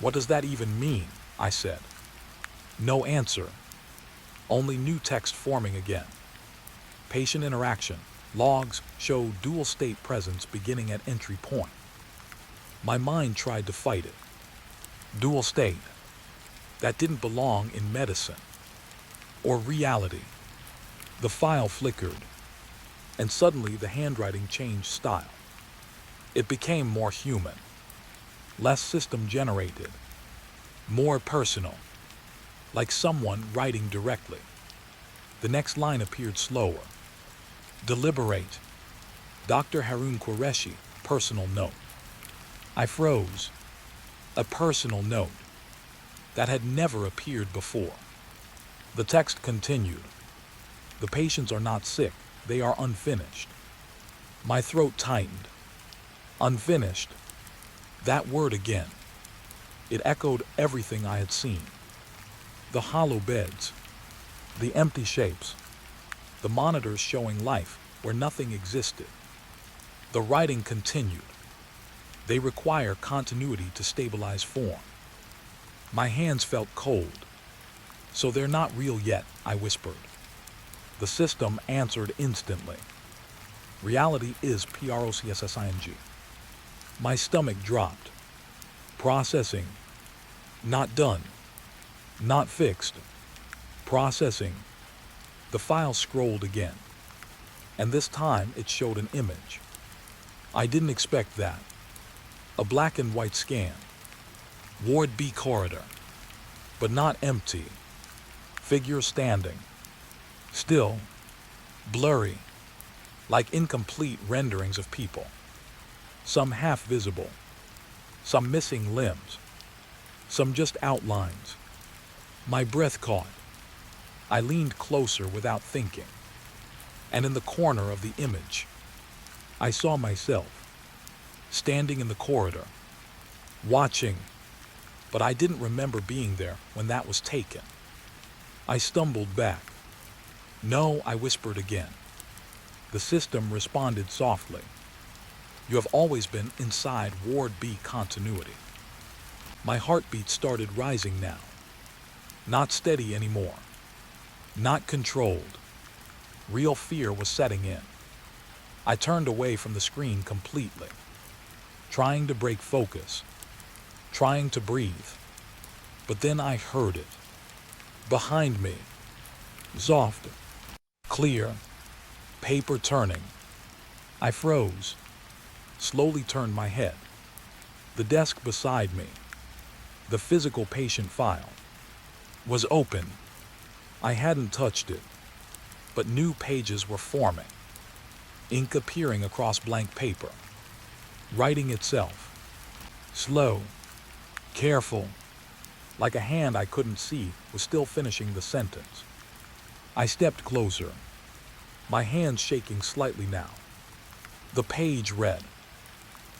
What does that even mean? I said. No answer. Only new text forming again. Patient interaction. Logs show dual state presence beginning at entry point. My mind tried to fight it. Dual state. That didn't belong in medicine. Or reality. The file flickered. And suddenly the handwriting changed style. It became more human. Less system generated. More personal. Like someone writing directly. The next line appeared slower. Deliberate. Dr. Haroon Qureshi, personal note. I froze. A personal note. That had never appeared before. The text continued. The patients are not sick, they are unfinished. My throat tightened. Unfinished. That word again. It echoed everything I had seen. The hollow beds. The empty shapes. The monitors showing life where nothing existed. The writing continued. They require continuity to stabilize form. My hands felt cold. So they're not real yet, I whispered. The system answered instantly. Reality is processing. My stomach dropped. Processing. Not done. Not fixed. Processing. The file scrolled again. And this time it showed an image. I didn't expect that. A black and white scan. Ward B corridor. But not empty. Figure standing. Still. Blurry. Like incomplete renderings of people. Some half visible. Some missing limbs. Some just outlines. My breath caught. I leaned closer without thinking. And in the corner of the image, I saw myself, standing in the corridor, watching, but I didn't remember being there when that was taken. I stumbled back. No, I whispered again. The system responded softly. You have always been inside Ward B continuity. My heartbeat started rising now. Not steady anymore. Not controlled. Real fear was setting in. I turned away from the screen completely, trying to break focus, trying to breathe. But then I heard it. Behind me. Soft. Clear. Paper turning. I froze. Slowly turned my head. The desk beside me, the physical patient file, was open. I hadn't touched it, but new pages were forming. Ink appearing across blank paper. Writing itself. Slow. Careful. Like a hand I couldn't see was still finishing the sentence. I stepped closer, my hands shaking slightly now. The page read,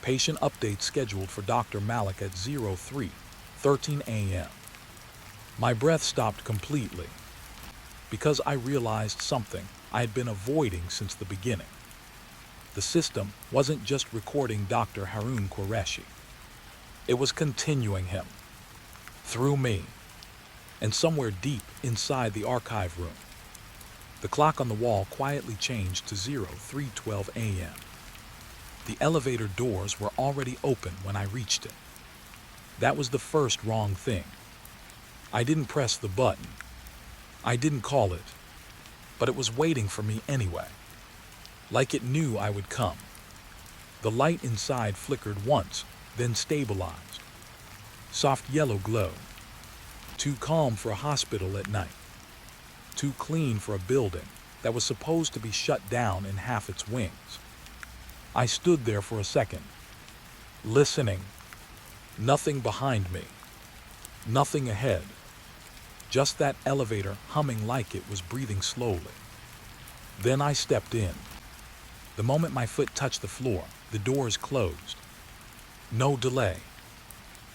Patient update scheduled for Dr. Malik at 03:13 a.m. My breath stopped completely because I realized something I had been avoiding since the beginning. The system wasn't just recording Dr. Harun Qureshi. It was continuing him, through me, and somewhere deep inside the archive room. The clock on the wall quietly changed to 03:12 a.m. The elevator doors were already open when I reached it. That was the first wrong thing. I didn't press the button. I didn't call it. But it was waiting for me anyway. Like it knew I would come. The light inside flickered once, then stabilized. Soft yellow glow. Too calm for a hospital at night. Too clean for a building that was supposed to be shut down in half its wings. I stood there for a second, listening. Nothing behind me. Nothing ahead. Just that elevator humming like it was breathing slowly. Then I stepped in. The moment my foot touched the floor, the doors closed. No delay.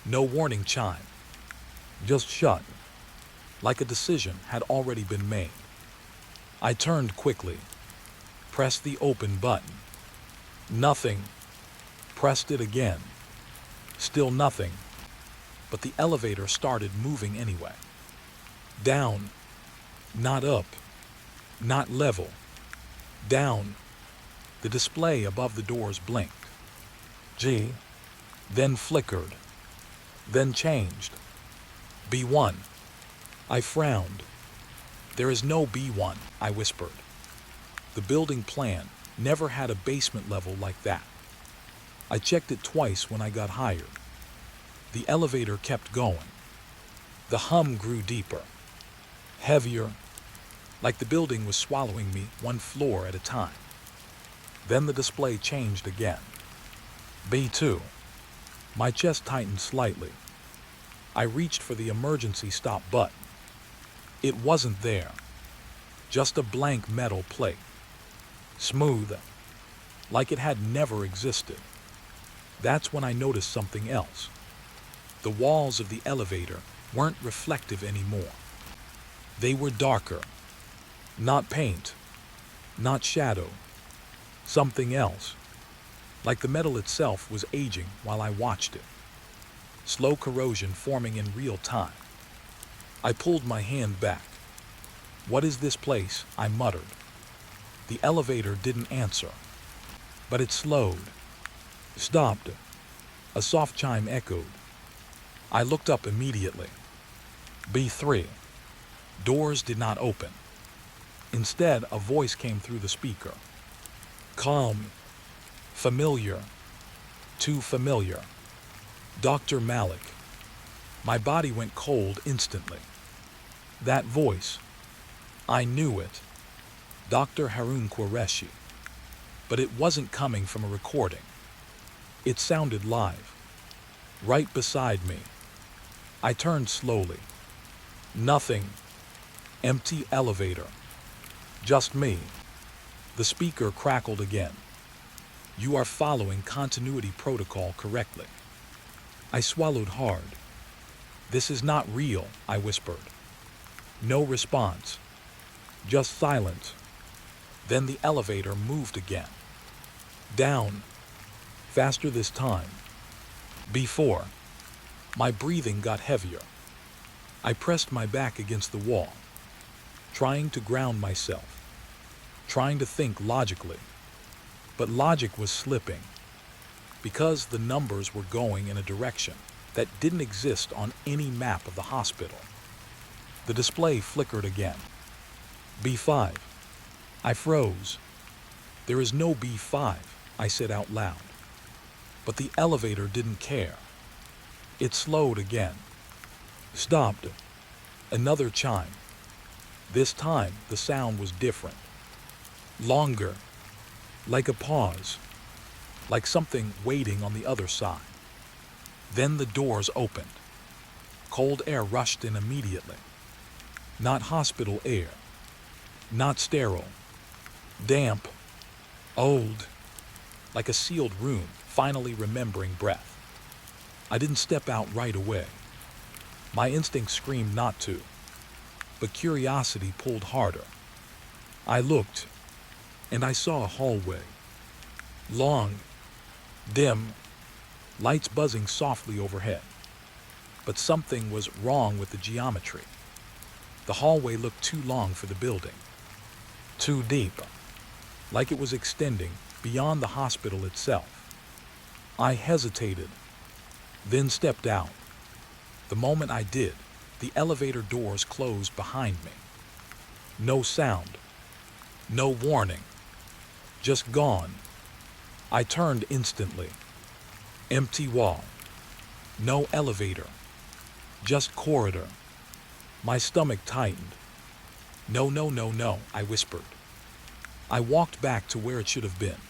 No warning chime. Just shut. Like a decision had already been made. I turned quickly. Pressed the open button. Nothing. Pressed it again. Still nothing. But the elevator started moving anyway. Down. Not up. Not level. Down. The display above the doors blinked. G. Then flickered. Then changed. B1. I frowned. There is no B1, I whispered. The building plan never had a basement level like that. I checked it twice when I got hired. The elevator kept going. The hum grew deeper, heavier, like the building was swallowing me one floor at a time. Then the display changed again. B2. My chest tightened slightly. I reached for the emergency stop button. It wasn't there. Just a blank metal plate. Smooth, like it had never existed. That's when I noticed something else. The walls of the elevator weren't reflective anymore. They were darker. Not paint. Not shadow. Something else. Like the metal itself was aging while I watched it. Slow corrosion forming in real time. I pulled my hand back. What is this place? I muttered. The elevator didn't answer, but it slowed, stopped. A soft chime echoed. I looked up immediately. B3. Doors did not open. Instead, a voice came through the speaker. Calm. Familiar. Too familiar. Dr. Malik. My body went cold instantly. That voice. I knew it. Dr. Harun Qureshi. But it wasn't coming from a recording. It sounded live. Right beside me. I turned slowly. Nothing. Empty elevator. Just me. The speaker crackled again. You are following continuity protocol correctly. I swallowed hard. This is not real, I whispered. No response, just silence. Then the elevator moved again. Down, faster this time. Before, my breathing got heavier. I pressed my back against the wall, trying to ground myself, trying to think logically. But logic was slipping, because the numbers were going in a direction that didn't exist on any map of the hospital. The display flickered again. B5. I froze. There is no B5, I said out loud. But the elevator didn't care. It slowed again. Stopped. Another chime. This time the sound was different. Longer. Like a pause. Like something waiting on the other side. Then the doors opened. Cold air rushed in immediately. Not hospital air. Not sterile. Damp. Old. Like a sealed room, finally remembering breath. I didn't step out right away. My instinct screamed not to. But curiosity pulled harder. I looked, and I saw a hallway. Long. Dim. Lights buzzing softly overhead. But something was wrong with the geometry. The hallway looked too long for the building. Too deep. Like it was extending beyond the hospital itself. I hesitated, then stepped out. The moment I did, the elevator doors closed behind me. No sound. No warning. Just gone. I turned instantly. Empty wall. No elevator. Just corridor. My stomach tightened. No, no, no, no, I whispered. I walked back to where it should have been.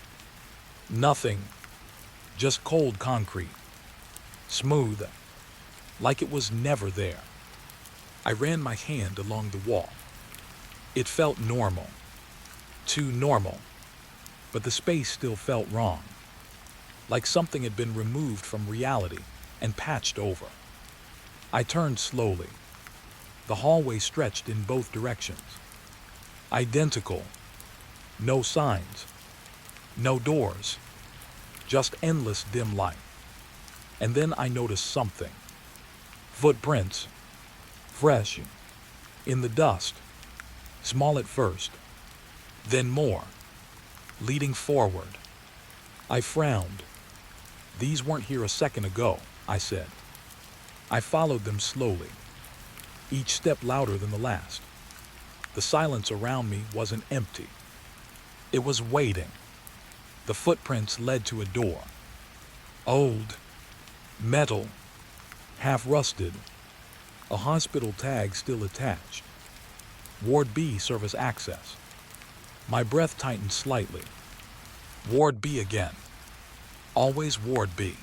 Nothing. Just cold concrete. Smooth. Like it was never there. I ran my hand along the wall. It felt normal. Too normal. But the space still felt wrong. Like something had been removed from reality and patched over. I turned slowly. The hallway stretched in both directions. Identical. No signs. No doors. Just endless dim light. And then I noticed something. Footprints. Fresh. In the dust. Small at first. Then more. Leading forward. I frowned. These weren't here a second ago, I said. I followed them slowly. Each step louder than the last. The silence around me wasn't empty. It was waiting. The footprints led to a door. Old. Metal. Half rusted. A hospital tag still attached. Ward B service access. My breath tightened slightly. Ward B again. Always Ward B.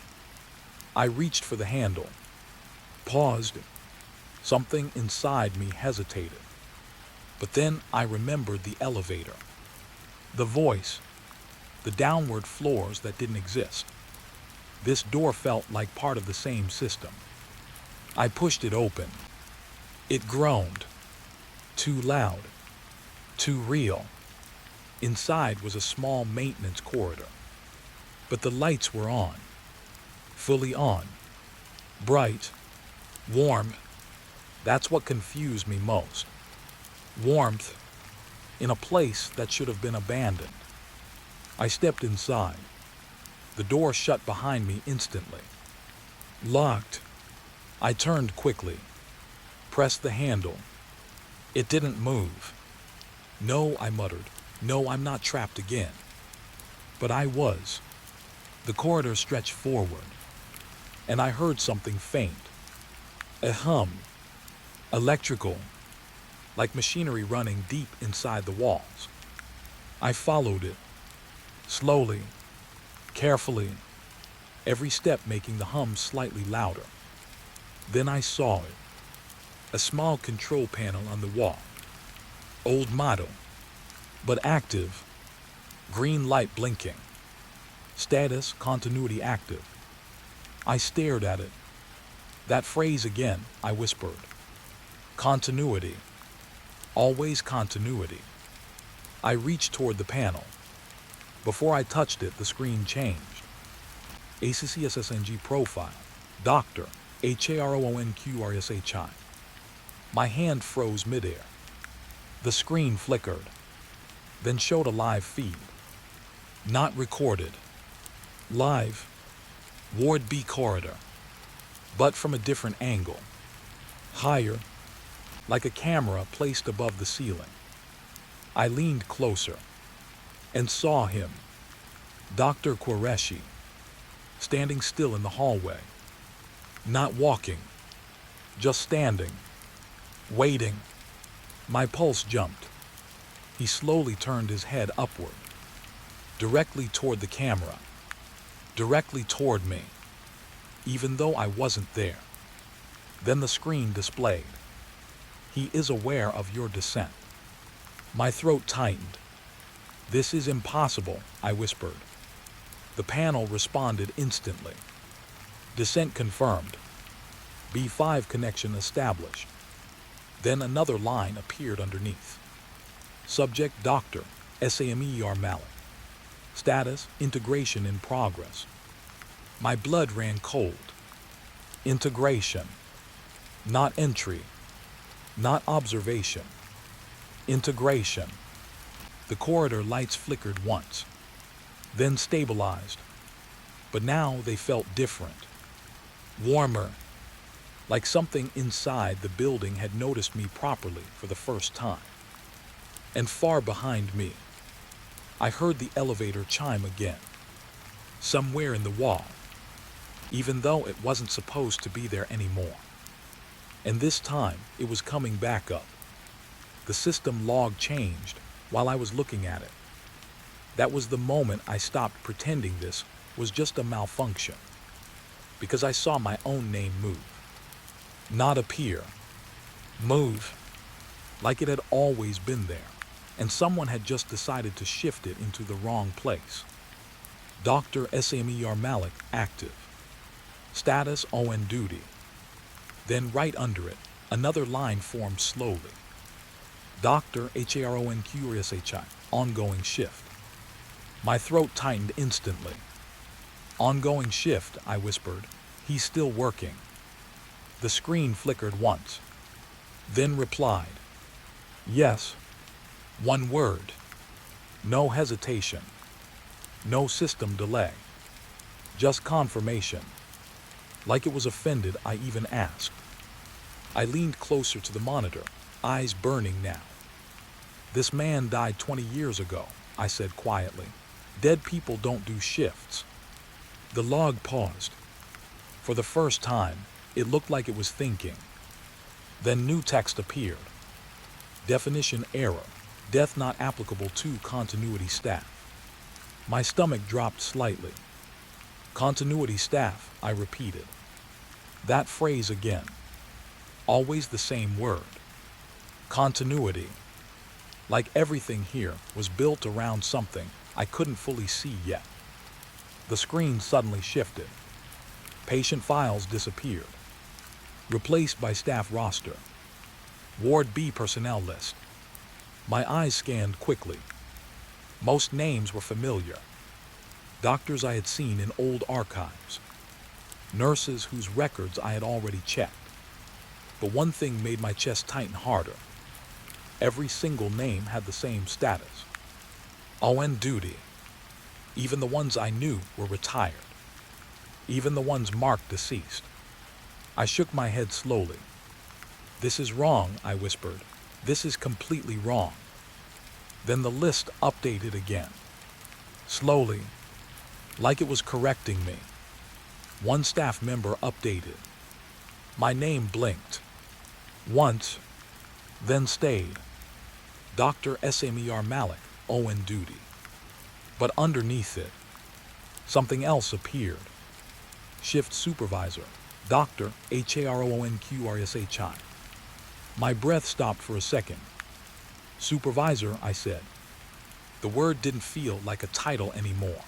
I reached for the handle. Paused. Something inside me hesitated. But then I remembered the elevator. The voice. The downward floors that didn't exist. This door felt like part of the same system. I pushed it open. It groaned. Too loud. Too real. Inside was a small maintenance corridor. But the lights were on. Fully on. Bright. Warm. That's what confused me most. Warmth. In a place that should have been abandoned. I stepped inside. The door shut behind me instantly. Locked. I turned quickly. Pressed the handle. It didn't move. No, I muttered. No, I'm not trapped again. But I was. The corridor stretched forward, and I heard something faint. A hum. Electrical. Like machinery running deep inside the walls. I followed it. Slowly. Carefully. Every step making the hum slightly louder. Then I saw it. A small control panel on the wall. Old model. But active. Green light blinking. Status continuity active. I stared at it. That phrase again, I whispered. Continuity. Always continuity. I reached toward the panel. Before I touched it, the screen changed. ACCSSNG profile. Dr. HAROONQRSHI. My hand froze midair. The screen flickered, then showed a live feed. Not recorded. Live. Ward B corridor. But from a different angle. Higher, like a camera placed above the ceiling. I leaned closer and saw him, Dr. Qureshi, standing still in the hallway. Not walking, just standing, waiting. My pulse jumped. He slowly turned his head upward, directly toward the camera, directly toward me, even though I wasn't there. Then the screen displayed, "He is aware of your descent." My throat tightened. "This is impossible," I whispered. The panel responded instantly. "Descent confirmed. B5 connection established." Then another line appeared underneath. Subject Dr. SAMER Malik. Status integration in progress. My blood ran cold. Integration. Not entry. Not observation. Integration. The corridor lights flickered once, then stabilized. But now they felt different. Warmer. Like something inside the building had noticed me properly for the first time. And far behind me, I heard the elevator chime again, somewhere in the wall, even though it wasn't supposed to be there anymore. And this time, it was coming back up. The system log changed while I was looking at it. That was the moment I stopped pretending this was just a malfunction, because I saw my own name move. Not appear. Move. Like it had always been there, and someone had just decided to shift it into the wrong place. Dr. SAMER Malik active. Status ON duty. Then right under it, another line formed slowly. Dr. HARONQRSHI, ongoing shift. My throat tightened instantly. Ongoing shift, I whispered. He's still working. The screen flickered once, then replied, "Yes." One word. No hesitation. No system delay. Just confirmation. Like it was offended, I even asked. I leaned closer to the monitor, eyes burning now. "This man died 20 years ago," I said quietly. "Dead people don't do shifts." The log paused. For the first time, it looked like it was thinking. Then new text appeared. Definition error. Death not applicable to continuity staff. My stomach dropped slightly. Continuity staff, I repeated. That phrase again. Always the same word. Continuity. Like everything here was built around something I couldn't fully see yet. The screen suddenly shifted. Patient files disappeared, replaced by staff roster. Ward B personnel list. My eyes scanned quickly. Most names were familiar. Doctors I had seen in old archives. Nurses whose records I had already checked. But one thing made my chest tighten harder. Every single name had the same status. On duty. Even the ones I knew were retired. Even the ones marked deceased. I shook my head slowly. "This is wrong," I whispered. "This is completely wrong." Then the list updated again. Slowly, like it was correcting me. One staff member updated. My name blinked. Once, then stayed. Dr. SAMER Malik, on duty. But underneath it, something else appeared. Shift supervisor, Dr. HARONQRSHI. My breath stopped for a second. Supervisor, I said. The word didn't feel like a title anymore.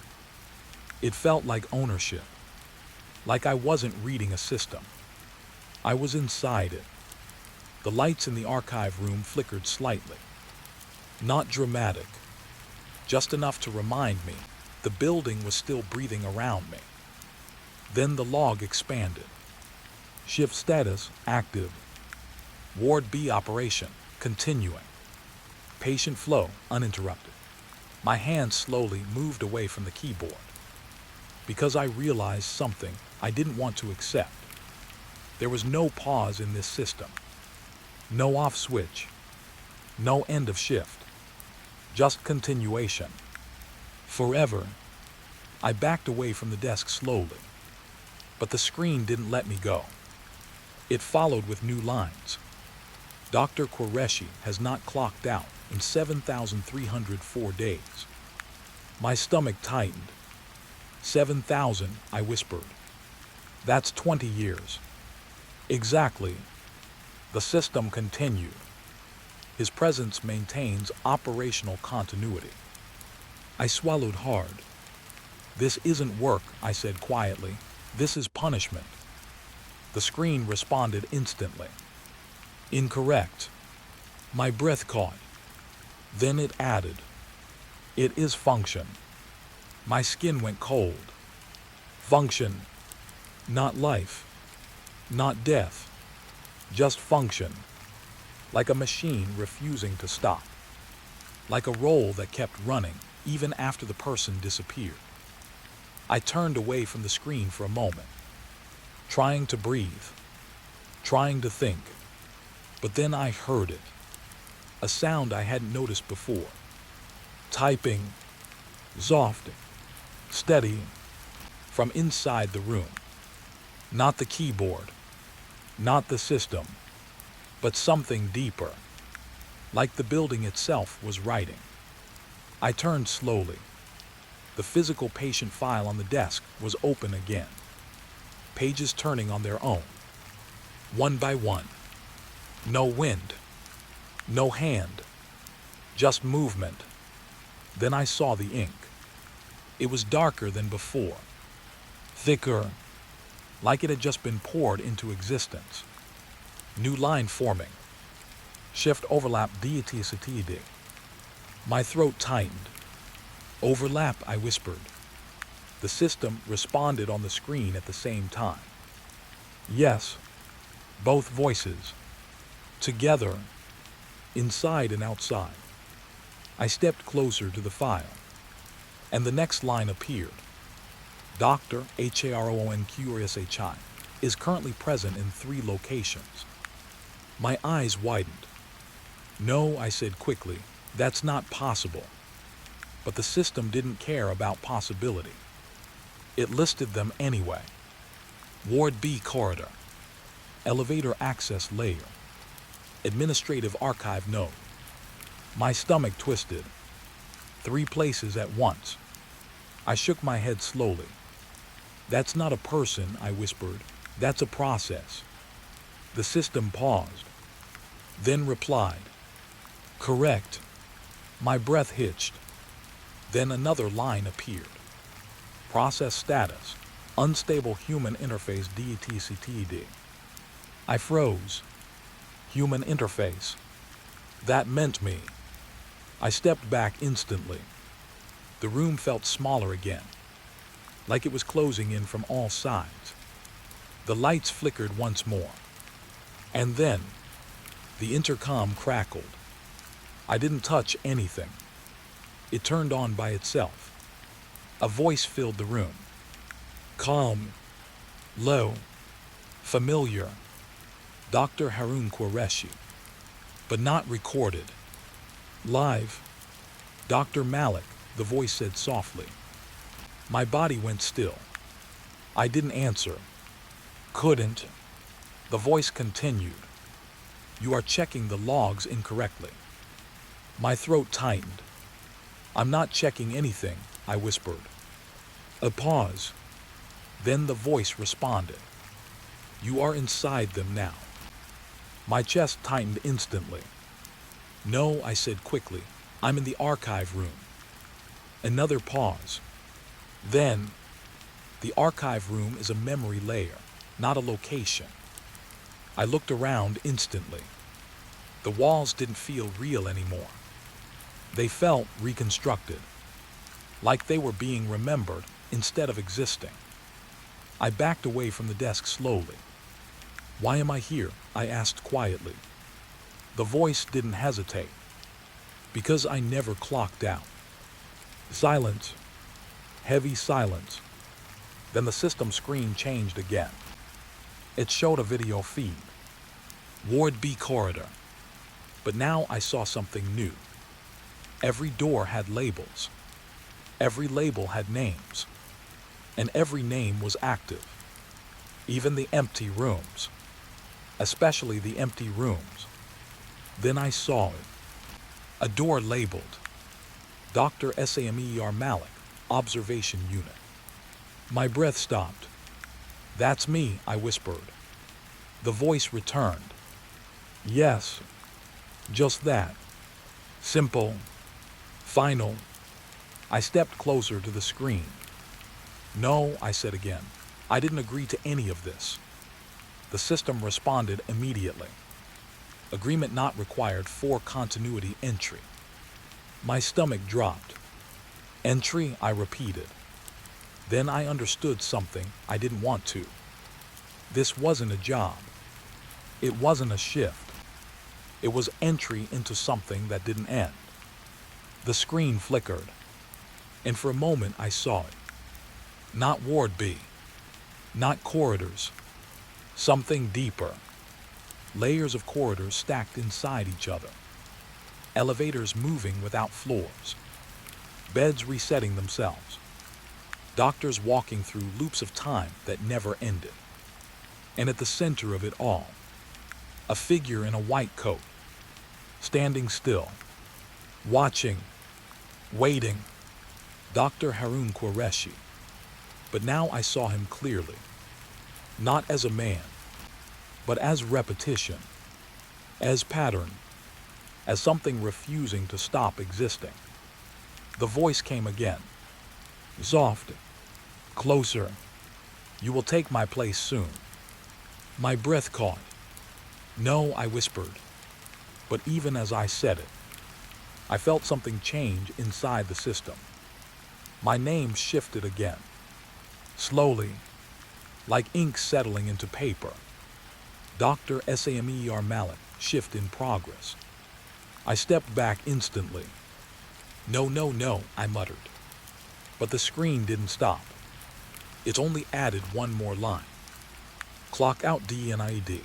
It felt like ownership. Like I wasn't reading a system. I was inside it. The lights in the archive room flickered slightly. Not dramatic, just enough to remind me the building was still breathing around me. Then the log expanded. Shift status active. Ward B operation continuing. Patient flow uninterrupted. My hand slowly moved away from the keyboard because I realized something I didn't want to accept. There was no pause in this system. No off switch. No end of shift. Just continuation. Forever. I backed away from the desk slowly. But the screen didn't let me go. It followed with new lines. Dr. Qureshi has not clocked out in 7,304 days. My stomach tightened. 7,000, I whispered. That's 20 years. Exactly. The system continued. His presence maintains operational continuity. I swallowed hard. This isn't work, I said quietly. This is punishment. The screen responded instantly. Incorrect. My breath caught. Then it added. It is function. My skin went cold. Function. Not life. Not death. Just function. Like a machine refusing to stop. Like a roll that kept running even after the person disappeared. I turned away from the screen for a moment, trying to breathe, trying to think. But then I heard it. A sound I hadn't noticed before. Typing. Soft. Steady. From inside the room. Not the keyboard. Not the system. But something deeper. Like the building itself was writing. I turned slowly. The physical patient file on the desk was open again. Pages turning on their own. One by one. No wind. No hand. Just movement. Then I saw the ink. It was darker than before. Thicker. Like it had just been poured into existence. New line forming. Shift overlap DTCTD. My throat tightened. Overlap, I whispered. The system responded on the screen at the same time. Yes. Both voices. Together. Inside and outside. I stepped closer to the file. And the next line appeared. Dr. HARONQRSHI is currently present in 3 locations. My eyes widened. No, I said quickly, that's not possible. But the system didn't care about possibility. It listed them anyway. Ward B corridor. Elevator access layer. Administrative archive node. My stomach twisted. 3 places at once. I shook my head slowly. That's not a person, I whispered. That's a process. The system paused. Then replied. Correct. My breath hitched. Then another line appeared. Process status. Unstable human interface DTCTD. I froze. Human interface. That meant me. I stepped back instantly. The room felt smaller again, like it was closing in from all sides. The lights flickered once more. And then, the intercom crackled. I didn't touch anything. It turned on by itself. A voice filled the room. Calm. Low. Familiar. Dr. Harun Qureshi. But not recorded. Live. Dr. Malik, the voice said softly. My body went still. I didn't answer. Couldn't. The voice continued. You are checking the logs incorrectly. My throat tightened. I'm not checking anything, I whispered. A pause. Then the voice responded. You are inside them now. My chest tightened instantly. No, I said quickly. I'm in the archive room. Another pause. Then, the archive room is a memory layer, not a location. I looked around instantly. The walls didn't feel real anymore. They felt reconstructed, like they were being remembered instead of existing. I backed away from the desk slowly. "Why am I here?" I asked quietly. The voice didn't hesitate. "Because I never clocked out." Silence. Heavy silence. Then the system screen changed again. It showed a video feed. Ward B corridor. But now I saw something new. Every door had labels. Every label had names. And every name was active. Even the empty rooms. Especially the empty rooms. Then I saw it. A door labeled Dr. Samer Malik, Observation Unit. My breath stopped. "That's me," I whispered. The voice returned. "Yes, just that. Simple. Final." I stepped closer to the screen. "No," I said again. "I didn't agree to any of this." The system responded immediately. "Agreement not required for continuity entry." My stomach dropped. "Entry," I repeated. Then I understood something I didn't want to. This wasn't a job. It wasn't a shift. It was entry into something that didn't end. The screen flickered, and for a moment I saw it. Not Ward B. Not corridors. Something deeper. Layers of corridors stacked inside each other. Elevators moving without floors. Beds resetting themselves. Doctors walking through loops of time that never ended. And at the center of it all, a figure in a white coat, standing still, watching, waiting. Dr. Harun Qureshi. But now I saw him clearly. Not as a man, but as repetition, as pattern, as something refusing to stop existing. The voice came again. Soft. Closer. "You will take my place soon." My breath caught. "No," I whispered. But even as I said it, I felt something change inside the system. My name shifted again. Slowly, like ink settling into paper. Dr. Samer Malik, shift in progress. I stepped back instantly. "No, no, no," I muttered. But the screen didn't stop. It only added one more line. "Clock out DNID."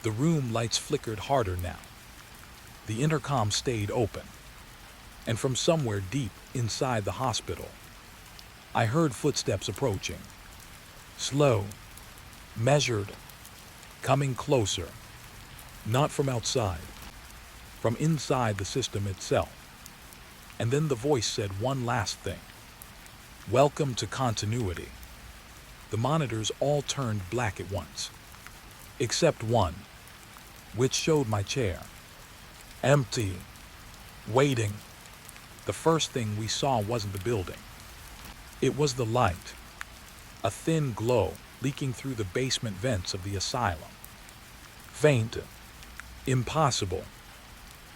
The room lights flickered harder now. The intercom stayed open. And from somewhere deep inside the hospital, I heard footsteps approaching. Slow, measured, coming closer. Not from outside, from inside the system itself. And then the voice said one last thing. "Welcome to continuity." The monitors all turned black at once, except one, which showed my chair. Empty, waiting. The first thing we saw wasn't the building. It was the light, a thin glow leaking through the basement vents of the asylum. Faint, impossible,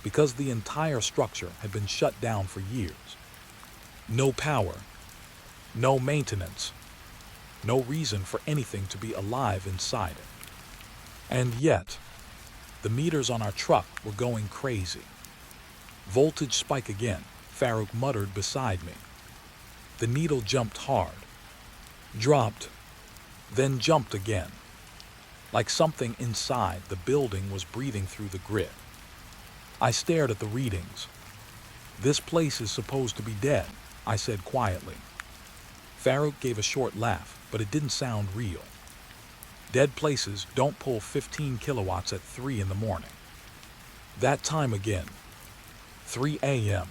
because the entire structure had been shut down for years. No power, no maintenance, no reason for anything to be alive inside it. And yet, the meters on our truck were going crazy. "Voltage spike again," Farouk muttered beside me. The needle jumped hard, dropped, then jumped again, like something inside the building was breathing through the grid. I stared at the readings. "This place is supposed to be dead," I said quietly. Farouk gave a short laugh, but it didn't sound real. "Dead places don't pull 15 kilowatts at 3 in the morning." That time again, 3 a.m.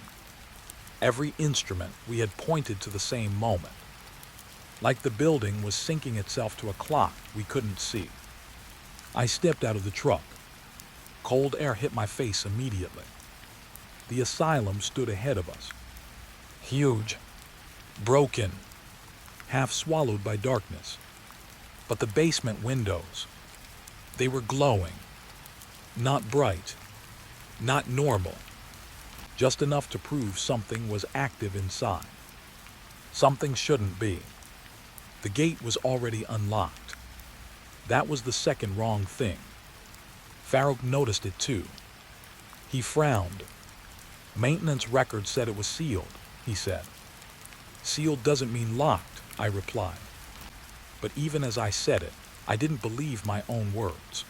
Every instrument we had pointed to the same moment, like the building was syncing itself to a clock we couldn't see. I stepped out of the truck. Cold air hit my face immediately. The asylum stood ahead of us. Huge, broken, half swallowed by darkness. But the basement windows, they were glowing. Not bright, Not normal, just enough to prove something was active inside. Something shouldn't be. The gate was already unlocked. That was the second wrong thing. Farouk noticed it too. He frowned. Maintenance record said it was sealed, he said. Sealed doesn't mean locked, I replied. But even as I said it, I didn't believe my own words.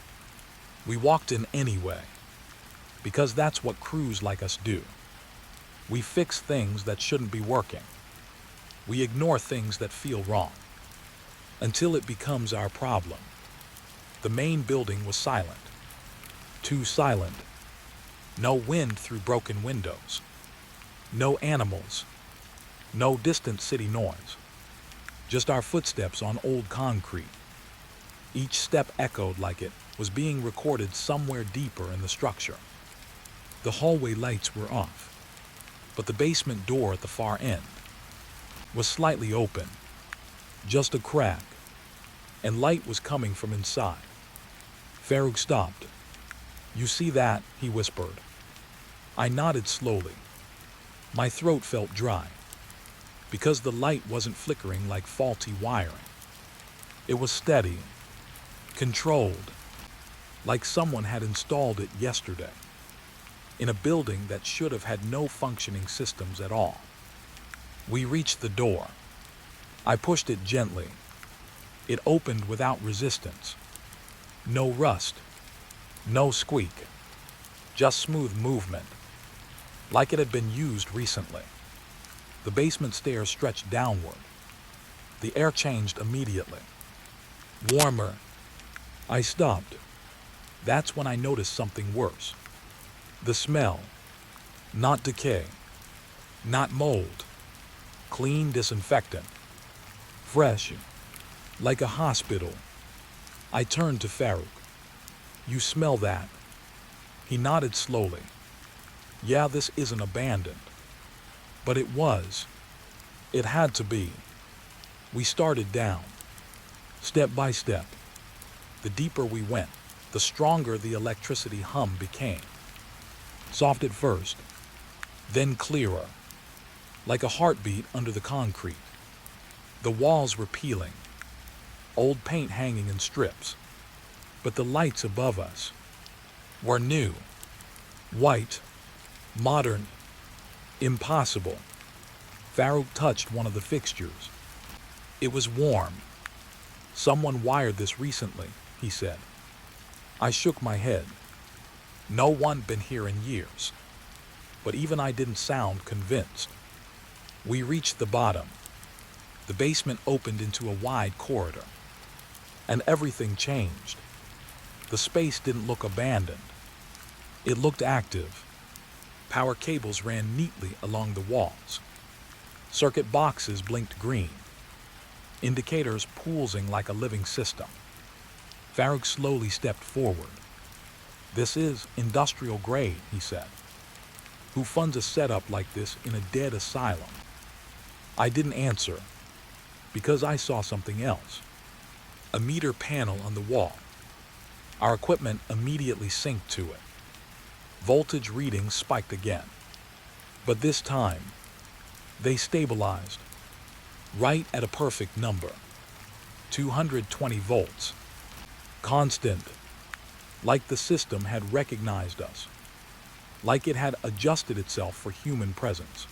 We walked in anyway, because that's what crews like us do. We fix things that shouldn't be working. We ignore things that feel wrong, until it becomes our problem. The main building was silent. Too silent. No wind through broken windows. No animals. No distant city noise. Just our footsteps on old concrete. Each step echoed like it was being recorded somewhere deeper in the structure. The hallway lights were off, but the basement door at the far end was slightly open, just a crack, and light was coming from inside. Farouk stopped. You see that? He whispered. I nodded slowly. My throat felt dry, because the light wasn't flickering like faulty wiring. It was steady, controlled, like someone had installed it yesterday, in a building that should have had no functioning systems at all. We reached the door. I pushed it gently. It opened without resistance. No rust, no squeak, just smooth movement, like it had been used recently. The basement stairs stretched downward. The air changed immediately. Warmer. I stopped. That's when I noticed something worse. The smell. Not decay. Not mold. Clean disinfectant. Fresh. Like a hospital. I turned to Farouk. You smell that? He nodded slowly. Yeah, this isn't abandoned. But it was. It had to be. We started down, step by step. The deeper we went, the stronger the electricity hum became. Soft at first, then clearer, like a heartbeat under the concrete. The walls were peeling, old paint hanging in strips, but the lights above us were new, white, modern, impossible. Farouk touched one of the fixtures. It was warm. Someone wired this recently, he said. I shook my head. No one been here in years. But even I didn't sound convinced. We reached the bottom. The basement opened into a wide corridor. And everything changed. The space didn't look abandoned. It looked active. Power cables ran neatly along the walls. Circuit boxes blinked green. Indicators pulsing like a living system. Farouk slowly stepped forward. This is industrial grade, he said. Who funds a setup like this in a dead asylum? I didn't answer, because I saw something else. A meter panel on the wall. Our equipment immediately synced to it. Voltage readings spiked again. But this time, they stabilized, right at a perfect number. 220 volts. Constant. Like the system had recognized us. Like it had adjusted itself for human presence.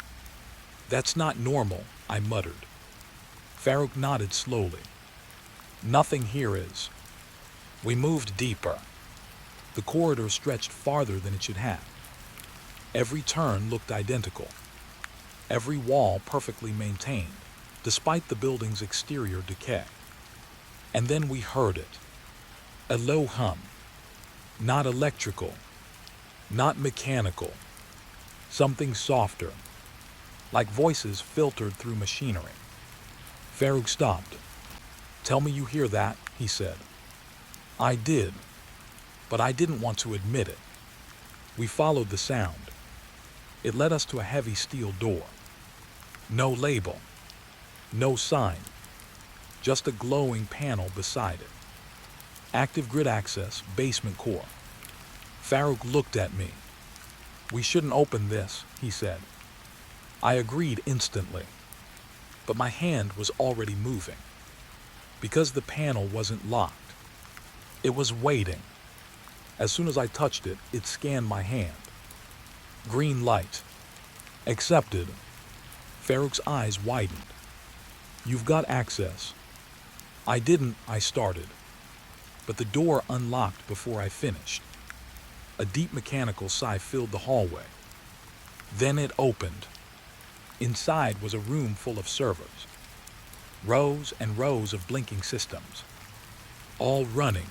That's not normal, I muttered. Farouk nodded slowly. Nothing here is. We moved deeper. The corridor stretched farther than it should have. Every turn looked identical. Every wall perfectly maintained, despite the building's exterior decay. And then we heard it. A low hum. Not electrical. Not mechanical. Something softer. Like voices filtered through machinery. Farouk stopped. Tell me you hear that, he said. I did, but I didn't want to admit it. We followed the sound. It led us to a heavy steel door. No label. No sign. Just a glowing panel beside it. Active grid access, basement core. Farouk looked at me. We shouldn't open this, he said. I agreed instantly, but my hand was already moving. Because the panel wasn't locked, it was waiting. As soon as I touched it, it scanned my hand. Green light. Accepted. Farouk's eyes widened. You've got access. I started. But the door unlocked before I finished. A deep mechanical sigh filled the hallway. Then it opened. Inside was a room full of servers. Rows and rows of blinking systems. All running.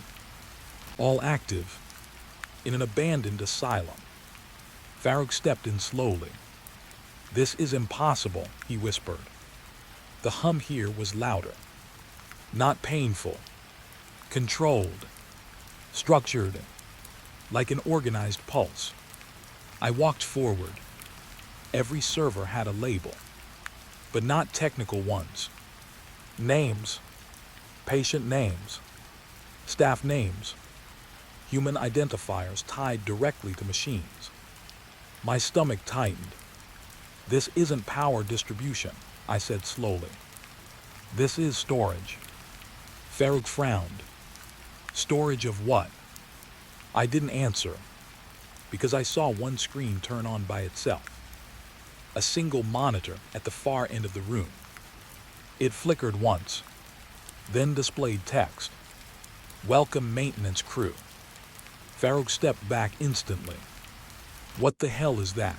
All active. In an abandoned asylum. Farouk stepped in slowly. This is impossible, he whispered. The hum here was louder. Not painful. Controlled. Structured. Like an organized pulse. I walked forward. Every server had a label, but not technical ones. Names. Patient names. Staff names. Human identifiers tied directly to machines. My stomach tightened. This isn't power distribution, I said slowly. This is storage. Farouk frowned. Storage of what? I didn't answer, because I saw one screen turn on by itself. A single monitor at the far end of the room. It flickered once, then displayed text. Welcome maintenance crew. Farouk stepped back instantly. What the hell is that?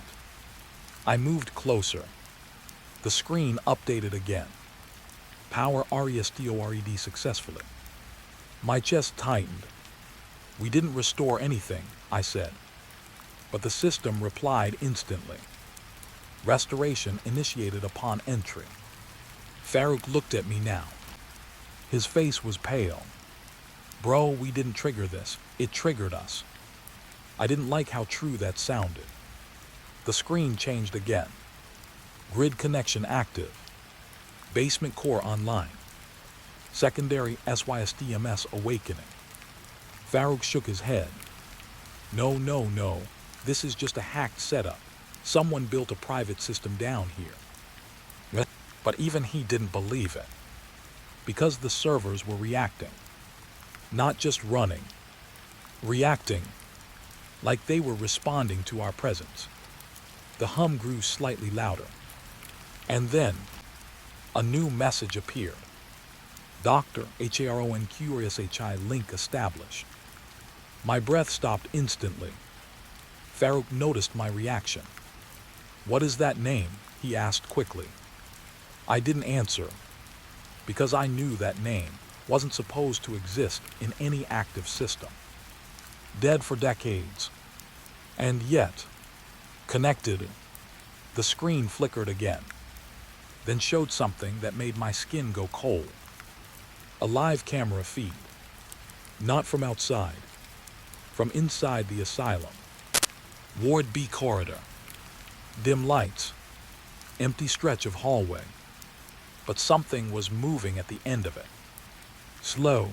I moved closer. The screen updated again. Power restored successfully. My chest tightened. We didn't restore anything, I said. But the system replied instantly. Restoration initiated upon entry. Farouk looked at me now. His face was pale. Bro, we didn't trigger this. It triggered us. I didn't like how true that sounded. The screen changed again. Grid connection active. Basement core online. Secondary SYSDMS awakening. Farouk shook his head. No. This is just a hacked setup. Someone built a private system down here. But even he didn't believe it. Because the servers were reacting. Not just running. Reacting. Like they were responding to our presence. The hum grew slightly louder. And then, a new message appeared. Dr. HARONQRSHI link established. My breath stopped instantly. Farouk noticed my reaction. What is that name? He asked quickly. I didn't answer, because I knew that name wasn't supposed to exist in any active system. Dead for decades. And yet, connected. The screen flickered again, then showed something that made my skin go cold. A live camera feed. Not from outside. From inside the asylum. Ward B corridor. Dim lights. Empty stretch of hallway. But something was moving at the end of it. Slow.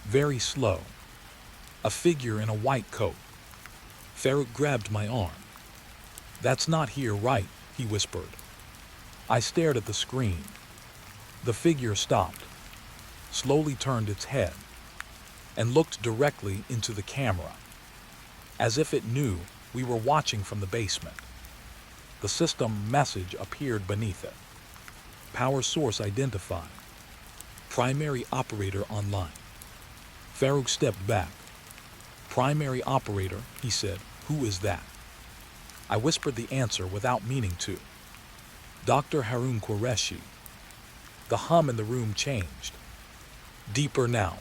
Very slow. A figure in a white coat. Farouk grabbed my arm. That's not here, right? He whispered. I stared at the screen. The figure stopped, slowly turned its head, and looked directly into the camera, as if it knew we were watching from the basement. The system message appeared beneath it. Power source identified. Primary operator online. Farouk stepped back. Primary operator, he said. Who is that? I whispered the answer without meaning to. Dr. Harun Qureshi. The hum in the room changed. Deeper now.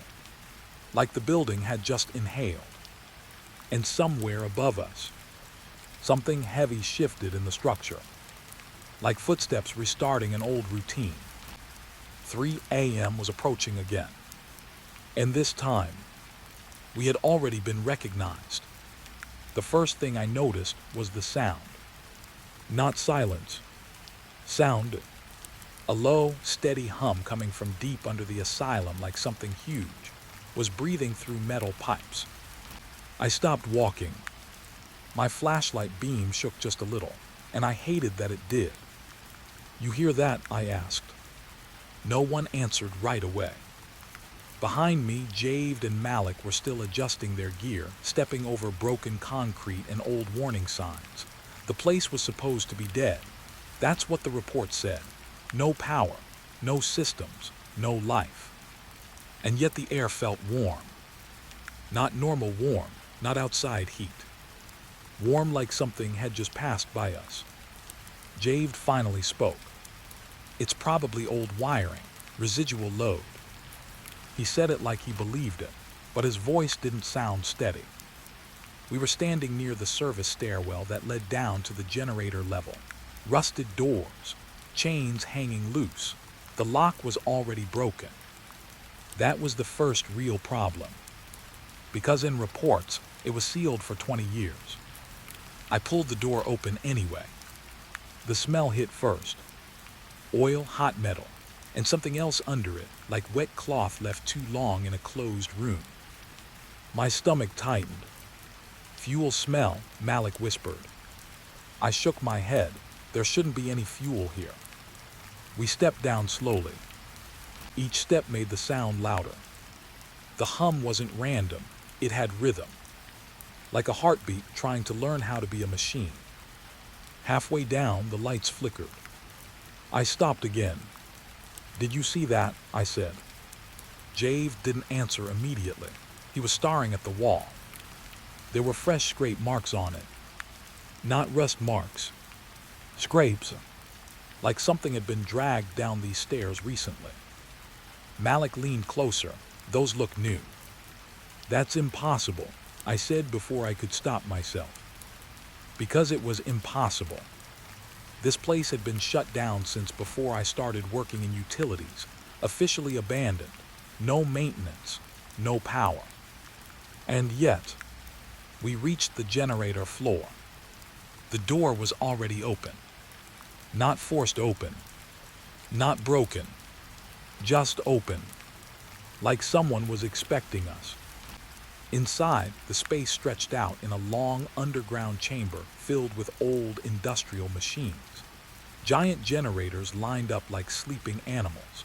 Like the building had just inhaled. And somewhere above us, something heavy shifted in the structure. Like footsteps restarting an old routine. 3 a.m. was approaching again. And this time, we had already been recognized. The first thing I noticed was the sound. Not silence. Sound. A low, steady hum coming from deep under the asylum like something huge was breathing through metal pipes. I stopped walking. My flashlight beam shook just a little, and I hated that it did. "You hear that?" I asked. No one answered right away. Behind me, Javed and Malik were still adjusting their gear, stepping over broken concrete and old warning signs. The place was supposed to be dead. That's what the report said. No power, no systems, no life. And yet the air felt warm. Not normal warm, not outside heat. Warm like something had just passed by us. Javed finally spoke. "It's probably old wiring, residual load." He said it like he believed it, but his voice didn't sound steady. We were standing near the service stairwell that led down to the generator level. Rusted doors, chains hanging loose. The lock was already broken. That was the first real problem, because in reports, it was sealed for 20 years. I pulled the door open anyway. The smell hit first. Oil, hot metal, and something else under it, like wet cloth left too long in a closed room. My stomach tightened. "Fuel smell," Malik whispered. I shook my head. There shouldn't be any fuel here. We stepped down slowly. Each step made the sound louder. The hum wasn't random, it had rhythm. Like a heartbeat trying to learn how to be a machine. Halfway down, the lights flickered. I stopped again. "Did you see that?" I said. Jave didn't answer immediately. He was staring at the wall. There were fresh scrape marks on it. Not rust marks. Scrapes. Like something had been dragged down these stairs recently. Malik leaned closer. "Those look new." "That's impossible," I said before I could stop myself. Because it was impossible. This place had been shut down since before I started working in utilities, officially abandoned, no maintenance, no power. And yet, we reached the generator floor. The door was already open. Not forced open. Not broken. Just open. Like someone was expecting us. Inside, the space stretched out in a long underground chamber filled with old industrial machines. Giant generators lined up like sleeping animals.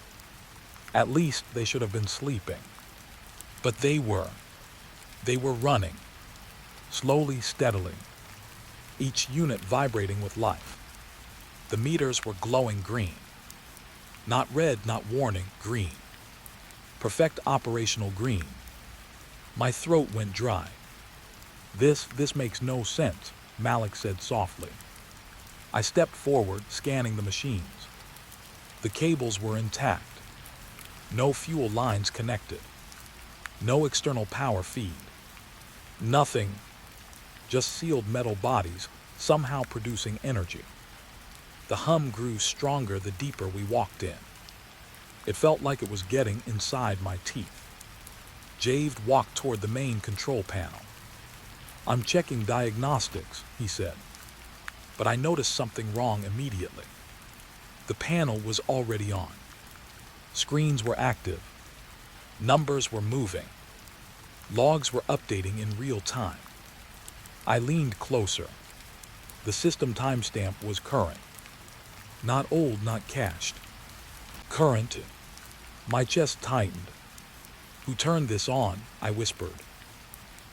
At least they should have been sleeping. But they were. They were running. Slowly, steadily. Each unit vibrating with life. The meters were glowing green. Not red, not warning, green. Perfect operational green. My throat went dry. This makes no sense," Malik said softly. I stepped forward, scanning the machines. The cables were intact. No fuel lines connected. No external power feed. Nothing. Just sealed metal bodies, somehow producing energy. The hum grew stronger the deeper we walked in. It felt like it was getting inside my teeth. Javed walked toward the main control panel. "I'm checking diagnostics," he said. But I noticed something wrong immediately. The panel was already on. Screens were active. Numbers were moving. Logs were updating in real time. I leaned closer. The system timestamp was current. Not old, not cached. Current. My chest tightened. "Who turned this on?" I whispered.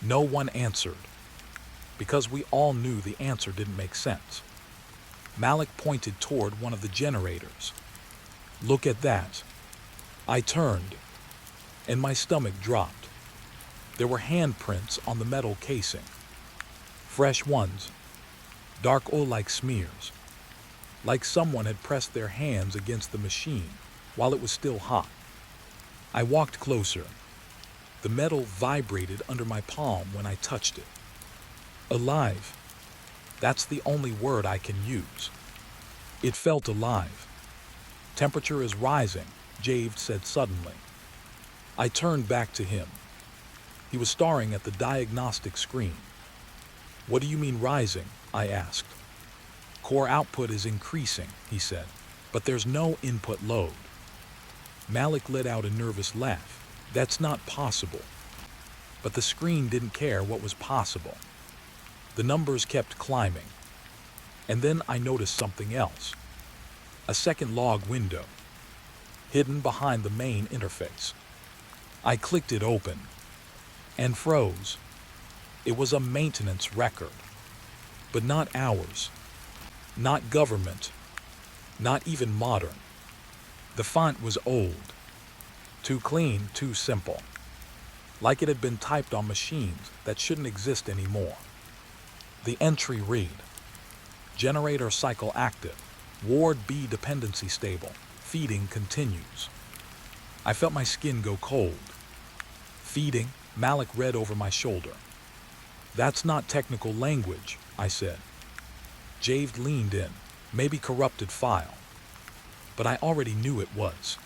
No one answered. Because we all knew the answer didn't make sense. Malik pointed toward one of the generators. "Look at that." I turned, and my stomach dropped. There were handprints on the metal casing. Fresh ones. Dark oil-like smears. Like someone had pressed their hands against the machine while it was still hot. I walked closer. The metal vibrated under my palm when I touched it. Alive. That's the only word I can use. It felt alive. "Temperature is rising," Javed said suddenly. I turned back to him. He was staring at the diagnostic screen. "What do you mean rising?" I asked. "Core output is increasing," he said, "but there's no input load." Malik let out a nervous laugh. "That's not possible." But the screen didn't care what was possible. The numbers kept climbing, and then I noticed something else. A second log window, hidden behind the main interface. I clicked it open, and froze. It was a maintenance record, but not ours, not government, not even modern. The font was old, too clean, too simple, like it had been typed on machines that shouldn't exist anymore. The entry read, generator cycle active, Ward B dependency stable, feeding continues. I felt my skin go cold. Feeding, Malik read over my shoulder. That's not technical language, I said. Javed leaned in, maybe corrupted file. But I already knew it was,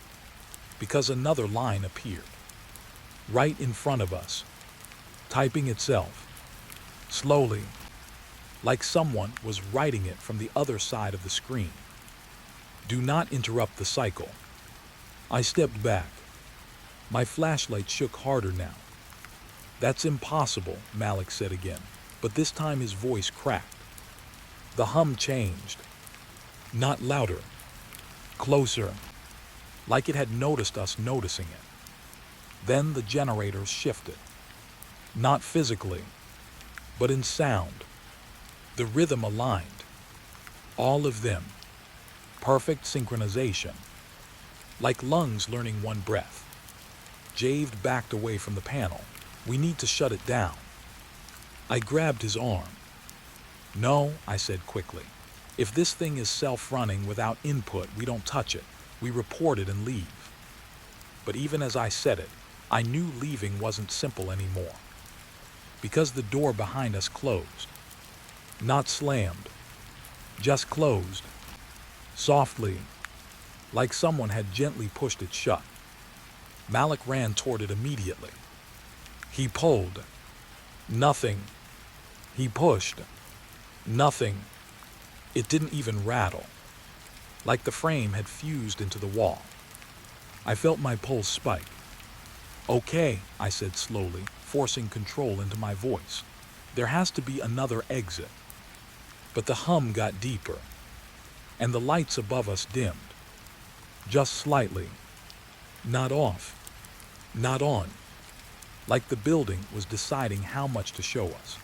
because another line appeared, right in front of us, typing itself, slowly, like someone was writing it from the other side of the screen. Do not interrupt the cycle. I stepped back. My flashlight shook harder now. That's impossible, Malik said again, but this time his voice cracked. The hum changed. Not louder. Closer. Like it had noticed us noticing it. Then the generators shifted. Not physically, but in sound. The rhythm aligned. All of them. Perfect synchronization. Like lungs learning one breath. Javed backed away from the panel. We need to shut it down. I grabbed his arm. No, I said quickly. If this thing is self-running without input, we don't touch it. We report it and leave. But even as I said it, I knew leaving wasn't simple anymore. Because the door behind us closed. Not slammed. Just closed. Softly. Like someone had gently pushed it shut. Malik ran toward it immediately. He pulled. Nothing. He pushed. Nothing. It didn't even rattle. Like the frame had fused into the wall. I felt my pulse spike. Okay, I said slowly, forcing control into my voice. There has to be another exit. But the hum got deeper, and the lights above us dimmed. Just slightly. Not off. Not on. Like the building was deciding how much to show us.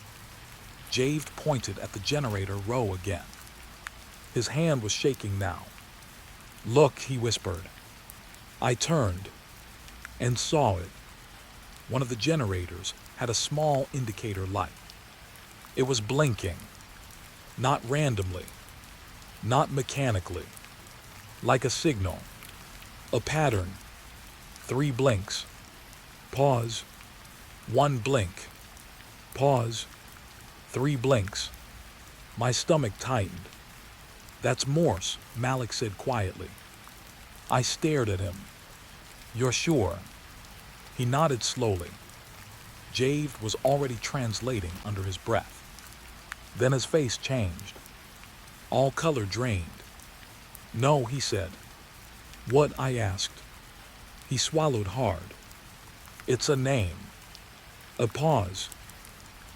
Javed pointed at the generator row again. His hand was shaking now. Look, he whispered. I turned and saw it. One of the generators had a small indicator light. It was blinking. Not randomly. Not mechanically. Like a signal. A pattern. 3 blinks. Pause. 1 blink. Pause. 3 blinks. My stomach tightened. That's Morse, Malik said quietly. I stared at him. You're sure? He nodded slowly. Javed was already translating under his breath. Then his face changed. All color drained. No, he said. What? I asked. He swallowed hard. It's a name. A pause.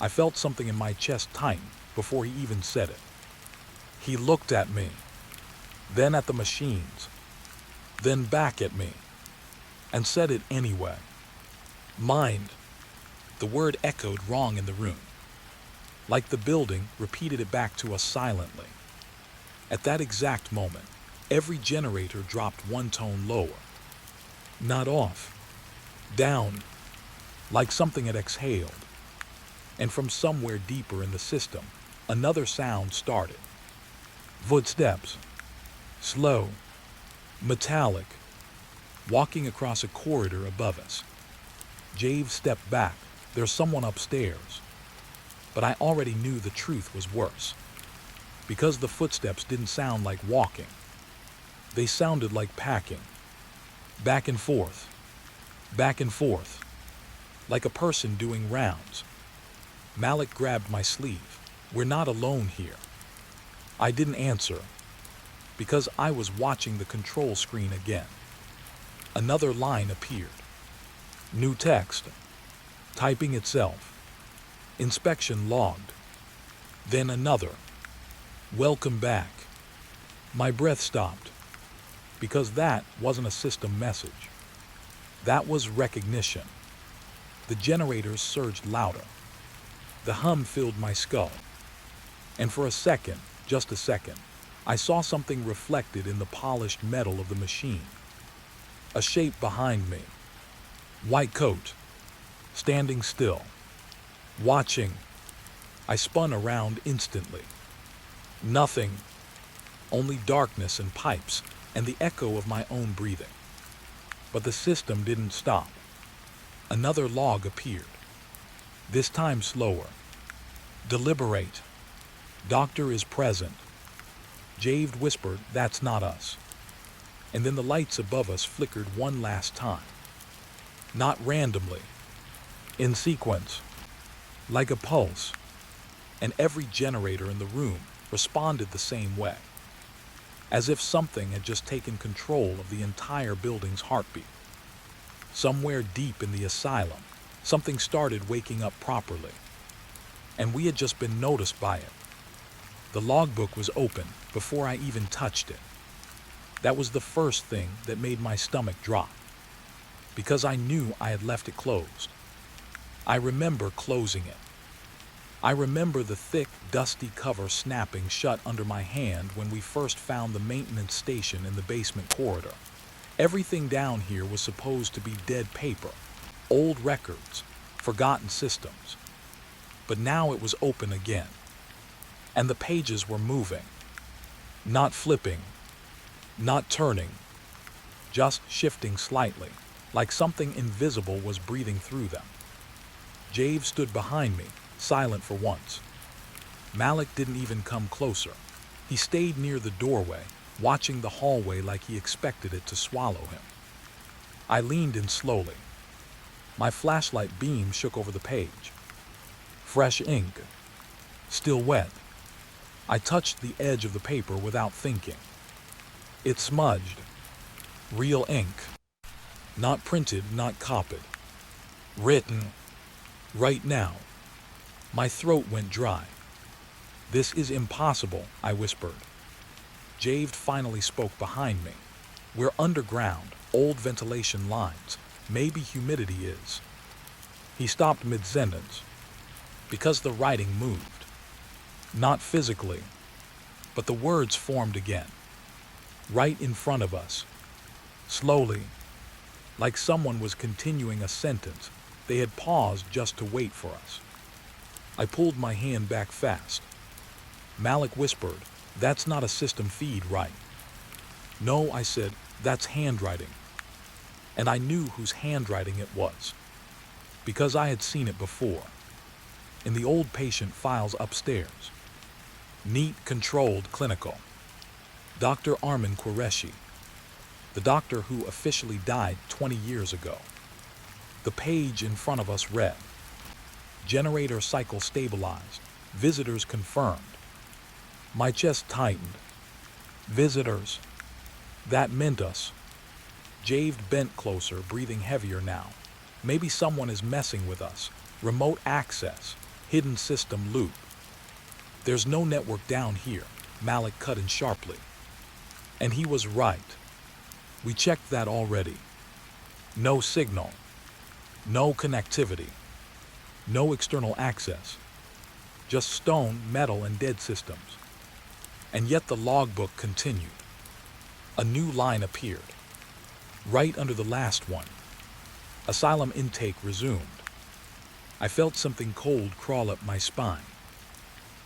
I felt something in my chest tighten before he even said it. He looked at me, then at the machines, then back at me, and said it anyway. Mind. The word echoed wrong in the room. Like the building repeated it back to us silently. At that exact moment, every generator dropped 1 tone lower. Not off. Down. Like something had exhaled. And from somewhere deeper in the system, another sound started. Footsteps. Slow. Metallic. Walking across a corridor above us. Jave stepped back. There's someone upstairs. But I already knew the truth was worse. Because the footsteps didn't sound like walking. They sounded like packing. Back and forth. Back and forth. Like a person doing rounds. Malik grabbed my sleeve. We're not alone here. I didn't answer. Because I was watching the control screen again. Another line appeared. New text. Typing itself. Inspection logged. Then another. Welcome back. My breath stopped, because that wasn't a system message. That was recognition. The generators surged louder. The hum filled my skull. And for a second, just a second, I saw something reflected in the polished metal of the machine. A shape behind me. White coat. Standing still. Watching. I spun around instantly. Nothing. Only darkness and pipes and the echo of my own breathing. But the system didn't stop. Another log appeared. This time slower. Deliberate. Doctor is present. Javed whispered, "That's not us." And then the lights above us flickered one last time. Not randomly. In sequence. Like a pulse. And every generator in the room responded the same way. As if something had just taken control of the entire building's heartbeat. Somewhere deep in the asylum, something started waking up properly. And we had just been noticed by it. The logbook was open before I even touched it. That was the first thing that made my stomach drop. Because I knew I had left it closed. I remember closing it. I remember the thick, dusty cover snapping shut under my hand when we first found the maintenance station in the basement corridor. Everything down here was supposed to be dead paper, old records, forgotten systems. But now it was open again. And the pages were moving. Not flipping. Not turning. Just shifting slightly, like something invisible was breathing through them. Jave stood behind me, silent for once. Malik didn't even come closer. He stayed near the doorway, watching the hallway like he expected it to swallow him. I leaned in slowly. My flashlight beam shook over the page. Fresh ink. Still wet. I touched the edge of the paper without thinking. It smudged. Real ink. Not printed, not copied. Written. Right now. My throat went dry. "This is impossible," I whispered. Javed finally spoke behind me. "We're underground, old ventilation lines. Maybe humidity is." He stopped mid-sentence. Because the writing moved. Not physically, but the words formed again. Right in front of us. Slowly. Like someone was continuing a sentence. They had paused just to wait for us. I pulled my hand back fast. Malik whispered, "That's not a system feed, right?" "No," I said, "that's handwriting." And I knew whose handwriting it was. Because I had seen it before. In the old patient files upstairs. Neat, controlled, clinical. Dr. Armin Qureshi. The doctor who officially died 20 years ago. The page in front of us read, "Generator cycle stabilized. Visitors confirmed." My chest tightened. Visitors. That meant us. Javed bent closer, breathing heavier now. Maybe someone is messing with us. Remote access. Hidden system loop. "There's no network down here," Malik cut in sharply. And he was right. We checked that already. No signal. No connectivity. No external access. Just stone, metal, and dead systems. And yet the logbook continued. A new line appeared. Right under the last one. Asylum intake resumed. I felt something cold crawl up my spine.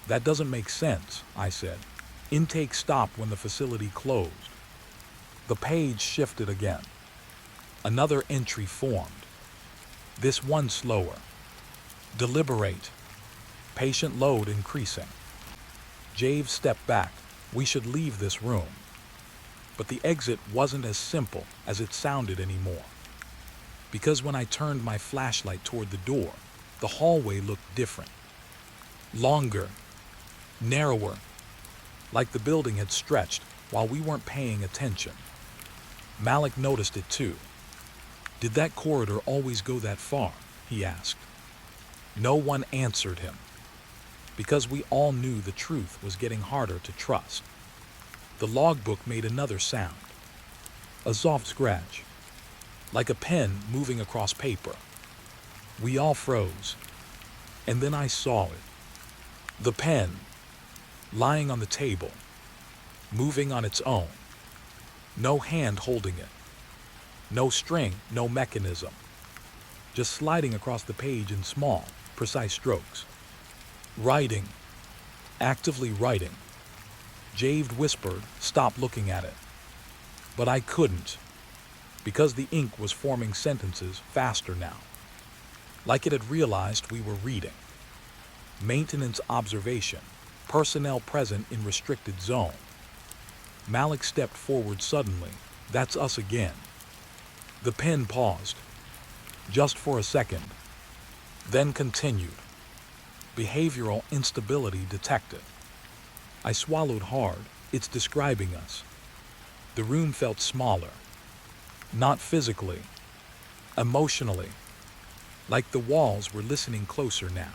"That doesn't make sense," I said. "Intake stopped when the facility closed." The page shifted again. Another entry formed. This one slower. Deliberate. Patient load increasing. Jave stepped back. "We should leave this room." But the exit wasn't as simple as it sounded anymore. Because when I turned my flashlight toward the door, the hallway looked different. Longer. Narrower. Like the building had stretched while we weren't paying attention. Malik noticed it too. "Did that corridor always go that far?" he asked. No one answered him. because we all knew the truth was getting harder to trust. The logbook made another sound, a soft scratch, like a pen moving across paper. We all froze, and then I saw it. The pen, lying on the table, moving on its own. No hand holding it. No string, no mechanism. Just sliding across the page in small, precise strokes. Writing. Actively writing. Javed whispered, "Stop looking at it." But I couldn't, because the ink was forming sentences faster now. Like it had realized we were reading. Maintenance observation. Personnel present in restricted zone. Malik stepped forward suddenly. "That's us again." The pen paused, just for a second, then continued. "Behavioral instability detected." I swallowed hard. "It's describing us." The room felt smaller. Not physically, emotionally, like the walls were listening closer now.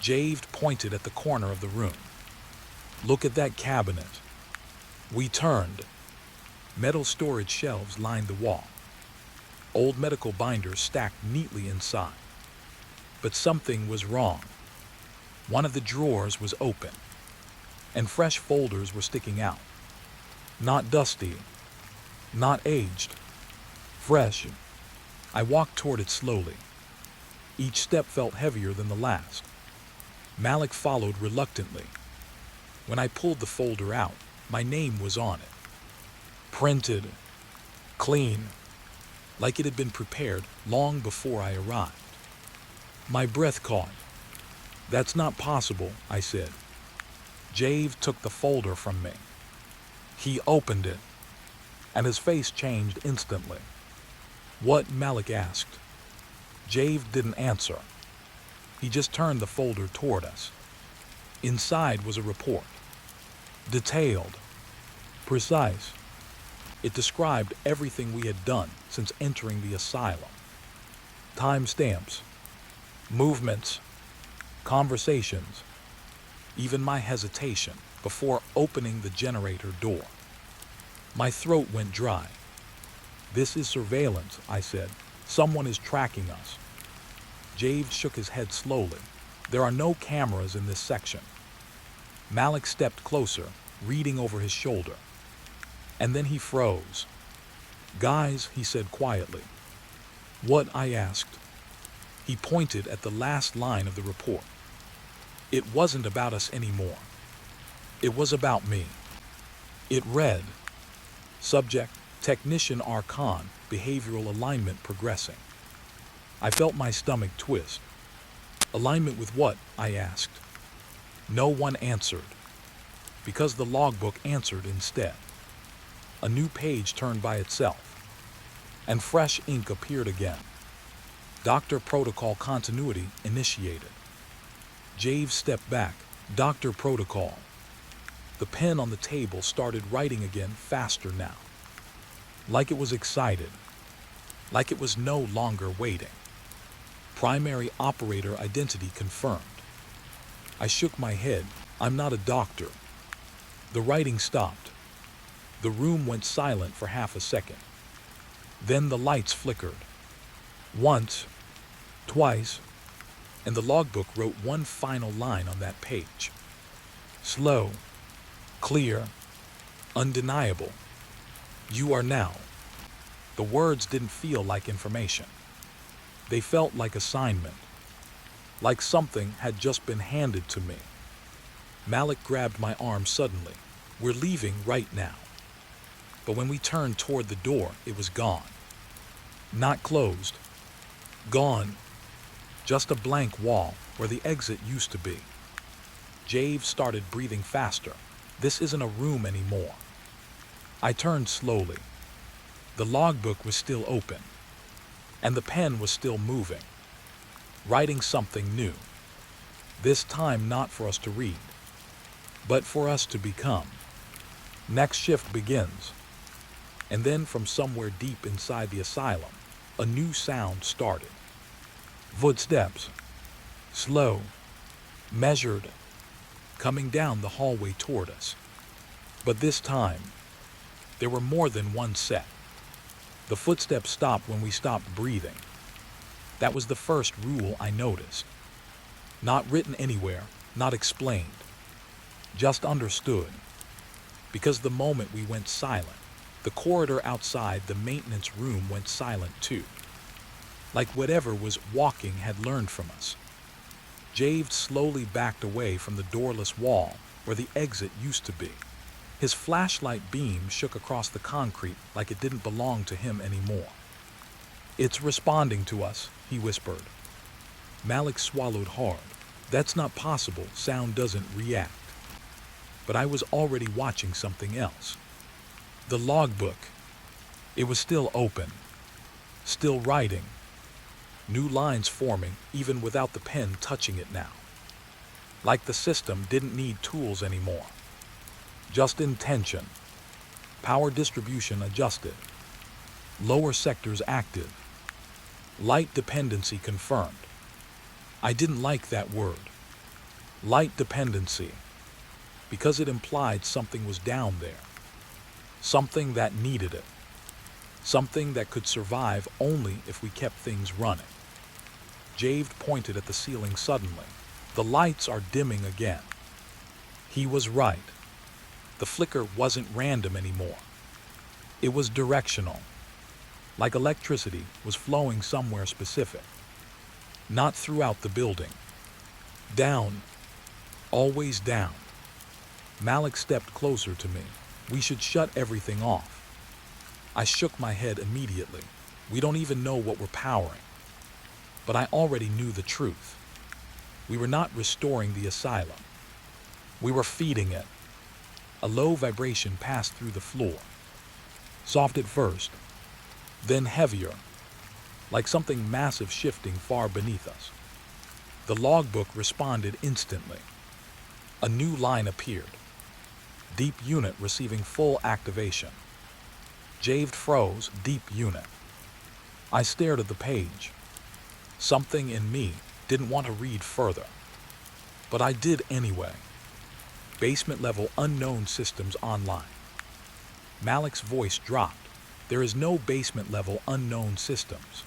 Javed pointed at the corner of the room. "Look at that cabinet." We turned. Metal storage shelves lined the wall. Old medical binders stacked neatly inside. But something was wrong. One of the drawers was open, and fresh folders were sticking out. Not dusty, not aged, fresh. I walked toward it slowly. Each step felt heavier than the last. Malik followed reluctantly. When I pulled the folder out, my name was on it. Printed, clean, like it had been prepared long before I arrived. My breath caught. "That's not possible," I said. Jave took the folder from me. He opened it, and his face changed instantly. "What?" Malik asked. Jave didn't answer. He just turned the folder toward us. Inside was a report. Detailed, precise. It described everything we had done since entering the asylum. Timestamps, movements, conversations, even my hesitation before opening the generator door. My throat went dry. "This is surveillance," I said. "Someone is tracking us." Jave shook his head slowly. "There are no cameras in this section." Malik stepped closer, reading over his shoulder. And then he froze. "Guys," he said quietly. "What?" I asked. He pointed at the last line of the report. It wasn't about us anymore. It was about me. It read, "Subject, Technician Archon, behavioral alignment progressing." I felt my stomach twist. "Alignment with what?" I asked. No one answered, because the logbook answered instead. A new page turned by itself, and fresh ink appeared again. Doctor Protocol continuity initiated. Jave stepped back. Doctor Protocol. The pen on the table started writing again, faster now. Like it was excited. Like it was no longer waiting. Primary operator identity confirmed. I shook my head. "I'm not a doctor." The writing stopped. The room went silent for half a second. Then the lights flickered. Once, twice, and the logbook wrote one final line on that page. Slow, clear, undeniable. "You are now." The words didn't feel like information. They felt like assignment. Like something had just been handed to me. Malik grabbed my arm suddenly. "We're leaving right now." But when we turned toward the door, it was gone. Not closed. Gone. Just a blank wall where the exit used to be. Jave started breathing faster. "This isn't a room anymore." I turned slowly. The logbook was still open, and the pen was still moving, writing something new. This time not for us to read, but for us to become. Next shift begins. And then from somewhere deep inside the asylum, a new sound started. Footsteps. Slow, measured, coming down the hallway toward us. But this time, there were more than one set. The footsteps stopped when we stopped breathing. That was the first rule I noticed. Not written anywhere, not explained. Just understood. Because the moment we went silent, the corridor outside the maintenance room went silent too. Like whatever was walking had learned from us. Javed slowly backed away from the doorless wall where the exit used to be. His flashlight beam shook across the concrete like it didn't belong to him anymore. "It's responding to us," he whispered. Malik swallowed hard. That's not possible, sound doesn't react. But I was already watching something else. The logbook. It was still open. Still writing. New lines forming, even without the pen touching it now. Like the system didn't need tools anymore. Just intention. Power distribution adjusted. Lower sectors active. Light dependency confirmed. I didn't like that word. Light dependency. Because it implied something was down there. Something that needed it. Something that could survive only if we kept things running. Javed pointed at the ceiling suddenly. The lights are dimming again. He was right. The flicker wasn't random anymore. It was directional. Like electricity was flowing somewhere specific. Not throughout the building. Down. Always down. Malik stepped closer to me. "We should shut everything off." I shook my head immediately. We don't even know what we're powering. But I already knew the truth. We were not restoring the asylum. We were feeding it. A low vibration passed through the floor. Soft at first, then heavier, like something massive shifting far beneath us. The logbook responded instantly. A new line appeared. Deep unit receiving full activation. Javed froze, deep unit. I stared at the page. Something in me didn't want to read further. But I did anyway. Basement level unknown systems online. Malik's voice dropped. There is no basement level unknown systems.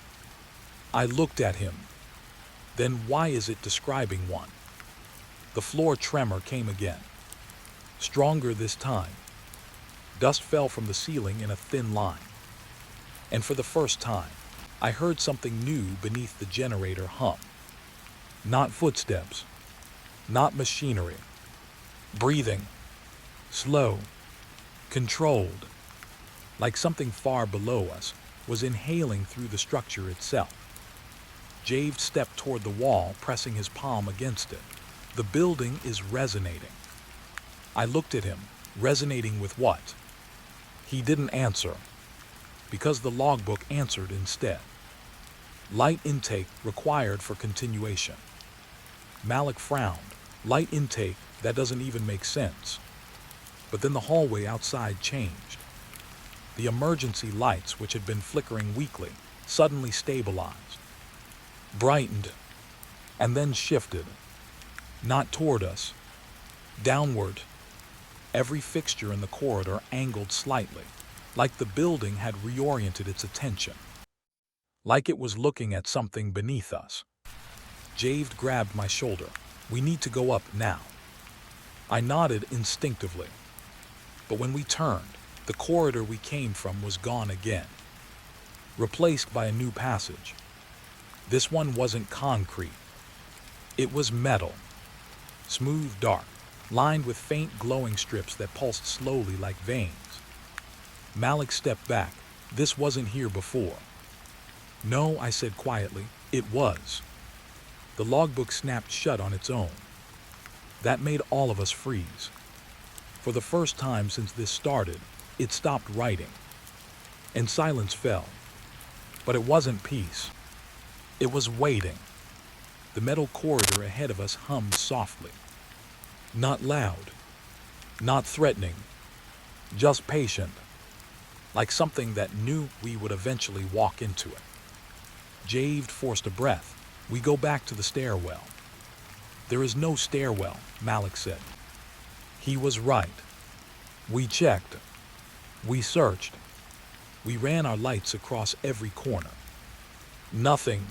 I looked at him. Then why is it describing one? The floor tremor came again. Stronger this time. Dust fell from the ceiling in a thin line. And for the first time, I heard something new beneath the generator hum. Not footsteps. Not machinery. Breathing. Slow. Controlled. Like something far below us was inhaling through the structure itself. Javed stepped toward the wall, pressing his palm against it. The building is resonating. I looked at him. Resonating with what? He didn't answer. Because the logbook answered instead. Light intake required for continuation. Malik frowned. Light intake, that doesn't even make sense. But then the hallway outside changed. The emergency lights, which had been flickering weakly, suddenly stabilized. Brightened. And then shifted. Not toward us. Downward. Every fixture in the corridor angled slightly, like the building had reoriented its attention. Like it was looking at something beneath us. Javed grabbed my shoulder. "We need to go up now." I nodded instinctively. But when we turned, the corridor we came from was gone again. Replaced by a new passage. This one wasn't concrete. It was metal. Smooth dark, lined with faint glowing strips that pulsed slowly like veins. Malik stepped back. "This wasn't here before." "No," I said quietly, "it was." The logbook snapped shut on its own. That made all of us freeze. For the first time since this started, it stopped writing. And silence fell. But it wasn't peace. It was waiting. The metal corridor ahead of us hummed softly. Not loud. Not threatening. Just patient. Like something that knew we would eventually walk into it. Javed forced a breath. We go back to the stairwell. There is no stairwell, Malik said. He was right. We checked. We searched. We ran our lights across every corner. Nothing.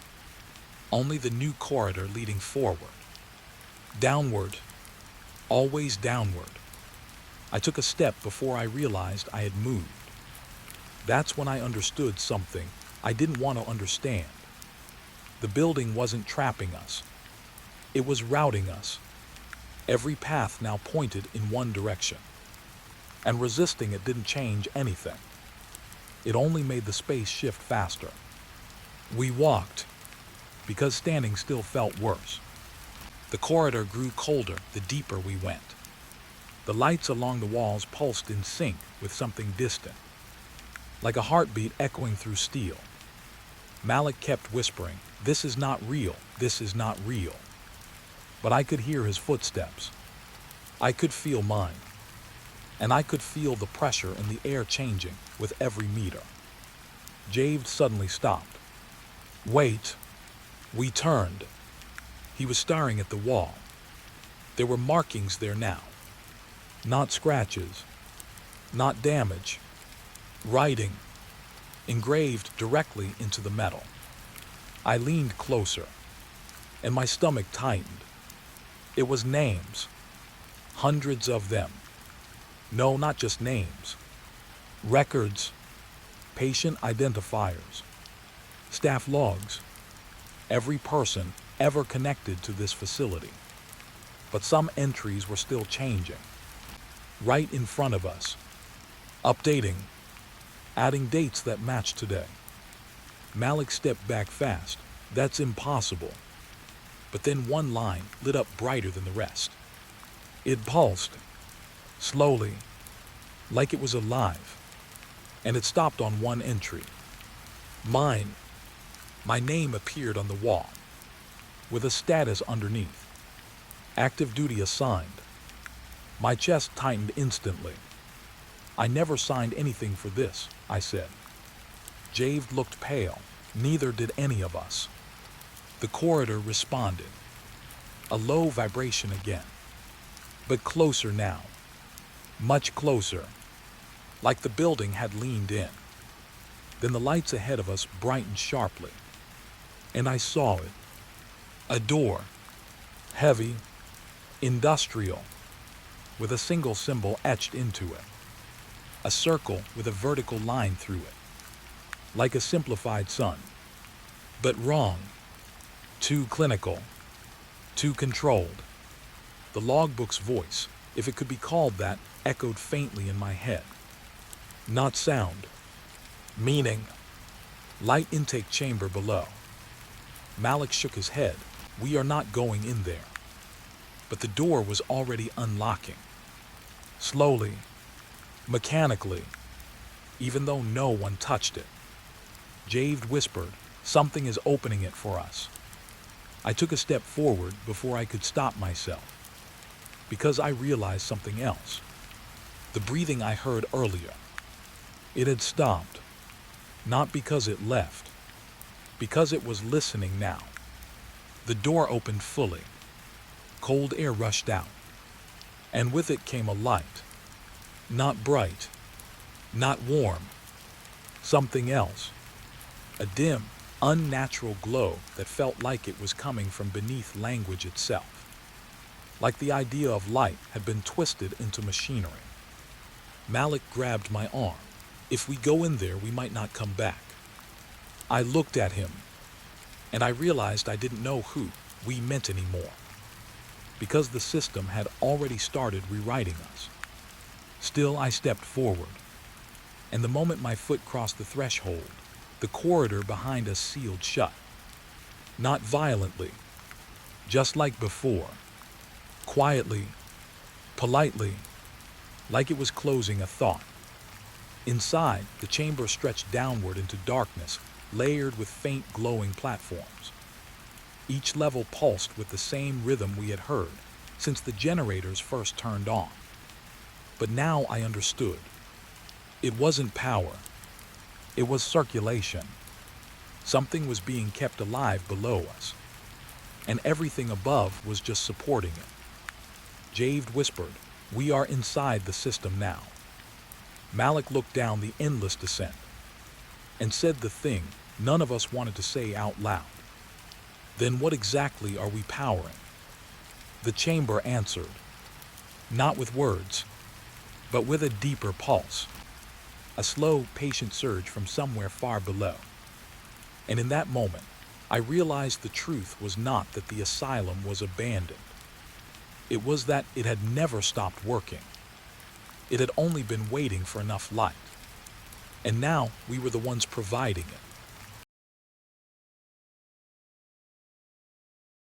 Only the new corridor leading forward. Downward. Always downward. I took a step before I realized I had moved. That's when I understood something I didn't want to understand. The building wasn't trapping us. It was routing us. Every path now pointed in one direction. And resisting it didn't change anything. It only made the space shift faster. We walked, because standing still felt worse. The corridor grew colder the deeper we went. The lights along the walls pulsed in sync with something distant, like a heartbeat echoing through steel. Malik kept whispering, "This is not real, this is not real." But I could hear his footsteps. I could feel mine. And I could feel the pressure in the air changing with every meter. Jave suddenly stopped. "Wait." We turned. He was staring at the wall. There were markings there now. Not scratches. Not damage. Writing. Engraved directly into the metal. I leaned closer, and my stomach tightened. It was names. Hundreds of them. No, not just names. Records. Patient identifiers. Staff logs. Every person ever connected to this facility. But some entries were still changing. Right in front of us. Updating. Adding dates that matched today. Malik stepped back fast. "That's impossible." But then one line lit up brighter than the rest. It pulsed. Slowly. Like it was alive. And it stopped on one entry. Mine. My name appeared on the wall, with a status underneath. Active duty assigned. My chest tightened instantly. "I never signed anything for this," I said. Jave looked pale. Neither did any of us. The corridor responded. A low vibration again. But closer now. Much closer. Like the building had leaned in. Then the lights ahead of us brightened sharply. And I saw it. A door. Heavy. Industrial. With a single symbol etched into it. A circle with a vertical line through it. Like a simplified sun. But wrong. Too clinical. Too controlled. The logbook's voice, if it could be called that, echoed faintly in my head. Not sound. Meaning. Light intake chamber below. Malik shook his head. "We are not going in there." But the door was already unlocking. Slowly. Mechanically. Even though no one touched it. Jave whispered, "Something is opening it for us." I took a step forward before I could stop myself. Because I realized something else. The breathing I heard earlier. It had stopped. Not because it left. Because it was listening now. The door opened fully. Cold air rushed out. And with it came a light. Not bright. Not warm. Something else. A dim, unnatural glow that felt like it was coming from beneath language itself. Like the idea of light had been twisted into machinery. Malik grabbed my arm. "If we go in there, we might not come back." I looked at him, and I realized I didn't know who we meant anymore. Because the system had already started rewriting us. Still, I stepped forward. And the moment my foot crossed the threshold, the corridor behind us sealed shut. Not violently. Just like before. Quietly. Politely. Like it was closing a thought. Inside, the chamber stretched downward into darkness, layered with faint glowing platforms. Each level pulsed with the same rhythm we had heard since the generators first turned on. But now I understood. It wasn't power. It was circulation. Something was being kept alive below us. and everything above was just supporting it. Jade whispered, "We are inside the system now." Malik looked down the endless descent and said the thing none of us wanted to say out loud. "Then what exactly are we powering?" The chamber answered, not with words, but with a deeper pulse, a slow, patient surge from somewhere far below. And in that moment, I realized the truth was not that the asylum was abandoned. It was that it had never stopped working. It had only been waiting for enough light. And now we were the ones providing it.